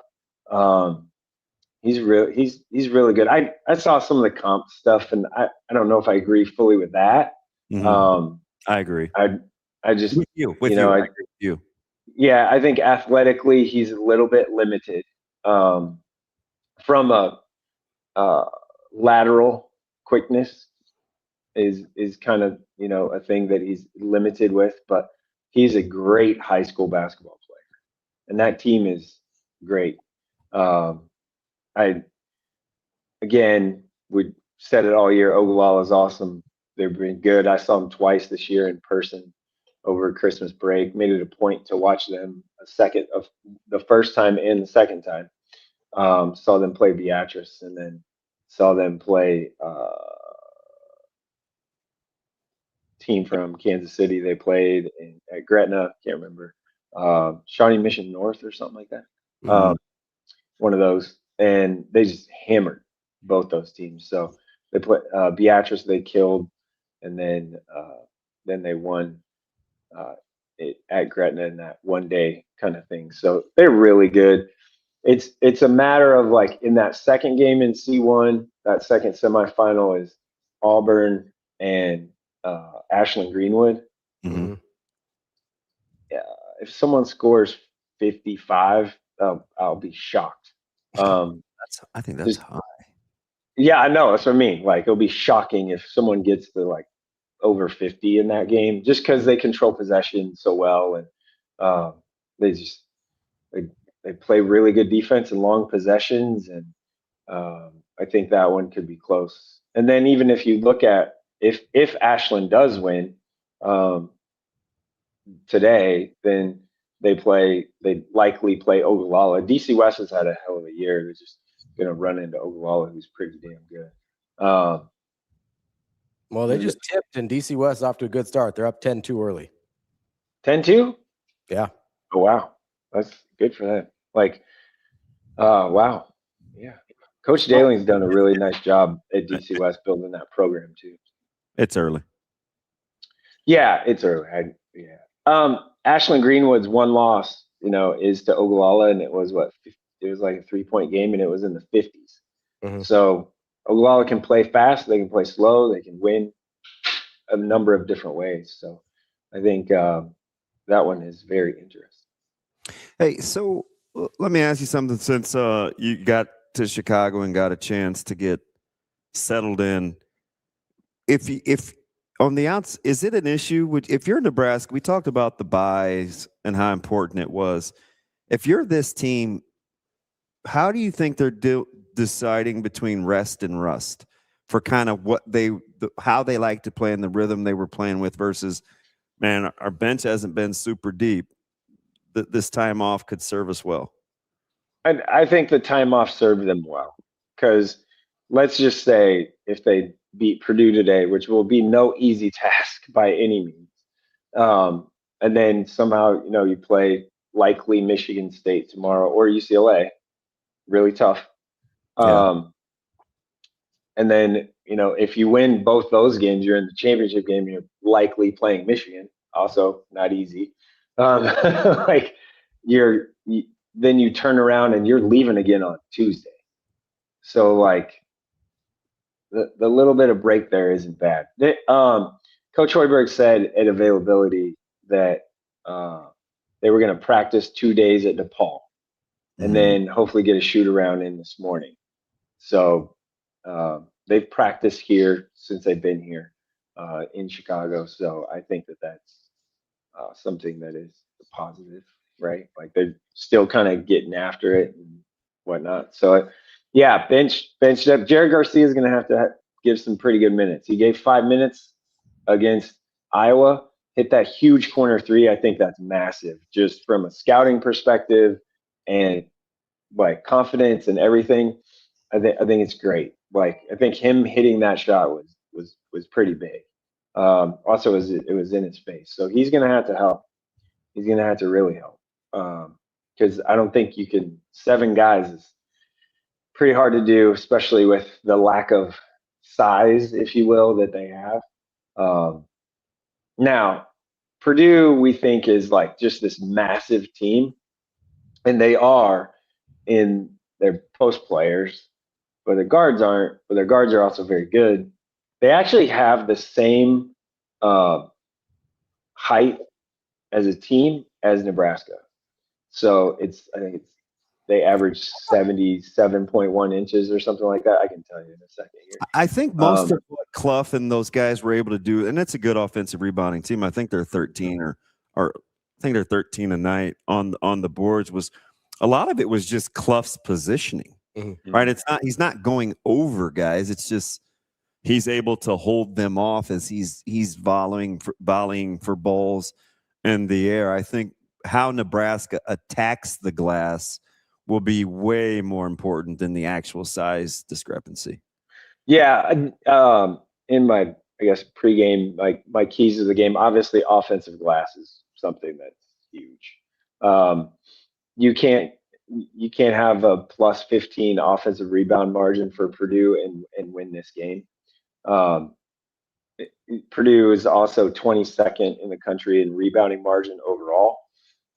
He's really good. I saw some of the comp stuff, and I don't know if I agree fully with that. I agree. I just with you. I agree with you. Yeah, I think athletically he's a little bit limited from a lateral quickness is kind of a thing that he's limited with, but he's a great high school basketball player, and that team is great. We said it all year. Ogallala is awesome. They've been good. I saw them twice this year in person over Christmas break. Made it a point to watch them the first time and the second time. Saw them play Beatrice, and then saw them play team from Kansas City. They played at Gretna. Can't remember. Shawnee Mission North or something like that. One of those, and they just hammered both those teams. So they put Beatrice, they killed, and then they won at Gretna in that one day kind of thing. So they're really good. It's a matter of like in that second game in C1, that second semifinal is Auburn and Ashland Greenwood. Mm-hmm. Yeah, if someone scores 55, I'll be shocked. I think that's high. Yeah, I know. That's what I mean. Like, it'll be shocking if someone gets to like over 50 in that game, just because they control possession so well, and they play really good defense and long possessions, and I think that one could be close. And then even if you look at if Ashland does win today, then they likely play Ogallala. DC West has had a hell of a year. They're just going to run into Ogallala, who's pretty damn good. Well, they just tipped, and DC West off to a good start. They're up 10-2 early. 10-2? Yeah. Oh, wow. That's good for them. Like, wow. Yeah. Coach Daling's done a really nice job at DC West building that program, too. It's early. Yeah, it's early. Ashland Greenwood's one loss, is to Ogallala, and it was it was like a 3-point game, and it was in the 50s. Mm-hmm. So Ogallala can play fast, they can play slow, they can win a number of different ways. So I think that one is very interesting. Hey, so let me ask you something. Since you got to Chicago and got a chance to get settled in, if on the outs, is it an issue? If you're in Nebraska, we talked about the buys and how important it was. If you're this team, how do you think they're deciding between rest and rust for kind of how they like to play and the rhythm they were playing with versus, man, our bench hasn't been super deep. This time off could serve us well. I think the time off served them well, because let's just say if they beat Purdue today, which will be no easy task by any means, and then somehow you play likely Michigan State tomorrow or UCLA, really tough. Yeah. And then if you win both those games, you're in the championship game. You're likely playing Michigan, also not easy. Like then you turn around and you're leaving again on Tuesday. So like the little bit of break there isn't bad. Coach Hoiberg said at availability that they were going to practice 2 days at DePaul and then hopefully get a shoot around in this morning. So they've practiced here since they've been here in Chicago. So I think that's something that is positive, right? Like they're still kind of getting after it and whatnot. So yeah, benched up. Jared Garcia is going to have to give some pretty good minutes. He gave 5 minutes against Iowa, hit that huge corner three. I think that's massive, just from a scouting perspective and like confidence and everything. I think it's great. Like I think him hitting that shot was pretty big. Also, it was in his face, so he's going to have to help. He's going to have to really help, because I don't think you can. 7 guys is pretty hard to do, especially with the lack of size, if you will, that they have. Now, Purdue, we think, is like just this massive team, and they are in their post players, but their guards aren't. But their guards are also very good. They actually have the same height as a team as Nebraska. So I think they average 77.1 inches or something like that. I can tell you in a second here. I think most of what Clough and those guys were able to do, and it's a good offensive rebounding team. I think they're 13 or I think they're 13 a night on the boards. Was a lot of it was just Clough's positioning, right? He's not going over guys. It's just he's able to hold them off as he's volleying for balls in the air. I think how Nebraska attacks the glass will be way more important than the actual size discrepancy. Yeah. In my, I guess, pregame, like my keys to the game, obviously offensive glass is something that's huge. You can't have a plus 15 offensive rebound margin for Purdue and win this game. Purdue is also 22nd in the country in rebounding margin overall.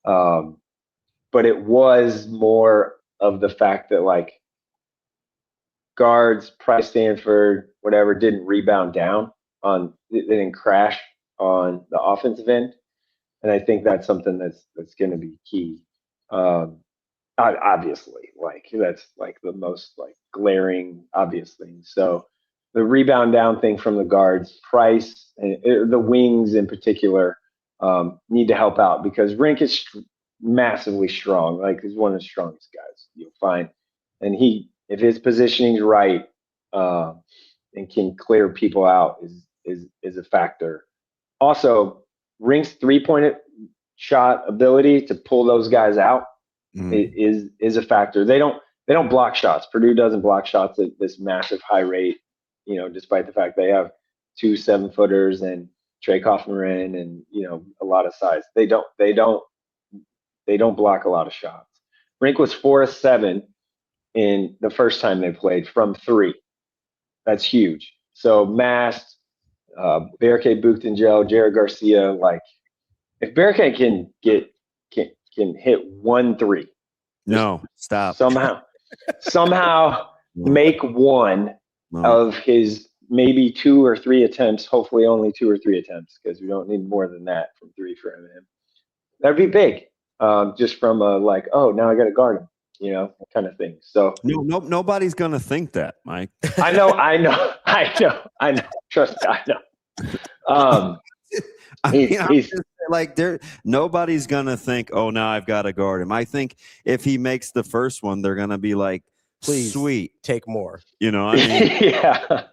But it was more of the fact that like guards, Price, Stanford, whatever, didn't rebound down they didn't crash on the offensive end. And I think that's something that's going to be key. Obviously, like that's like the most like glaring obvious thing. So the rebound down thing from the guards, Price, and the wings in particular, need to help out because Rink is massively strong. Like he's one of the strongest guys you'll find, and if his positioning's right and can clear people out is a factor. Also, Rink's 3-point shot ability to pull those guys out is a factor. They don't block shots. Purdue doesn't block shots at this massive high rate. You know, despite the fact they have 2 7-footers and Trey Kaufman and a lot of size, they don't block a lot of shots. Rink was 4 of 7 in the first time they played from 3. That's huge. So Mast, Barricade, Buchtenjel, Jared Garcia, like if Barricade can hit 1 3, no, stop somehow make one of his maybe 2 or 3 attempts, hopefully only 2 or 3 attempts, because we don't need more than that from 3 for him. That'd be big. Just from a like, oh, now I got to guard him, kind of thing. So nobody's gonna think that, Mike. I know. Trust me, I know. He's like nobody's gonna think, oh, now I've got to guard him. I think if he makes the first one, they're gonna be like, please, sweet, take more. I mean, yeah.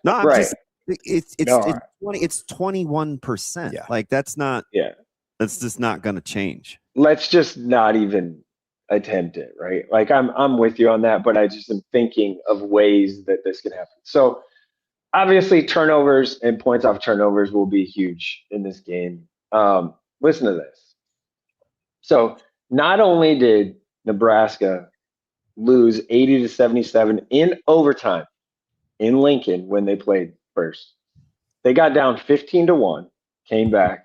No, I'm right. just it's 21%. Yeah. Like that's not. Yeah. That's just not gonna change. Let's just not even attempt it, right? Like I'm with you on that, but I just am thinking of ways that this can happen. So obviously turnovers and points off turnovers will be huge in this game. Listen to this. So not only did Nebraska lose 80-77 in overtime in Lincoln when they played first, they got down 15-1, came back.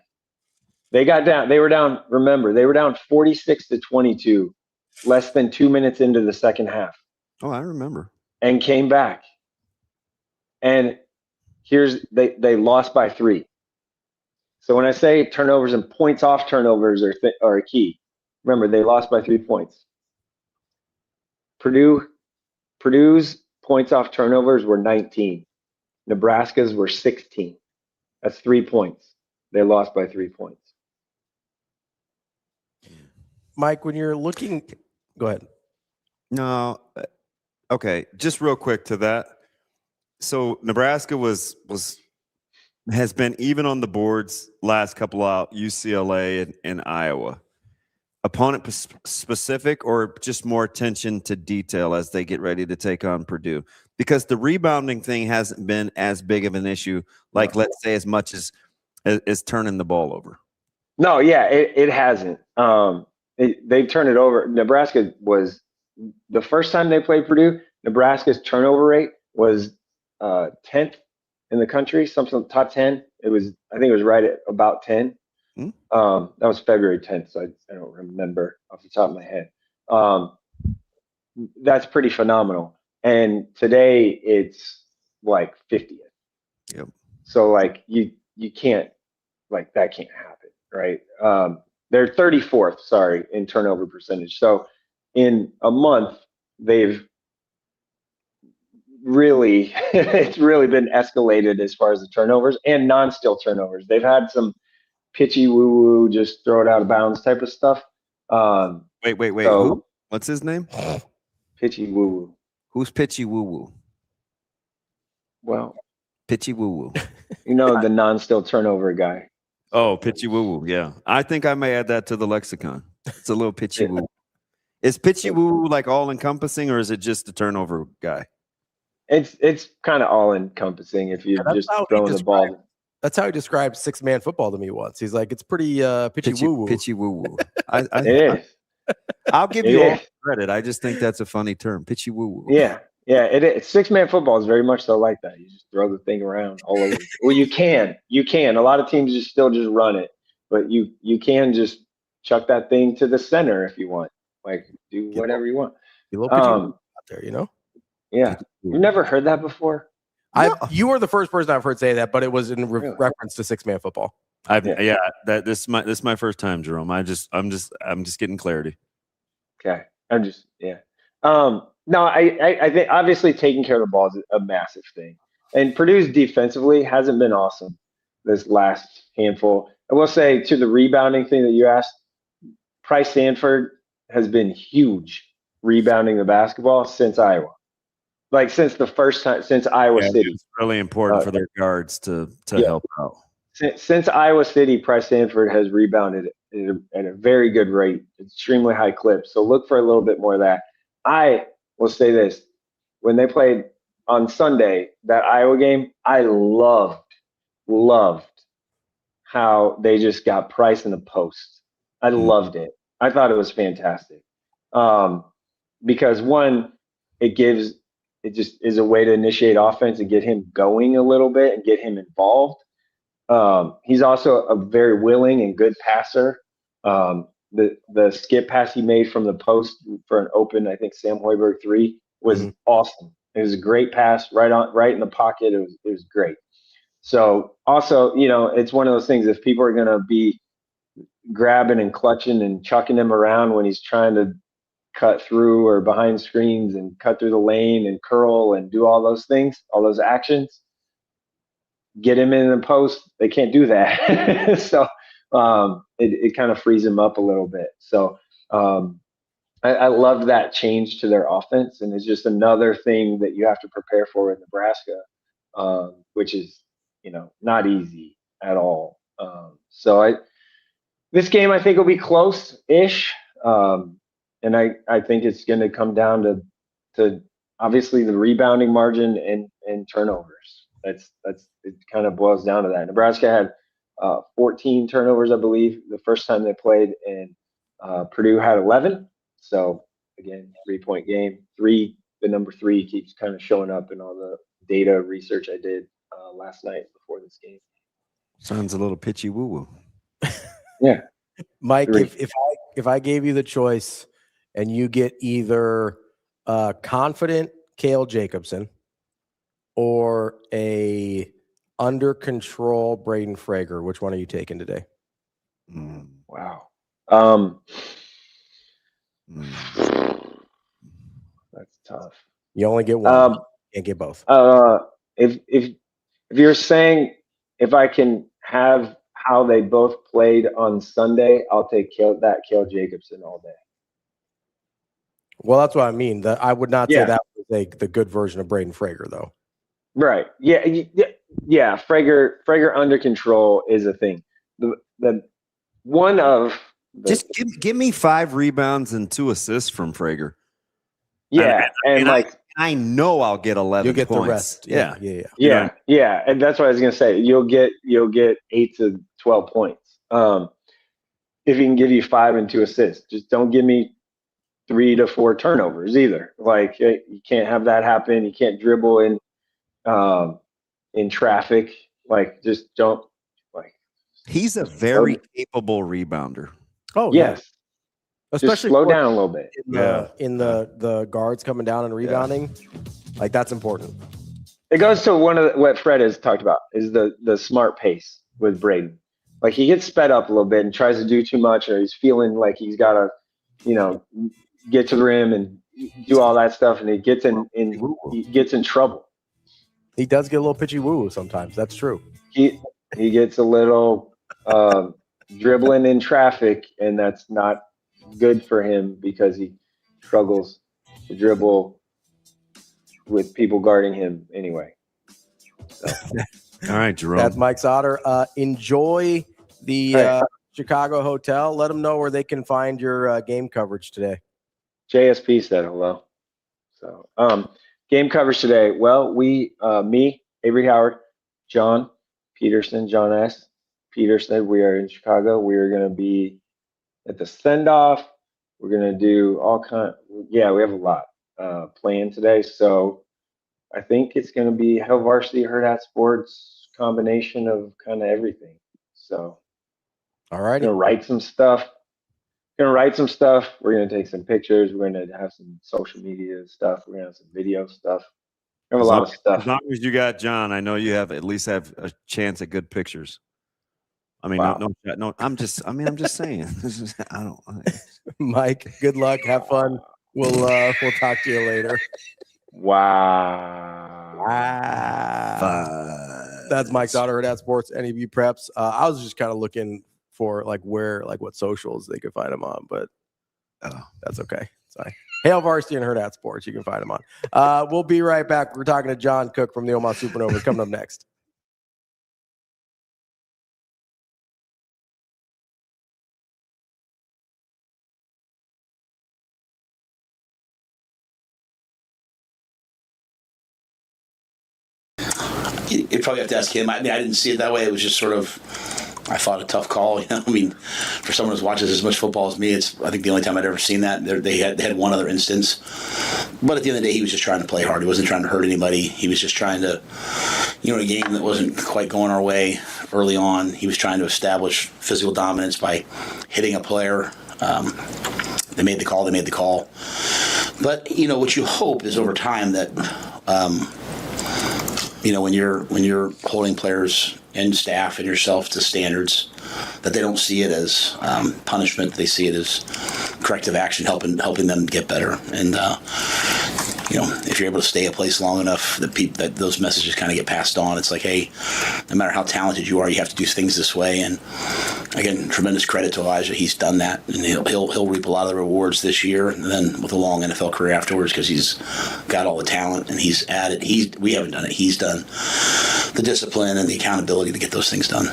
They were down 46-22, less than 2 minutes into the second half. Oh, I remember. And came back. And they lost by 3. So when I say turnovers and points off turnovers are a key, remember they lost by 3 points. Purdue's points off turnovers were 19. Nebraska's were 16. That's 3 points. They lost by 3 points. Mike, when you're looking, go ahead. No, okay. Just real quick to that. So Nebraska has been even on the boards last couple out, UCLA and Iowa. Opponent specific or just more attention to detail as they get ready to take on Purdue? Because the rebounding thing hasn't been as big of an issue, like let's say as much as turning the ball over. No, yeah, it hasn't. They've turned it over. Nebraska was the first time they played Purdue. Nebraska's turnover rate was 10th in the country, something top 10. I think it was right at about 10. That was February 10th, so I don't remember off the top of my head. That's pretty phenomenal. And today it's like 50th. Yep. So like you can't, like, that can't happen, right? They're 34th, sorry, in turnover percentage. So in a month, they've really, it's really been escalated as far as the turnovers and non-steal turnovers. They've had some pitchy woo-woo, just throw it out of bounds type of stuff. Wait. So, Who? What's his name? Pitchy woo-woo. Who's Pitchy Woo Woo? Well, Pitchy Woo Woo. you know, the non-steal turnover guy. Oh, Pitchy Woo Woo. Yeah. I think I may add that to the lexicon. It's a little pitchy woo. Is pitchy woo like all encompassing, or is it just the turnover guy? It's kind of all encompassing if you're just throwing the ball. That's how he described 6-man football to me once. He's like, it's pretty pitchy woo woo. Pitchy woo woo. I'll give It you all is. credit. I just think that's a funny term. Pitchy woo woo. Yeah. It is. 6-man football is very much so like that. You just throw the thing around all over. Well, you can. A lot of teams just still just run it, but you can just chuck that thing to the center if you want. Like, do whatever you want. You little pitchy woo out there, you know? Yeah. You've never heard that before? You were the first person I've heard say that, but it was in reference to 6-man football. This is my first time, Jerome. I'm just getting clarity. Okay. No, I think obviously taking care of the ball is a massive thing. And Purdue's defensively hasn't been awesome this last handful. I will say, to the rebounding thing that you asked, Price Sanford has been huge rebounding the basketball since Iowa. Like since the first time, since Iowa City. It's really important for their guards to help out. Since Iowa City, Price Sanford has rebounded at a very good rate, extremely high clip. So look for a little bit more of that. I will say this. When they played on Sunday, that Iowa game, I loved how they just got Price in the post. I loved it. I thought it was fantastic. Because one, it just is a way to initiate offense and get him going a little bit and get him involved. He's also a very willing and good passer. The skip pass he made from the post for an open, I think, Sam Hoiberg 3 was awesome. It was a great pass right in the pocket. It was great. So also, it's one of those things, if people are going to be grabbing and clutching and chucking him around when he's trying to cut through or behind screens and cut through the lane and curl and do all those things, all those actions, get him in the post. They can't do that. So it kind of frees him up a little bit. So I love that change to their offense. And it's just another thing that you have to prepare for in Nebraska, which is, not easy at all. This game, I think, will be close-ish. And I think it's going to come down to obviously the rebounding margin and turnovers. It kind of boils down to that. Nebraska had 14 turnovers, I believe, the first time they played, and Purdue had 11. So again, 3-point game. The number 3 keeps kind of showing up in all the data research I did last night before this game. Sounds a little pitchy woo woo. Yeah, Mike. If I gave you the choice, and you get either a confident Cale Jacobson or a under control Braden Frager, which one are you taking today? Wow. That's tough. You only get one. You can't get both. If you're saying if I can have how they both played on Sunday, I'll take Cale Jacobson all day. Well, that's what I mean. I would not say that was the good version of Braden Frager, though. Right. Yeah. Frager under control is a thing. Just give me 5 rebounds and 2 assists from Frager. Yeah, and I know I'll get 11 You'll get points. the rest. Yeah. And that's what I was gonna say. You'll get 8 to 12 points. If he can give you 5 and 2 assists, just don't give me 3 to 4 turnovers either. Like, you can't have that happen. You can't dribble in traffic. Like, just don't He's a very capable rebounder. Oh yes. Especially just slow down a little bit. In the guards coming down and rebounding, like that's important. It goes to what Fred has talked about is the smart pace with Braden. Like he gets sped up a little bit and tries to do too much, or he's feeling like he's got to, get to the rim and do all that stuff, and he gets in trouble. He does get a little pitchy woo sometimes. That's true. He gets a little dribbling in traffic, and that's not good for him because he struggles to dribble with people guarding him anyway. So. All right, Jerome. That's Mike Sautter. Enjoy the Chicago hotel. Let them know where they can find your game coverage today. JSP said hello. So game coverage today. Well, me, Avery Howard, John Peterson, John S. Peterson, we are in Chicago. We are going to be at the send-off. We're going to do we have a lot planned today. So I think it's going to be Hell Varsity, Hurrdat Sports combination of kind of everything. So all right. Going to write some stuff. We're going to take some pictures. We're going to have some social media stuff. We're going to have some video stuff. We have a lot of stuff. As long as you got John, I know you have at least have a chance at good pictures. I mean, no. I'm just saying. I don't. Mike, good luck. Have fun. We'll talk to you later. Wow. That's Mike Sautter, Hurrdat Sports, NebPreps. I was just kind of looking for what socials they could find him on, but that's okay. Sorry. Hail Varsity and Hurrdat Sports. You can find him on. We'll be right back. We're talking to John Cook from the Omaha Supernovas coming up next. You probably have to ask him. I mean, I didn't see it that way. It was just sort of, I thought, a tough call. I mean, for someone who watches as much football as me, it's I think the only time I'd ever seen that. They had one other instance, but at the end of the day, he was just trying to play hard. He wasn't trying to hurt anybody. He was just trying to, a game that wasn't quite going our way early on. He was trying to establish physical dominance by hitting a player. They made the call. But what you hope is over time that. When you're holding players and staff and yourself to standards, that they don't see it as punishment. They see it as corrective action, helping them get better. And if you're able to stay a place long enough, that those messages kind of get passed on. It's like, hey, no matter how talented you are, you have to do things this way. And again, tremendous credit to Elijah. He's done that, and he'll reap a lot of the rewards this year, and then with a long NFL career afterwards, because he's got all the talent and he's added. We haven't done it. He's done the discipline and the accountability to get those things done.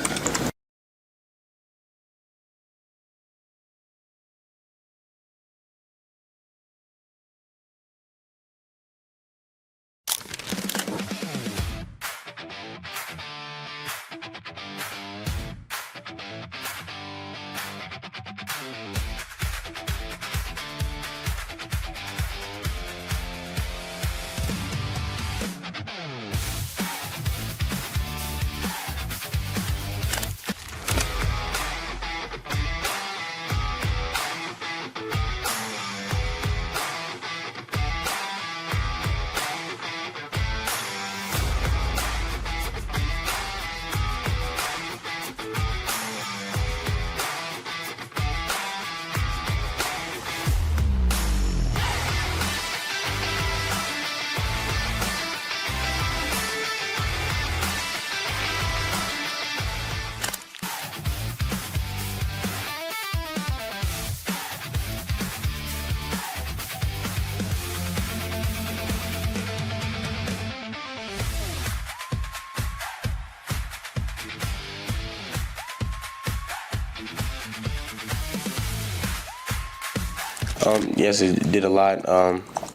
Yes, it did a lot.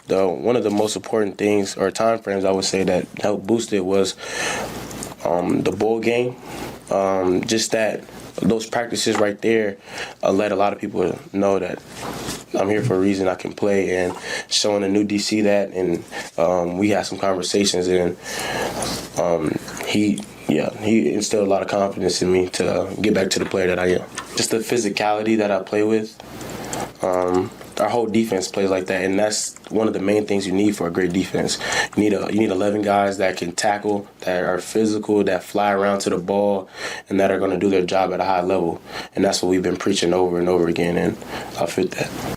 One of the most important things or time frames I would say that helped boost it was the bowl game. Just that those practices right there let a lot of people know that I'm here for a reason. I can play, and showing a new DC that, and we had some conversations, and he instilled a lot of confidence in me to get back to the player that I am. Just the physicality that I play with. Our whole defense plays like that, and that's one of the main things you need for a great defense. You need 11 guys that can tackle, that are physical, that fly around to the ball, and that are going to do their job at a high level. And that's what we've been preaching over and over again, and I fit that.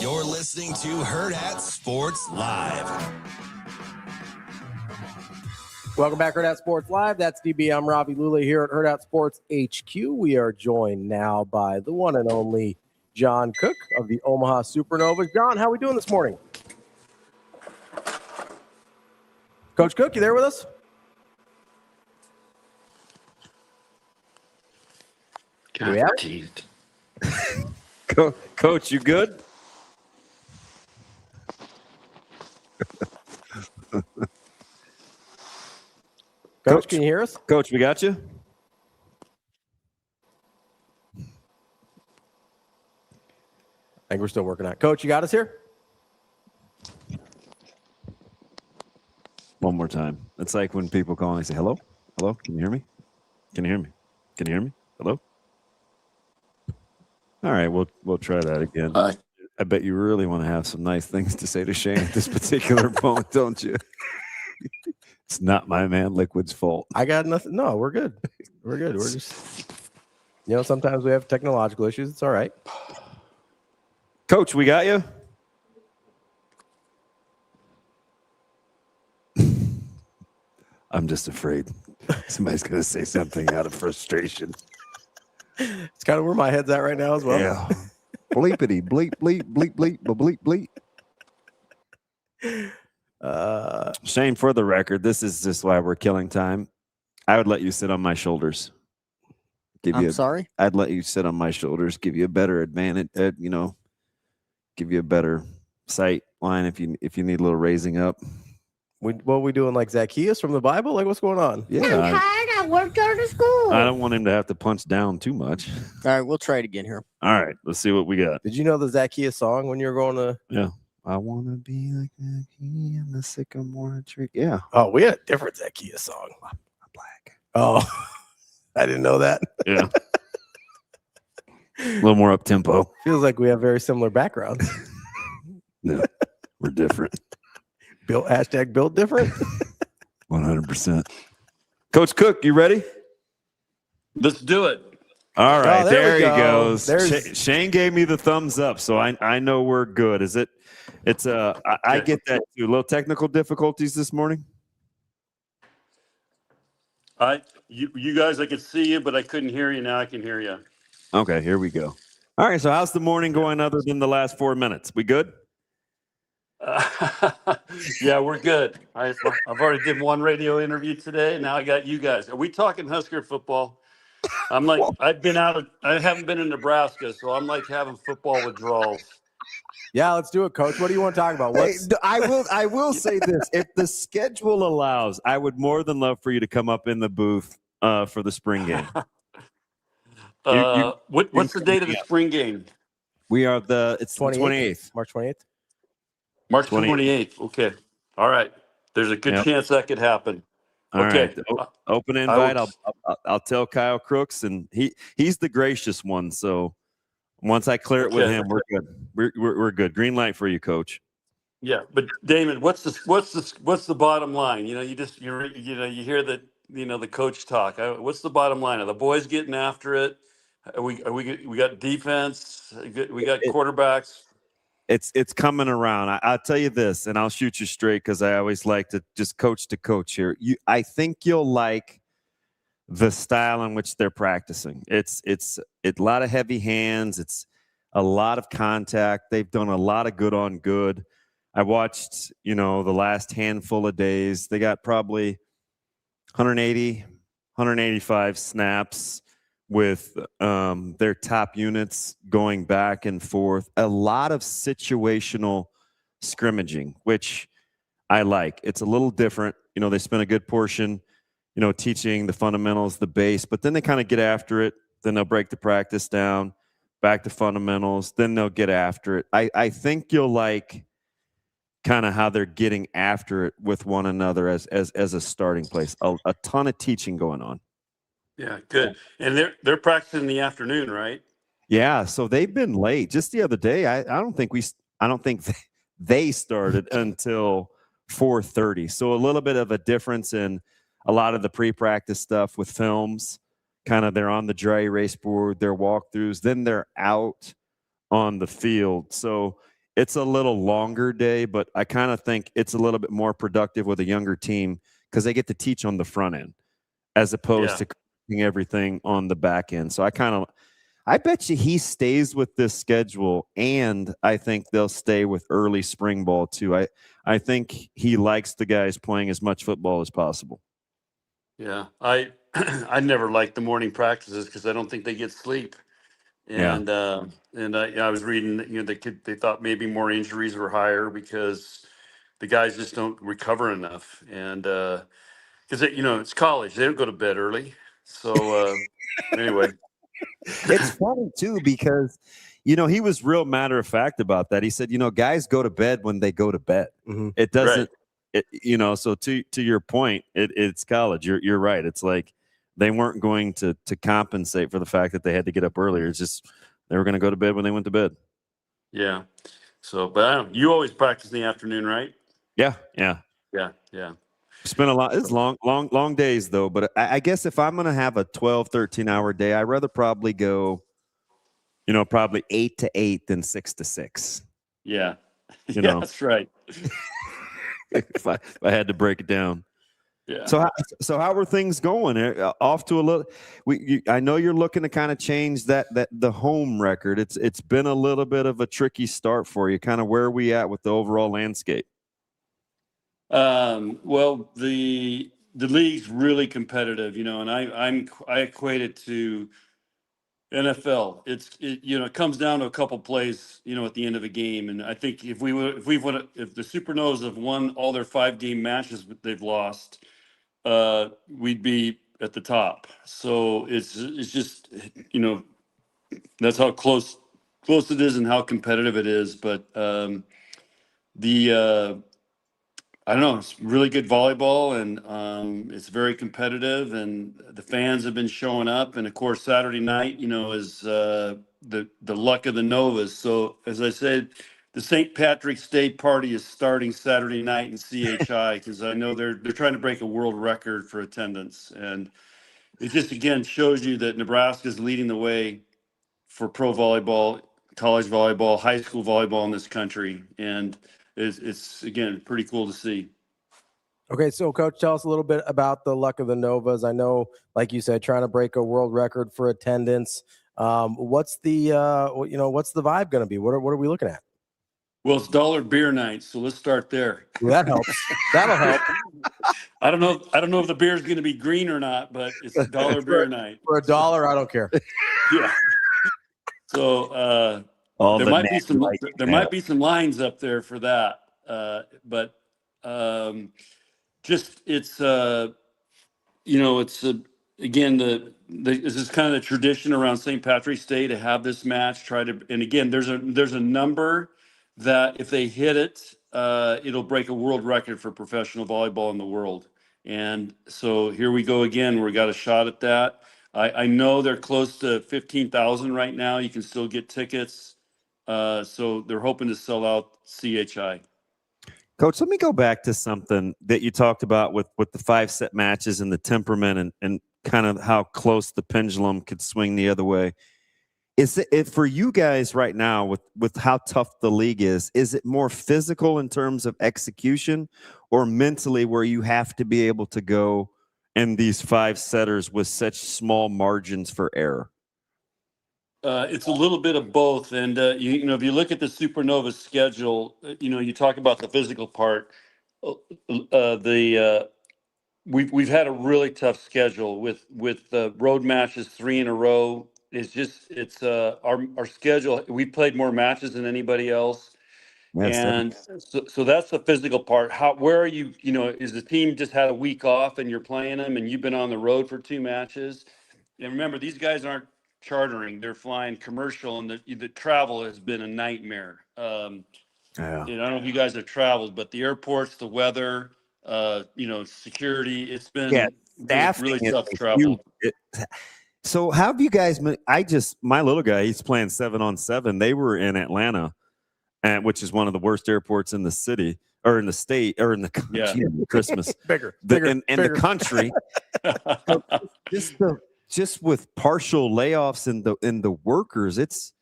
You're listening to Hurrdat Sports Live. Welcome back, Hurrdat Sports Live. That's DB. I'm Ravi Lulla here at Hurrdat Sports HQ. We are joined now by the one and only John Cook of the Omaha Supernovas. John, how are we doing this morning? Coach Cook, you there with us? God, teased. Coach, you good? Coach, can you hear us? Coach, we got you. I think we're still working on it. Coach, you got us here? One more time. It's like when people call and they say, hello? Hello? Can you hear me? Can you hear me? Can you hear me? Hello? All right, we'll try that again. I bet you really want to have some nice things to say to Shane at this particular moment, don't you? It's not my man Liquid's fault. I got nothing. No, we're good. We're good. We're just, sometimes we have technological issues. It's all right. Coach, we got you. I'm just afraid somebody's going to say something out of frustration. It's kind of where my head's at right now as well. Yeah. Bleepity, bleep, bleep, bleep, bleep, bleep, bleep. Shane, for the record, this is just why we're killing time. I would let you sit on my shoulders. Sorry? I'd let you sit on my shoulders, give you a better advantage, give you a better sight line if you need a little raising up. What are we doing, like Zacchaeus from the Bible? Like, what's going on? Yeah. I'm tired. I worked out of school. I don't want him to have to punch down too much. All right, we'll try it again here. All right, let's see what we got. Did you know the Zacchaeus song when you were going to? Yeah. I want to be like Zacchaeus in the sycamore tree. Yeah. Oh, we had a different Zacchaeus song. I'm black. Oh, I didn't know that. Yeah. A little more up tempo. Feels like we have very similar backgrounds. No, we're different. Built different. 100%. Coach Cook, you ready? Let's do it. All right, there he go. goes. Shane gave me the thumbs up, so I know we're good. Is it? It's I get that too. A little technical difficulties this morning. You guys, I could see you, but I couldn't hear you. Now I can hear you. Okay, here we go. All right, so how's the morning going other than the last 4 minutes? We good? Yeah, we're good. I've already did one radio interview today. Now I got you guys. Are we talking Husker football? I'm like, I haven't been in Nebraska, so I'm like having football withdrawals. Yeah, let's do it, Coach. What do you want to talk about? I will say this. If the schedule allows, I would more than love for you to come up in the booth for the spring game. What's the date of the spring game? We are it's the 28th. March 28th. March 28th. Okay. All right. There's a good chance that could happen. All okay. right. Open invite. I'll tell Kyle Crooks, and he's the gracious one. So once I clear it with him, we're good. We're good. Green light for you, Coach. Yeah, but Damon, what's the bottom line? You know, you hear that, the coach talk. What's the bottom line? Are the boys getting after it? We got defense. We got quarterbacks. It's coming around. I'll tell you this, and I'll shoot you straight because I always like to just coach to coach here. I think you'll like the style in which they're practicing. It's a lot of heavy hands. It's a lot of contact. They've done a lot of good on good. I watched, the last handful of days. They got probably 180, 185 snaps with their top units going back and forth. A lot of situational scrimmaging, which I like. It's a little different. They spend a good portion, teaching the fundamentals, the base, but then they kind of get after it. Then they'll break the practice down, back to fundamentals. Then they'll get after it. I think you'll like kind of how they're getting after it with one another as a starting place. A ton of teaching going on. Yeah, good. And they're practicing in the afternoon, right? Yeah, so they've been late. Just the other day, I don't think they started until 4:30. So a little bit of a difference in a lot of the pre-practice stuff with films. Kind of they're on the dry erase board, their walkthroughs, then they're out on the field. So it's a little longer day, but I kind of think it's a little bit more productive with a younger team because they get to teach on the front end as opposed to everything on the back end. So I bet you he stays with this schedule, and I think they'll stay with early spring ball too. I think he likes the guys playing as much football as possible. Yeah, I never liked the morning practices because I don't think they get sleep. And I was reading that they thought maybe more injuries were higher because the guys just don't recover enough. And because it's college, they don't go to bed early. So anyway, it's funny too because he was real matter of fact about that. He said, guys go to bed when they go to bed. Mm-hmm. It doesn't, So to your point, it's college. You're right. It's like they weren't going to compensate for the fact that they had to get up earlier. It's just they were going to go to bed when they went to bed. Yeah. So, but you always practice in the afternoon, right? Yeah. It's been a lot. It's long days though. But I guess if I'm going to have a 12, 13-hour day, I'd rather probably go, probably 8 to 8 than 6 to 6. Yeah. That's right. if I had to break it down. Yeah. So how are things going? Off to a little. I know you're looking to kind of change that the home record. It's been a little bit of a tricky start for you. Kind of where are we at with the overall landscape? Well, the league's really competitive, and I equate it to NFL. It comes down to a couple plays, at the end of a game. And I think if the Supernovas have won all their 5-game matches they've lost, we'd be at the top. So it's just, that's how close it is and how competitive it is. But I don't know. It's really good volleyball, and it's very competitive, and the fans have been showing up. And of course, Saturday night, is the luck of the Novas. So as I said, the St. Patrick's Day party is starting Saturday night in CHI because I know they're trying to break a world record for attendance, and it just again shows you that Nebraska is leading the way for pro volleyball, college volleyball, high school volleyball in this country, and it's again pretty cool to see. Okay, so Coach, tell us a little bit about the luck of the Novas. I know, like you said, trying to break a world record for attendance. What's the vibe going to be? What are we looking at? Well, it's dollar beer night, so let's start there. Well, that helps. That'll help. I don't know if the beer is going to be green or not, but it's dollar beer night. For $1, I don't care. Yeah. So there might be some lines up there for that, again, this is kind of the tradition around St. Patrick's Day to have this match. And again, there's a number that if they hit it, it'll break a world record for professional volleyball in the world. And so here we go again. We got a shot at that. I know they're close to 15,000 right now. You can still get tickets. So they're hoping to sell out CHI. Coach, let me go back to something that you talked about with the 5-set matches and the temperament and kind of how close the pendulum could swing the other way. Is it for you guys right now with how tough the league is it more physical in terms of execution or mentally where you have to be able to go in these 5-setters with such small margins for error? It's a little bit of both. And, you know, if you look at the Supernova schedule, you know, you talk about the physical part. We've had a really tough schedule with road matches 3 in a row. It's our schedule. We played more matches than anybody else. And so that's the physical part. Where are you, you know, is the team just had a week off and you're playing them and you've been on the road for 2 matches? And remember, these guys aren't chartering, they're flying commercial, and the travel has been a nightmare. Yeah. You know, I don't know if you guys have traveled, but the airports, the weather, you know, security, it's been really tough travel. So how have you guys, my little guy, he's playing 7-on-7. They were in Atlanta, which is one of the worst airports in the city or in the state or in the country. Yeah. Christmas. bigger. In the country. Just with partial layoffs in the workers,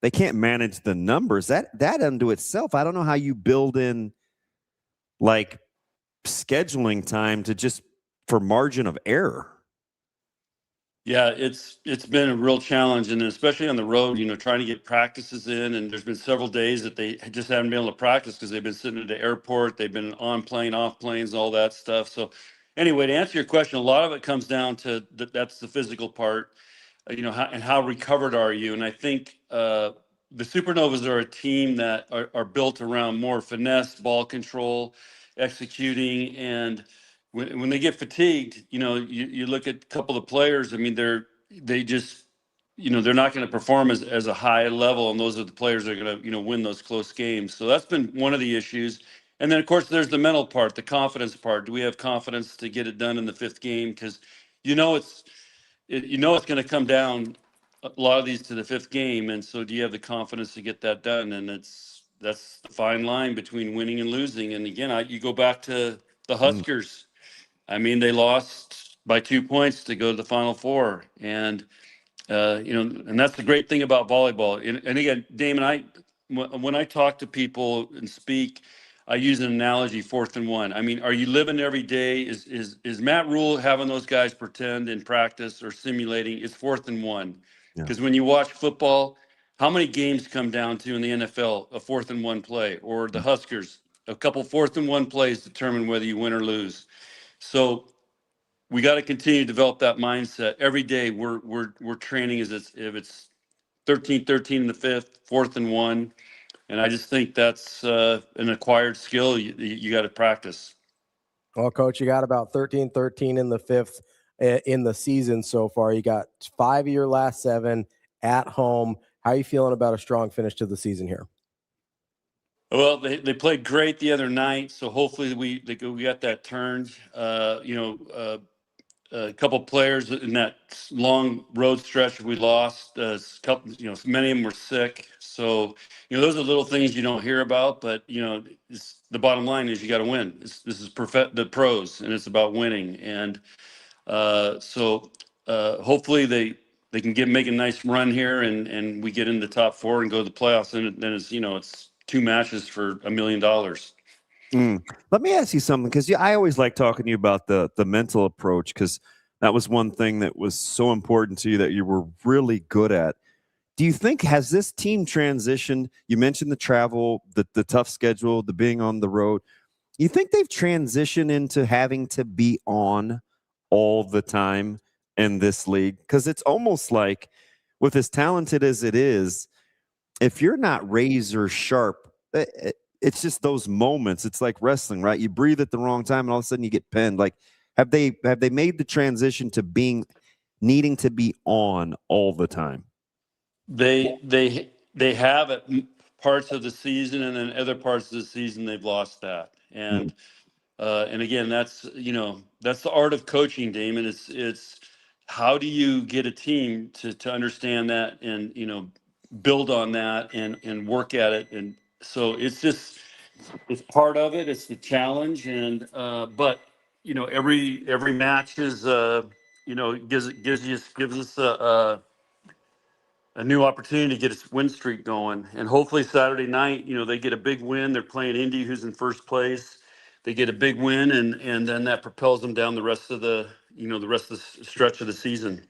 they can't manage the numbers. That unto itself, I don't know how you build in like scheduling time to just for margin of error. Yeah, it's been a real challenge, and especially on the road, you know, trying to get practices in. And there's been several days that they just haven't been able to practice because they've been sitting at the airport, they've been on plane, off planes, all that stuff. So, anyway, to answer your question, a lot of it comes down to that's the physical part, you know, how recovered are you? And I think the Supernovas are a team that are built around more finesse, ball control, executing, and when they get fatigued, you know, you look at a couple of players. I mean, they just, you know, they're not going to perform as a high level, and those are the players that are going to, you know, win those close games. So that's been one of the issues. And then, of course, there's the mental part, the confidence part. Do we have confidence to get it done in the 5th game? Because you know it's going to come down a lot of these to the 5th game, and so do you have the confidence to get that done? And that's the fine line between winning and losing. And again, you go back to the Huskers. I mean, they lost by 2 points to go to the Final Four, and you know, and that's the great thing about volleyball. And again, Damon, when I talk to people and speak, I use an analogy: 4th and 1. I mean, are you living every day? Is Matt Rule having those guys pretend in practice or simulating? It's 4th and 1. Because when you watch football, how many games come down to in the NFL a 4th and 1 play, or the Huskers, a couple 4th and 1 plays determine whether you win or lose. So we got to continue to develop that mindset every day. We're training as if it's 13-13 in the 5th, 4th and 1, and I just think that's an acquired skill you got to practice. Well, Coach, you got about 13-13 in the 5th in the season so far. You got 5 of your last 7 at home. How are you feeling about a strong finish to the season here? Well, they played great the other night, so hopefully we got that turned. You know, a couple players in that long road stretch we lost. Couple, you know, many of them were sick. So, you know, those are little things you don't hear about. But you know, the bottom line is you got to win. This is the pros, and it's about winning. And so hopefully they can make a nice run here, and we get in the top 4 and go to the playoffs. And then it's, you know, it's 2 matches for $1 million. Let me ask you something, because I always like talking to you about the mental approach, because that was one thing that was so important to you that you were really good at. Do you think, has this team transitioned? You mentioned the travel, the tough schedule, the being on the road. You think they've transitioned into having to be on all the time in this league? Because it's almost like, with as talented as it is, if you're not razor sharp, it's just those moments. It's like wrestling, right? You breathe at the wrong time and all of a sudden you get pinned. Like, have they made the transition to being needing to be on all the time. They have it parts of the season, and then other parts of the season they've lost that. And again, that's the art of coaching, Damon. It's how do you get a team to understand that and build on that and work at it. And so it's part of it. It's the challenge, and but every match is gives us a new opportunity to get a win streak going. And hopefully Saturday night, they get a big win. They're playing Indy, who's in first place. They get a big win, and then that propels them down the rest of the stretch of the season.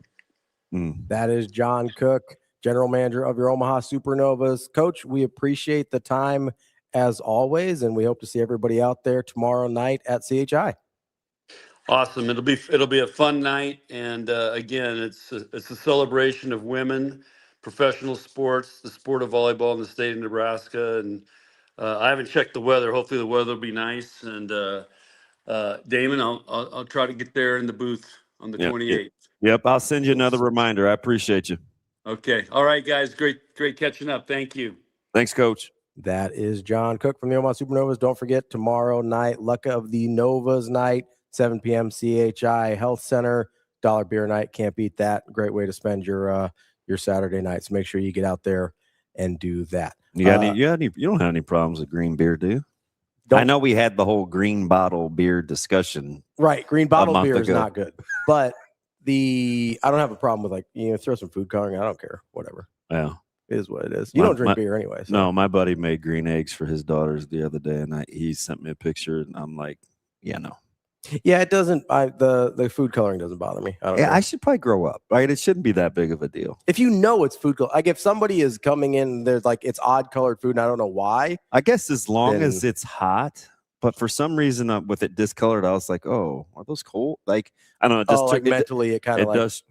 That is John Cook, general manager of your Omaha Supernovas. Coach, we appreciate the time as always, and we hope to see everybody out there tomorrow night at CHI. Awesome. It'll be a fun night. And again, it's a celebration of women, professional sports, the sport of volleyball in the state of Nebraska. And I haven't checked the weather. Hopefully the weather will be nice. And Damon, I'll try to get there in the booth on the 28th. Yep. I'll send you another reminder. I appreciate you. Okay. All right, guys. Great catching up. Thank you. Thanks, Coach. That is John Cook from the Omaha Supernovas. Don't forget, tomorrow night, Luck of the Novas night, 7 p.m. CHI Health Center, $1 beer night. Can't beat that. Great way to spend your Saturday night. So make sure you get out there and do that. You don't have any problems with green beer, do you? I know we had the whole green bottle beer discussion. Right. Green bottle beer is ago. not good. But I don't have a problem with throw some food coloring. I don't care. Whatever. Yeah. It is what it is. You don't drink beer anyway. So. No, my buddy made green eggs for his daughters the other day, and he sent me a picture, and I'm like, yeah, no. Yeah, it doesn't. The food coloring doesn't bother me. I should probably grow up, right? It shouldn't be that big of a deal. If it's food color, like if somebody is coming in, there's like it's odd colored food, and I don't know why. I guess as long as it's hot, but for some reason with it discolored, I was like, oh, are those cold? Like I don't know. It just took, mentally, it kind of does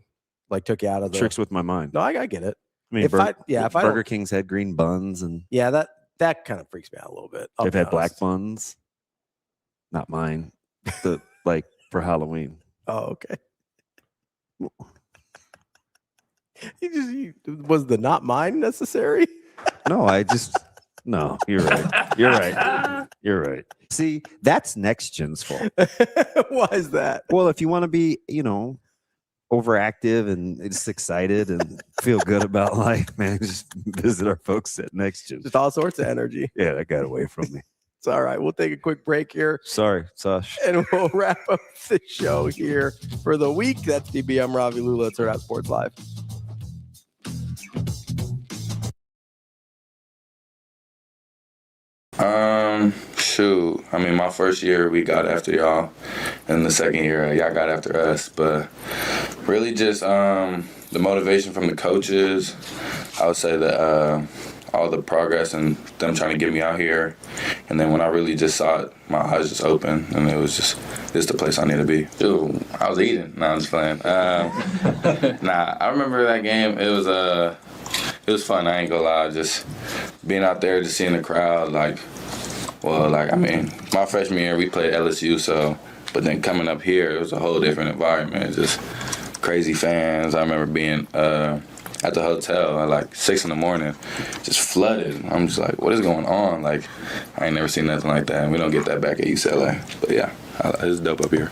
took you out of the tricks with my mind. No, I get it. I mean, if Burger King's had green buns, and that kind of freaks me out a little bit. They've had black buns. Not mine. For Halloween. Oh, okay. Was the not mine necessary? No, no, you're right. You're right. See, that's NextGen's fault. Why is that? Well, if you want to be, overactive and just excited and feel good about life, man, just visit our folks at NextGen. Just all sorts of energy. Yeah, that got away from me. It's all right. We'll take a quick break here. Sorry, Sash. And we'll wrap up the show here for the week. That's DB. I'm Ravi Lulla. It's Hurrdat Sports Live. Shoot. I mean, my first year we got after y'all, and the second year y'all got after us. But really, just the motivation from the coaches. I would say that all the progress and them trying to get me out here, and then when I really just saw it, my eyes just opened, and it was just this the place I need to be. Dude, I was eating. No, I'm just playing. I remember that game. It was fun. I ain't gonna lie. Just being out there, just seeing the crowd, my freshman year we played LSU, but then coming up here, it was a whole different environment. Just crazy fans. I remember being at the hotel at 6 a.m, just flooded. I'm just like, what is going on? I ain't never seen nothing like that. And we don't get that back at UCLA. But yeah, it's dope up here.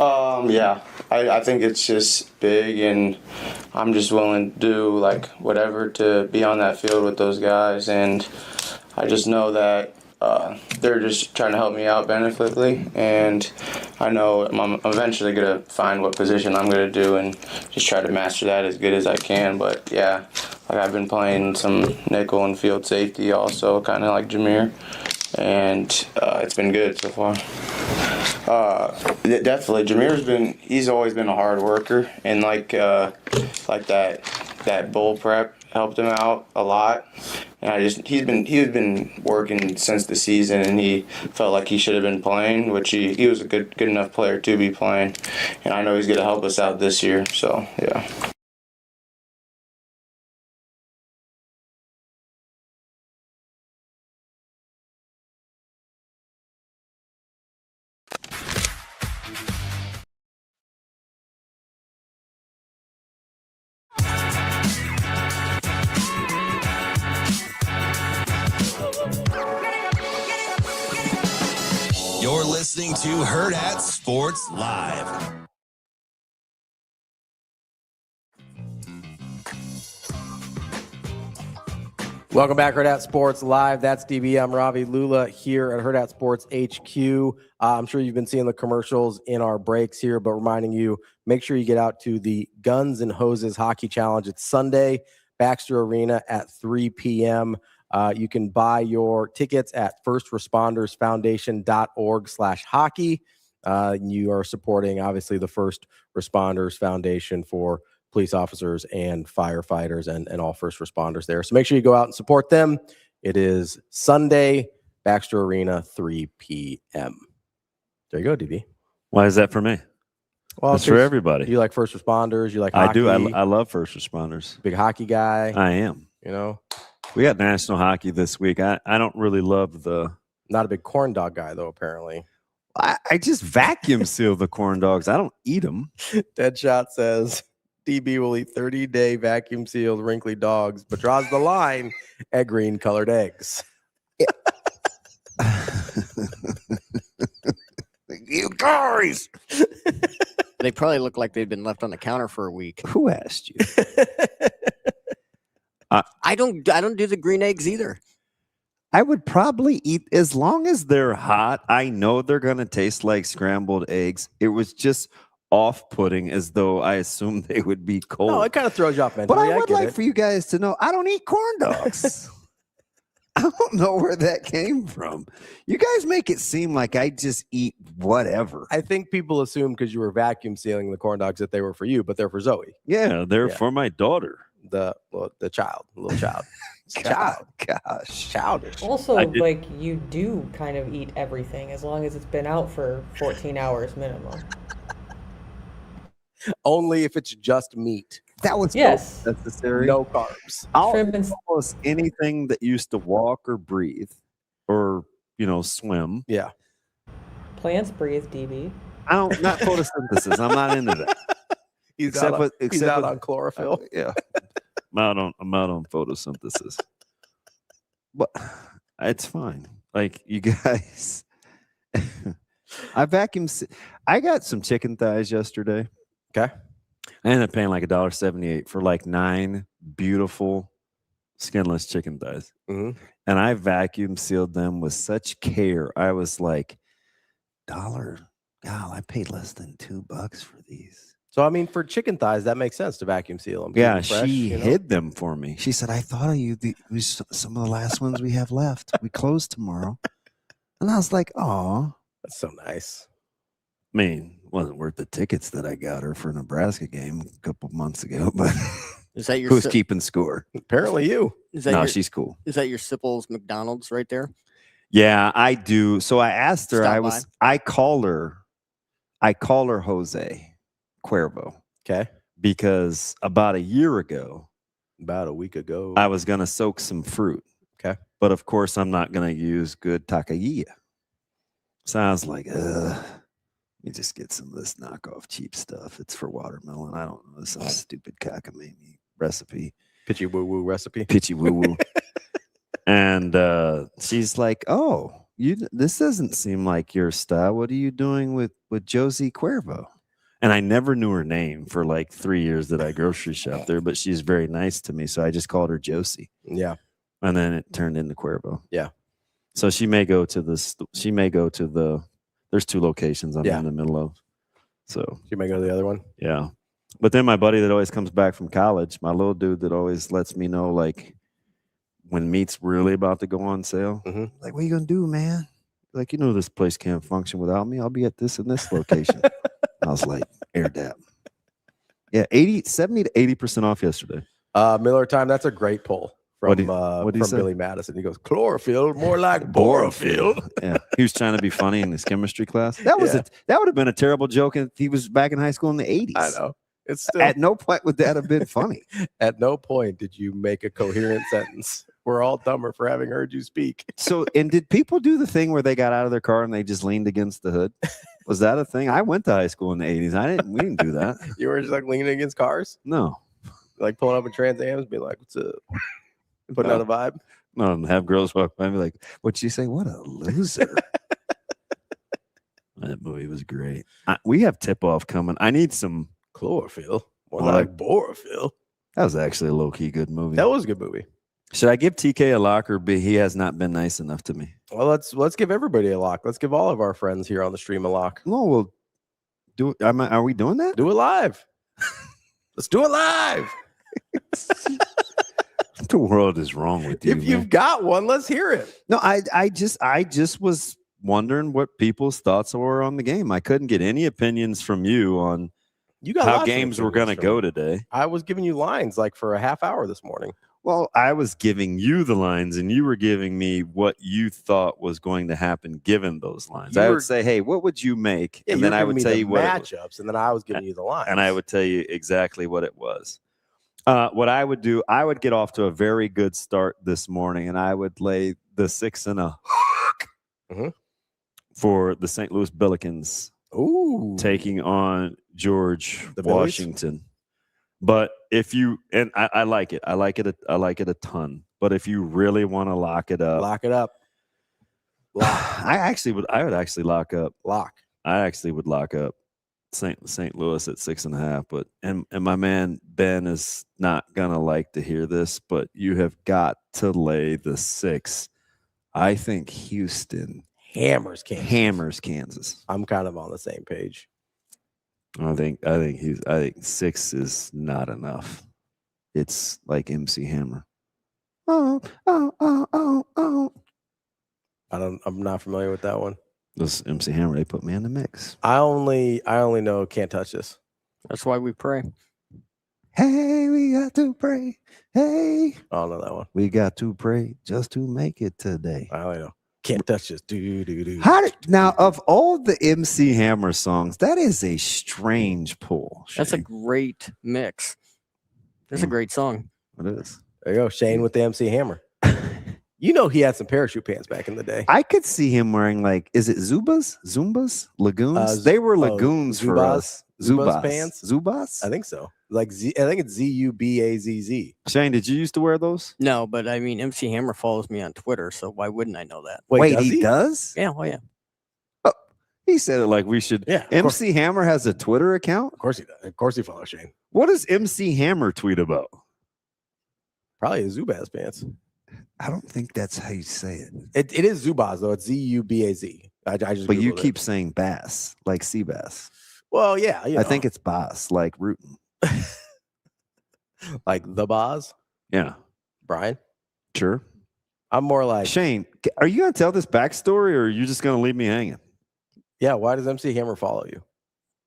Yeah, I think it's just big, and I'm just willing to do like whatever to be on that field with those guys, and I just know that they're just trying to help me out beneficially, and I know I'm eventually gonna find what position I'm gonna do and just try to master that as good as I can. But yeah, like I've been playing some nickel and field safety also, kind of like Jameer, and it's been good so far. Definitely, he's always been a hard worker, and like that bowl prep helped him out a lot. And he's been working since the season, and he felt like he should have been playing, which he was a good enough player to be playing, and I know he's gonna help us out this year. So yeah. You're listening to Hurrdat Sports Live. Welcome back, Hurrdat Sports Live. That's DB. I'm Ravi. Lulla here at Hurrdat Sports HQ. I'm sure you've been seeing the commercials in our breaks here, but reminding you, make sure you get out to the Guns and Hoses Hockey Challenge. It's Sunday, Baxter Arena at 3 p.m. You can buy your tickets at firstrespondersfoundation.org/hockey. You are supporting, obviously, the First Responders Foundation for police officers and firefighters and all first responders there. So make sure you go out and support them. It is Sunday, Baxter Arena, 3 p.m. There you go, DB. Why is that for me? Well, it's for everybody. You like first responders. You like hockey. I do. I love first responders. Big hockey guy. I am. You know, we got national hockey this week. I don't really love not a big corn dog guy, though, apparently. I just vacuum seal the corn dogs. I don't eat them. Deadshot says DB will eat 30-day vacuum sealed wrinkly dogs, but draws the line at green colored eggs. You guys! They probably look like they've been left on the counter for a week. Who asked you? I don't do the green eggs either. I would probably eat, as long as they're hot, I know they're going to taste like scrambled eggs. It was just off-putting, as though I assumed they would be cold. No, it kind of throws you off mentally. But I would like for you guys to know, I don't eat corn dogs. I don't know where that came from. You guys make it seem like I just eat whatever. I think people assume because you were vacuum sealing the corn dogs that they were for you, but they're for Zoe. Yeah, they're for my daughter. The child, little child. Childish. Also, like, you do kind of eat everything as long as it's been out for 14 hours minimum. Only if it's just meat. That was necessary. No carbs. I'll eat almost anything that used to walk or breathe or, swim. Yeah. Plants breathe, DB. Not photosynthesis. I'm not into that. He's out on chlorophyll. Yeah. I'm out on photosynthesis. But it's fine. Like, you guys, I got some chicken thighs yesterday. Okay. I ended up paying like $1.78 for like 9 beautiful skinless chicken thighs. Mm-hmm. And I vacuum sealed them with such care. I was like, I paid less than $2 for these. So, I mean, for chicken thighs, that makes sense to vacuum seal them. Yeah, she hid them for me. She said, I thought of you. These some of the last ones we have left. We close tomorrow. And I was like, oh. That's so nice. I mean, it wasn't worth the tickets that I got her for a Nebraska game a couple of months ago, but is that your who's keeping score? Apparently you. She's cool. Is that your Sipple's McDonald's right there? Yeah, I do. So I asked her, I call her Jose Cuervo. Okay. Because about a week ago, I was going to soak some fruit. Okay. But of course, I'm not going to use good takaya. So I was like, you just get some of this knockoff cheap stuff. It's for watermelon. I don't know. Some stupid cockamamie recipe. Pitchy woo woo recipe. Pitchy woo woo. And she's like, oh, This doesn't seem like your style. What are you doing with Josie Cuervo? And I never knew her name for like 3 years that I grocery shopped there, but she's very nice to me, so I just called her Josie. Yeah. And then it turned into Cuervo. Yeah. So she may go to the. There's 2 locations I'm in the middle of. So she may go to the other one. Yeah. But then my buddy that always comes back from college, my little dude that always lets me know like when meat's really about to go on sale. Like, what are you gonna do, man? Like, this place can't function without me. I'll be at this and this location. I was like, air dap. Yeah, 70 to 80% off yesterday. Miller Time, that's a great poll from from Billy Madison. He goes, chlorophyll, more like borophyll. Yeah, he was trying to be funny in his chemistry class. That would have been a terrible joke if he was back in high school in the 80s. I know. It's still, at no point would that have been funny. At no point did you make a coherent sentence. We're all dumber for having heard you speak. So, and did people do the thing where they got out of their car and they just leaned against the hood? Was that a thing? I went to high school in the 80s. We didn't do that. You were just like leaning against cars? No. Like pulling up in Trans Ams, be like, what's up? Putting out a vibe? No, have girls walk by and be like, what'd you say? What a loser. That movie was great. We have tip-off coming. I need some chlorophyll. More like borophyll. That was actually a low-key good movie. That was a good movie. Should I give TK a lock or B? He has not been nice enough to me. Well, let's give everybody a lock. Let's give all of our friends here on the stream a lock. No, we'll do it. Are we doing that? Do it live. Let's do it live. What the world is wrong with you? If you've got one, let's hear it. No, I just was wondering what people's thoughts were on the game. I couldn't get any opinions from you on how games were going to go today. I was giving you lines like for a half hour this morning. Well, I was giving you the lines and you were giving me what you thought was going to happen given those lines. I would say, hey, what would you make? Yeah, and then I would tell you what matchups, and then I was giving you the lines. And I would tell you exactly what it was. What I would do, I would get off to a very good start this morning, and I would lay the 6.5 for the St. Louis Billikens. Ooh, taking on George the Washington. Billies? But if you I like it. I like it a ton. But if you really want to lock it up. Lock it up. Lock. I would actually lock up. Lock. I actually would lock up St. Louis at 6.5. But and my man Ben is not gonna like to hear this, but you have got to lay the 6. I think Houston hammers Kansas. I'm kind of on the same page. I think 6 is not enough. It's like MC Hammer. Oh. I'm not familiar with that one. This MC Hammer, they put me in the mix. I only know Can't Touch This. That's why we pray. Hey, we got to pray. Hey. I don't know that one. We got to pray just to make it today. I don't know. Can't Touch This. Do. Now, of all the MC Hammer songs, that is a strange pull. Shane. That's a great mix. That's a great song. It is. There you go. Shane with the MC Hammer. You know he had some parachute pants back in the day. I could see him wearing is it Zumbas? Lagoons? They were lagoons for us. Zubaz pants? Zubaz? I think so. I think it's Zubazz. Shane, did you used to wear those? No, but I mean, MC Hammer follows me on Twitter, so why wouldn't I know that? Wait, he does? Yeah, oh yeah. Oh, he said it like we should. Yeah. MC Hammer has a Twitter account? Of course he does. Of course he follows Shane. What does MC Hammer tweet about? Probably his Zubaz pants. I don't think that's how you say it. It is Zubaz, though. It's Zubaz. I just but you Googled keep it. saying bass, like sea bass. Well, yeah. I think it's bass, like rootin'. Like the Boz? Yeah. Brian? Sure. I'm more like Shane, are you going to tell this backstory or are you just going to leave me hanging? Yeah, why does MC Hammer follow you?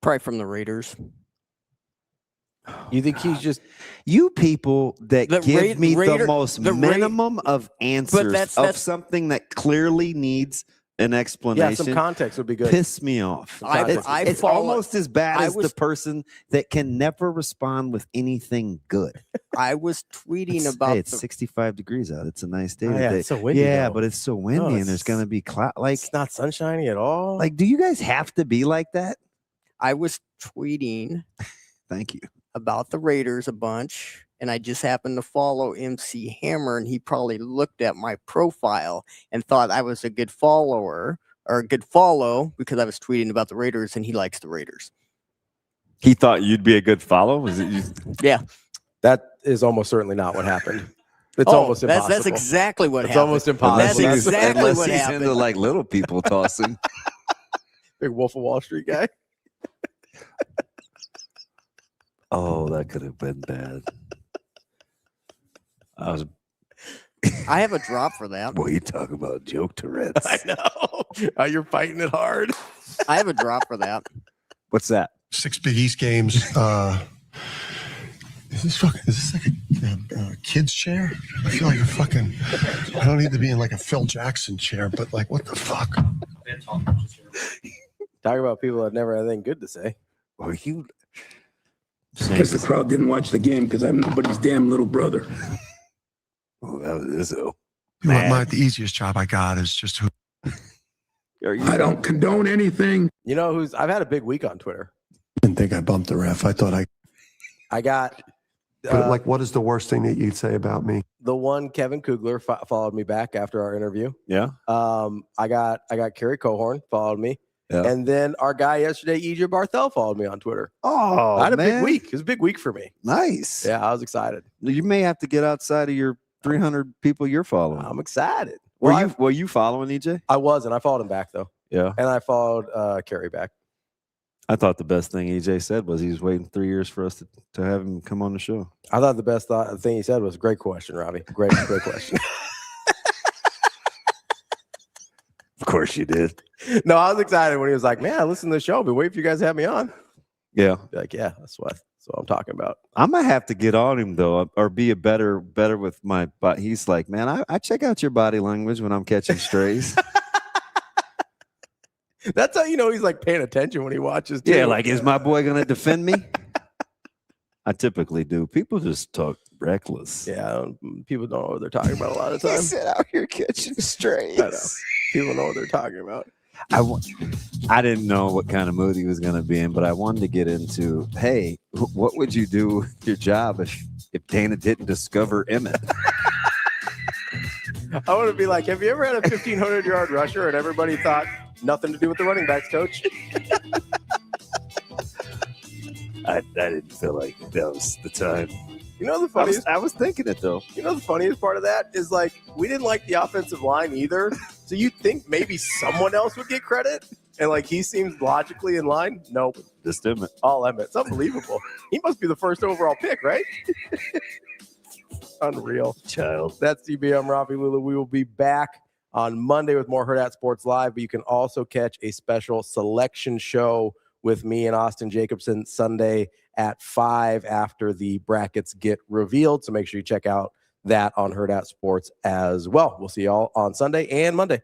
Probably from the Raiders. You think he's just you people that give me the most minimum of answers of something that clearly needs an explanation. Yeah, some context would be good. Piss me off. It's almost as bad as the person that can never respond with anything good. I was tweeting about it's 65 degrees out. It's a nice day. Yeah, it's so windy. Yeah, though. but it's so windy and there's going to be cloud. Like it's not sunshiny at all. Like, do you guys have to be like that? I was tweeting. Thank you. About the Raiders a bunch. and I just happened to follow MC Hammer, and he probably looked at my profile and thought I was a good follower or a good follow because I was tweeting about the Raiders, and he likes the Raiders. He thought you'd be a good follow? Was it you? Yeah. That is almost certainly not what happened. It's almost impossible. That's exactly what happened. It's almost impossible. That's exactly unless what he's happened. into like little people tossing. Big Wolf of Wall Street guy. Oh, that could have been bad. I have a drop for that. Boy, you talk about joke Tourette's. I know. You're fighting it hard. I have a drop for that. What's that? 6 Big East games. Is this like a kid's chair? I feel like I don't need to be in like a Phil Jackson chair, but like, what the fuck? Talk about people that never had anything good to say. Or you. Because the crowd didn't watch the game because I'm nobody's damn little brother. Oh, that was Izzo. The easiest job I got is just who. I don't condone anything. You know who's? I've had a big week on Twitter. Didn't think I bumped the ref. I thought I got. But like, what is the worst thing that you'd say about me? The one Kevin Kugler followed me back after our interview. Yeah. I got Kerry Cohorn followed me. Yeah. And then our guy yesterday, EJ Barthel, followed me on Twitter. Oh, I had a man. big week. It was a big week for me. Nice. Yeah, I was excited. You may have to get outside of your 300 people you're following. I'm excited. Were you following EJ? I was, and I followed him back though. Yeah. And I followed Kerry back. I thought the best thing EJ said was he was waiting 3 years for us to have him come on the show. I thought the best thing he said was, "Great question, Ravi. Great question." Of course you did. No, I was excited when he was like, "Man, I listened to the show. Been waiting for you guys to have me on." Yeah. Like, yeah, that's what I'm talking about. I might have to get on him though, or be a better with my. But he's like, man, I check out your body language when I'm catching strays. That's how you know he's like paying attention when he watches. Too. Yeah, like, is my boy gonna defend me? I typically do. People just talk reckless. Yeah, people don't know what they're talking about a lot of times. Sit out here catching strays. I know. People know what they're talking about. I didn't know what kind of mood he was going to be in, but I wanted to get into, hey, what would you do with your job if Dana didn't discover Emmett? I want to be like, have you ever had a 1,500-yard rusher and everybody thought nothing to do with the running backs coach? I didn't feel like that was the time. You know the funniest? I was thinking it though. You know the funniest part of that is like we didn't like the offensive line either. So you'd think maybe someone else would get credit, and like he seems logically in line. Nope, just Emmett. All Emmett. It's unbelievable. He must be the first overall pick, right? Unreal. Child. That's DB. I'm Ravi Lulla. We will be back on Monday with more Hurrdat Sports Live, but you can also catch a special selection show with me and Austin Jacobson Sunday at 5 after the brackets get revealed. So make sure you check out that on Hurrdat Sports as well. We'll see y'all on Sunday and Monday.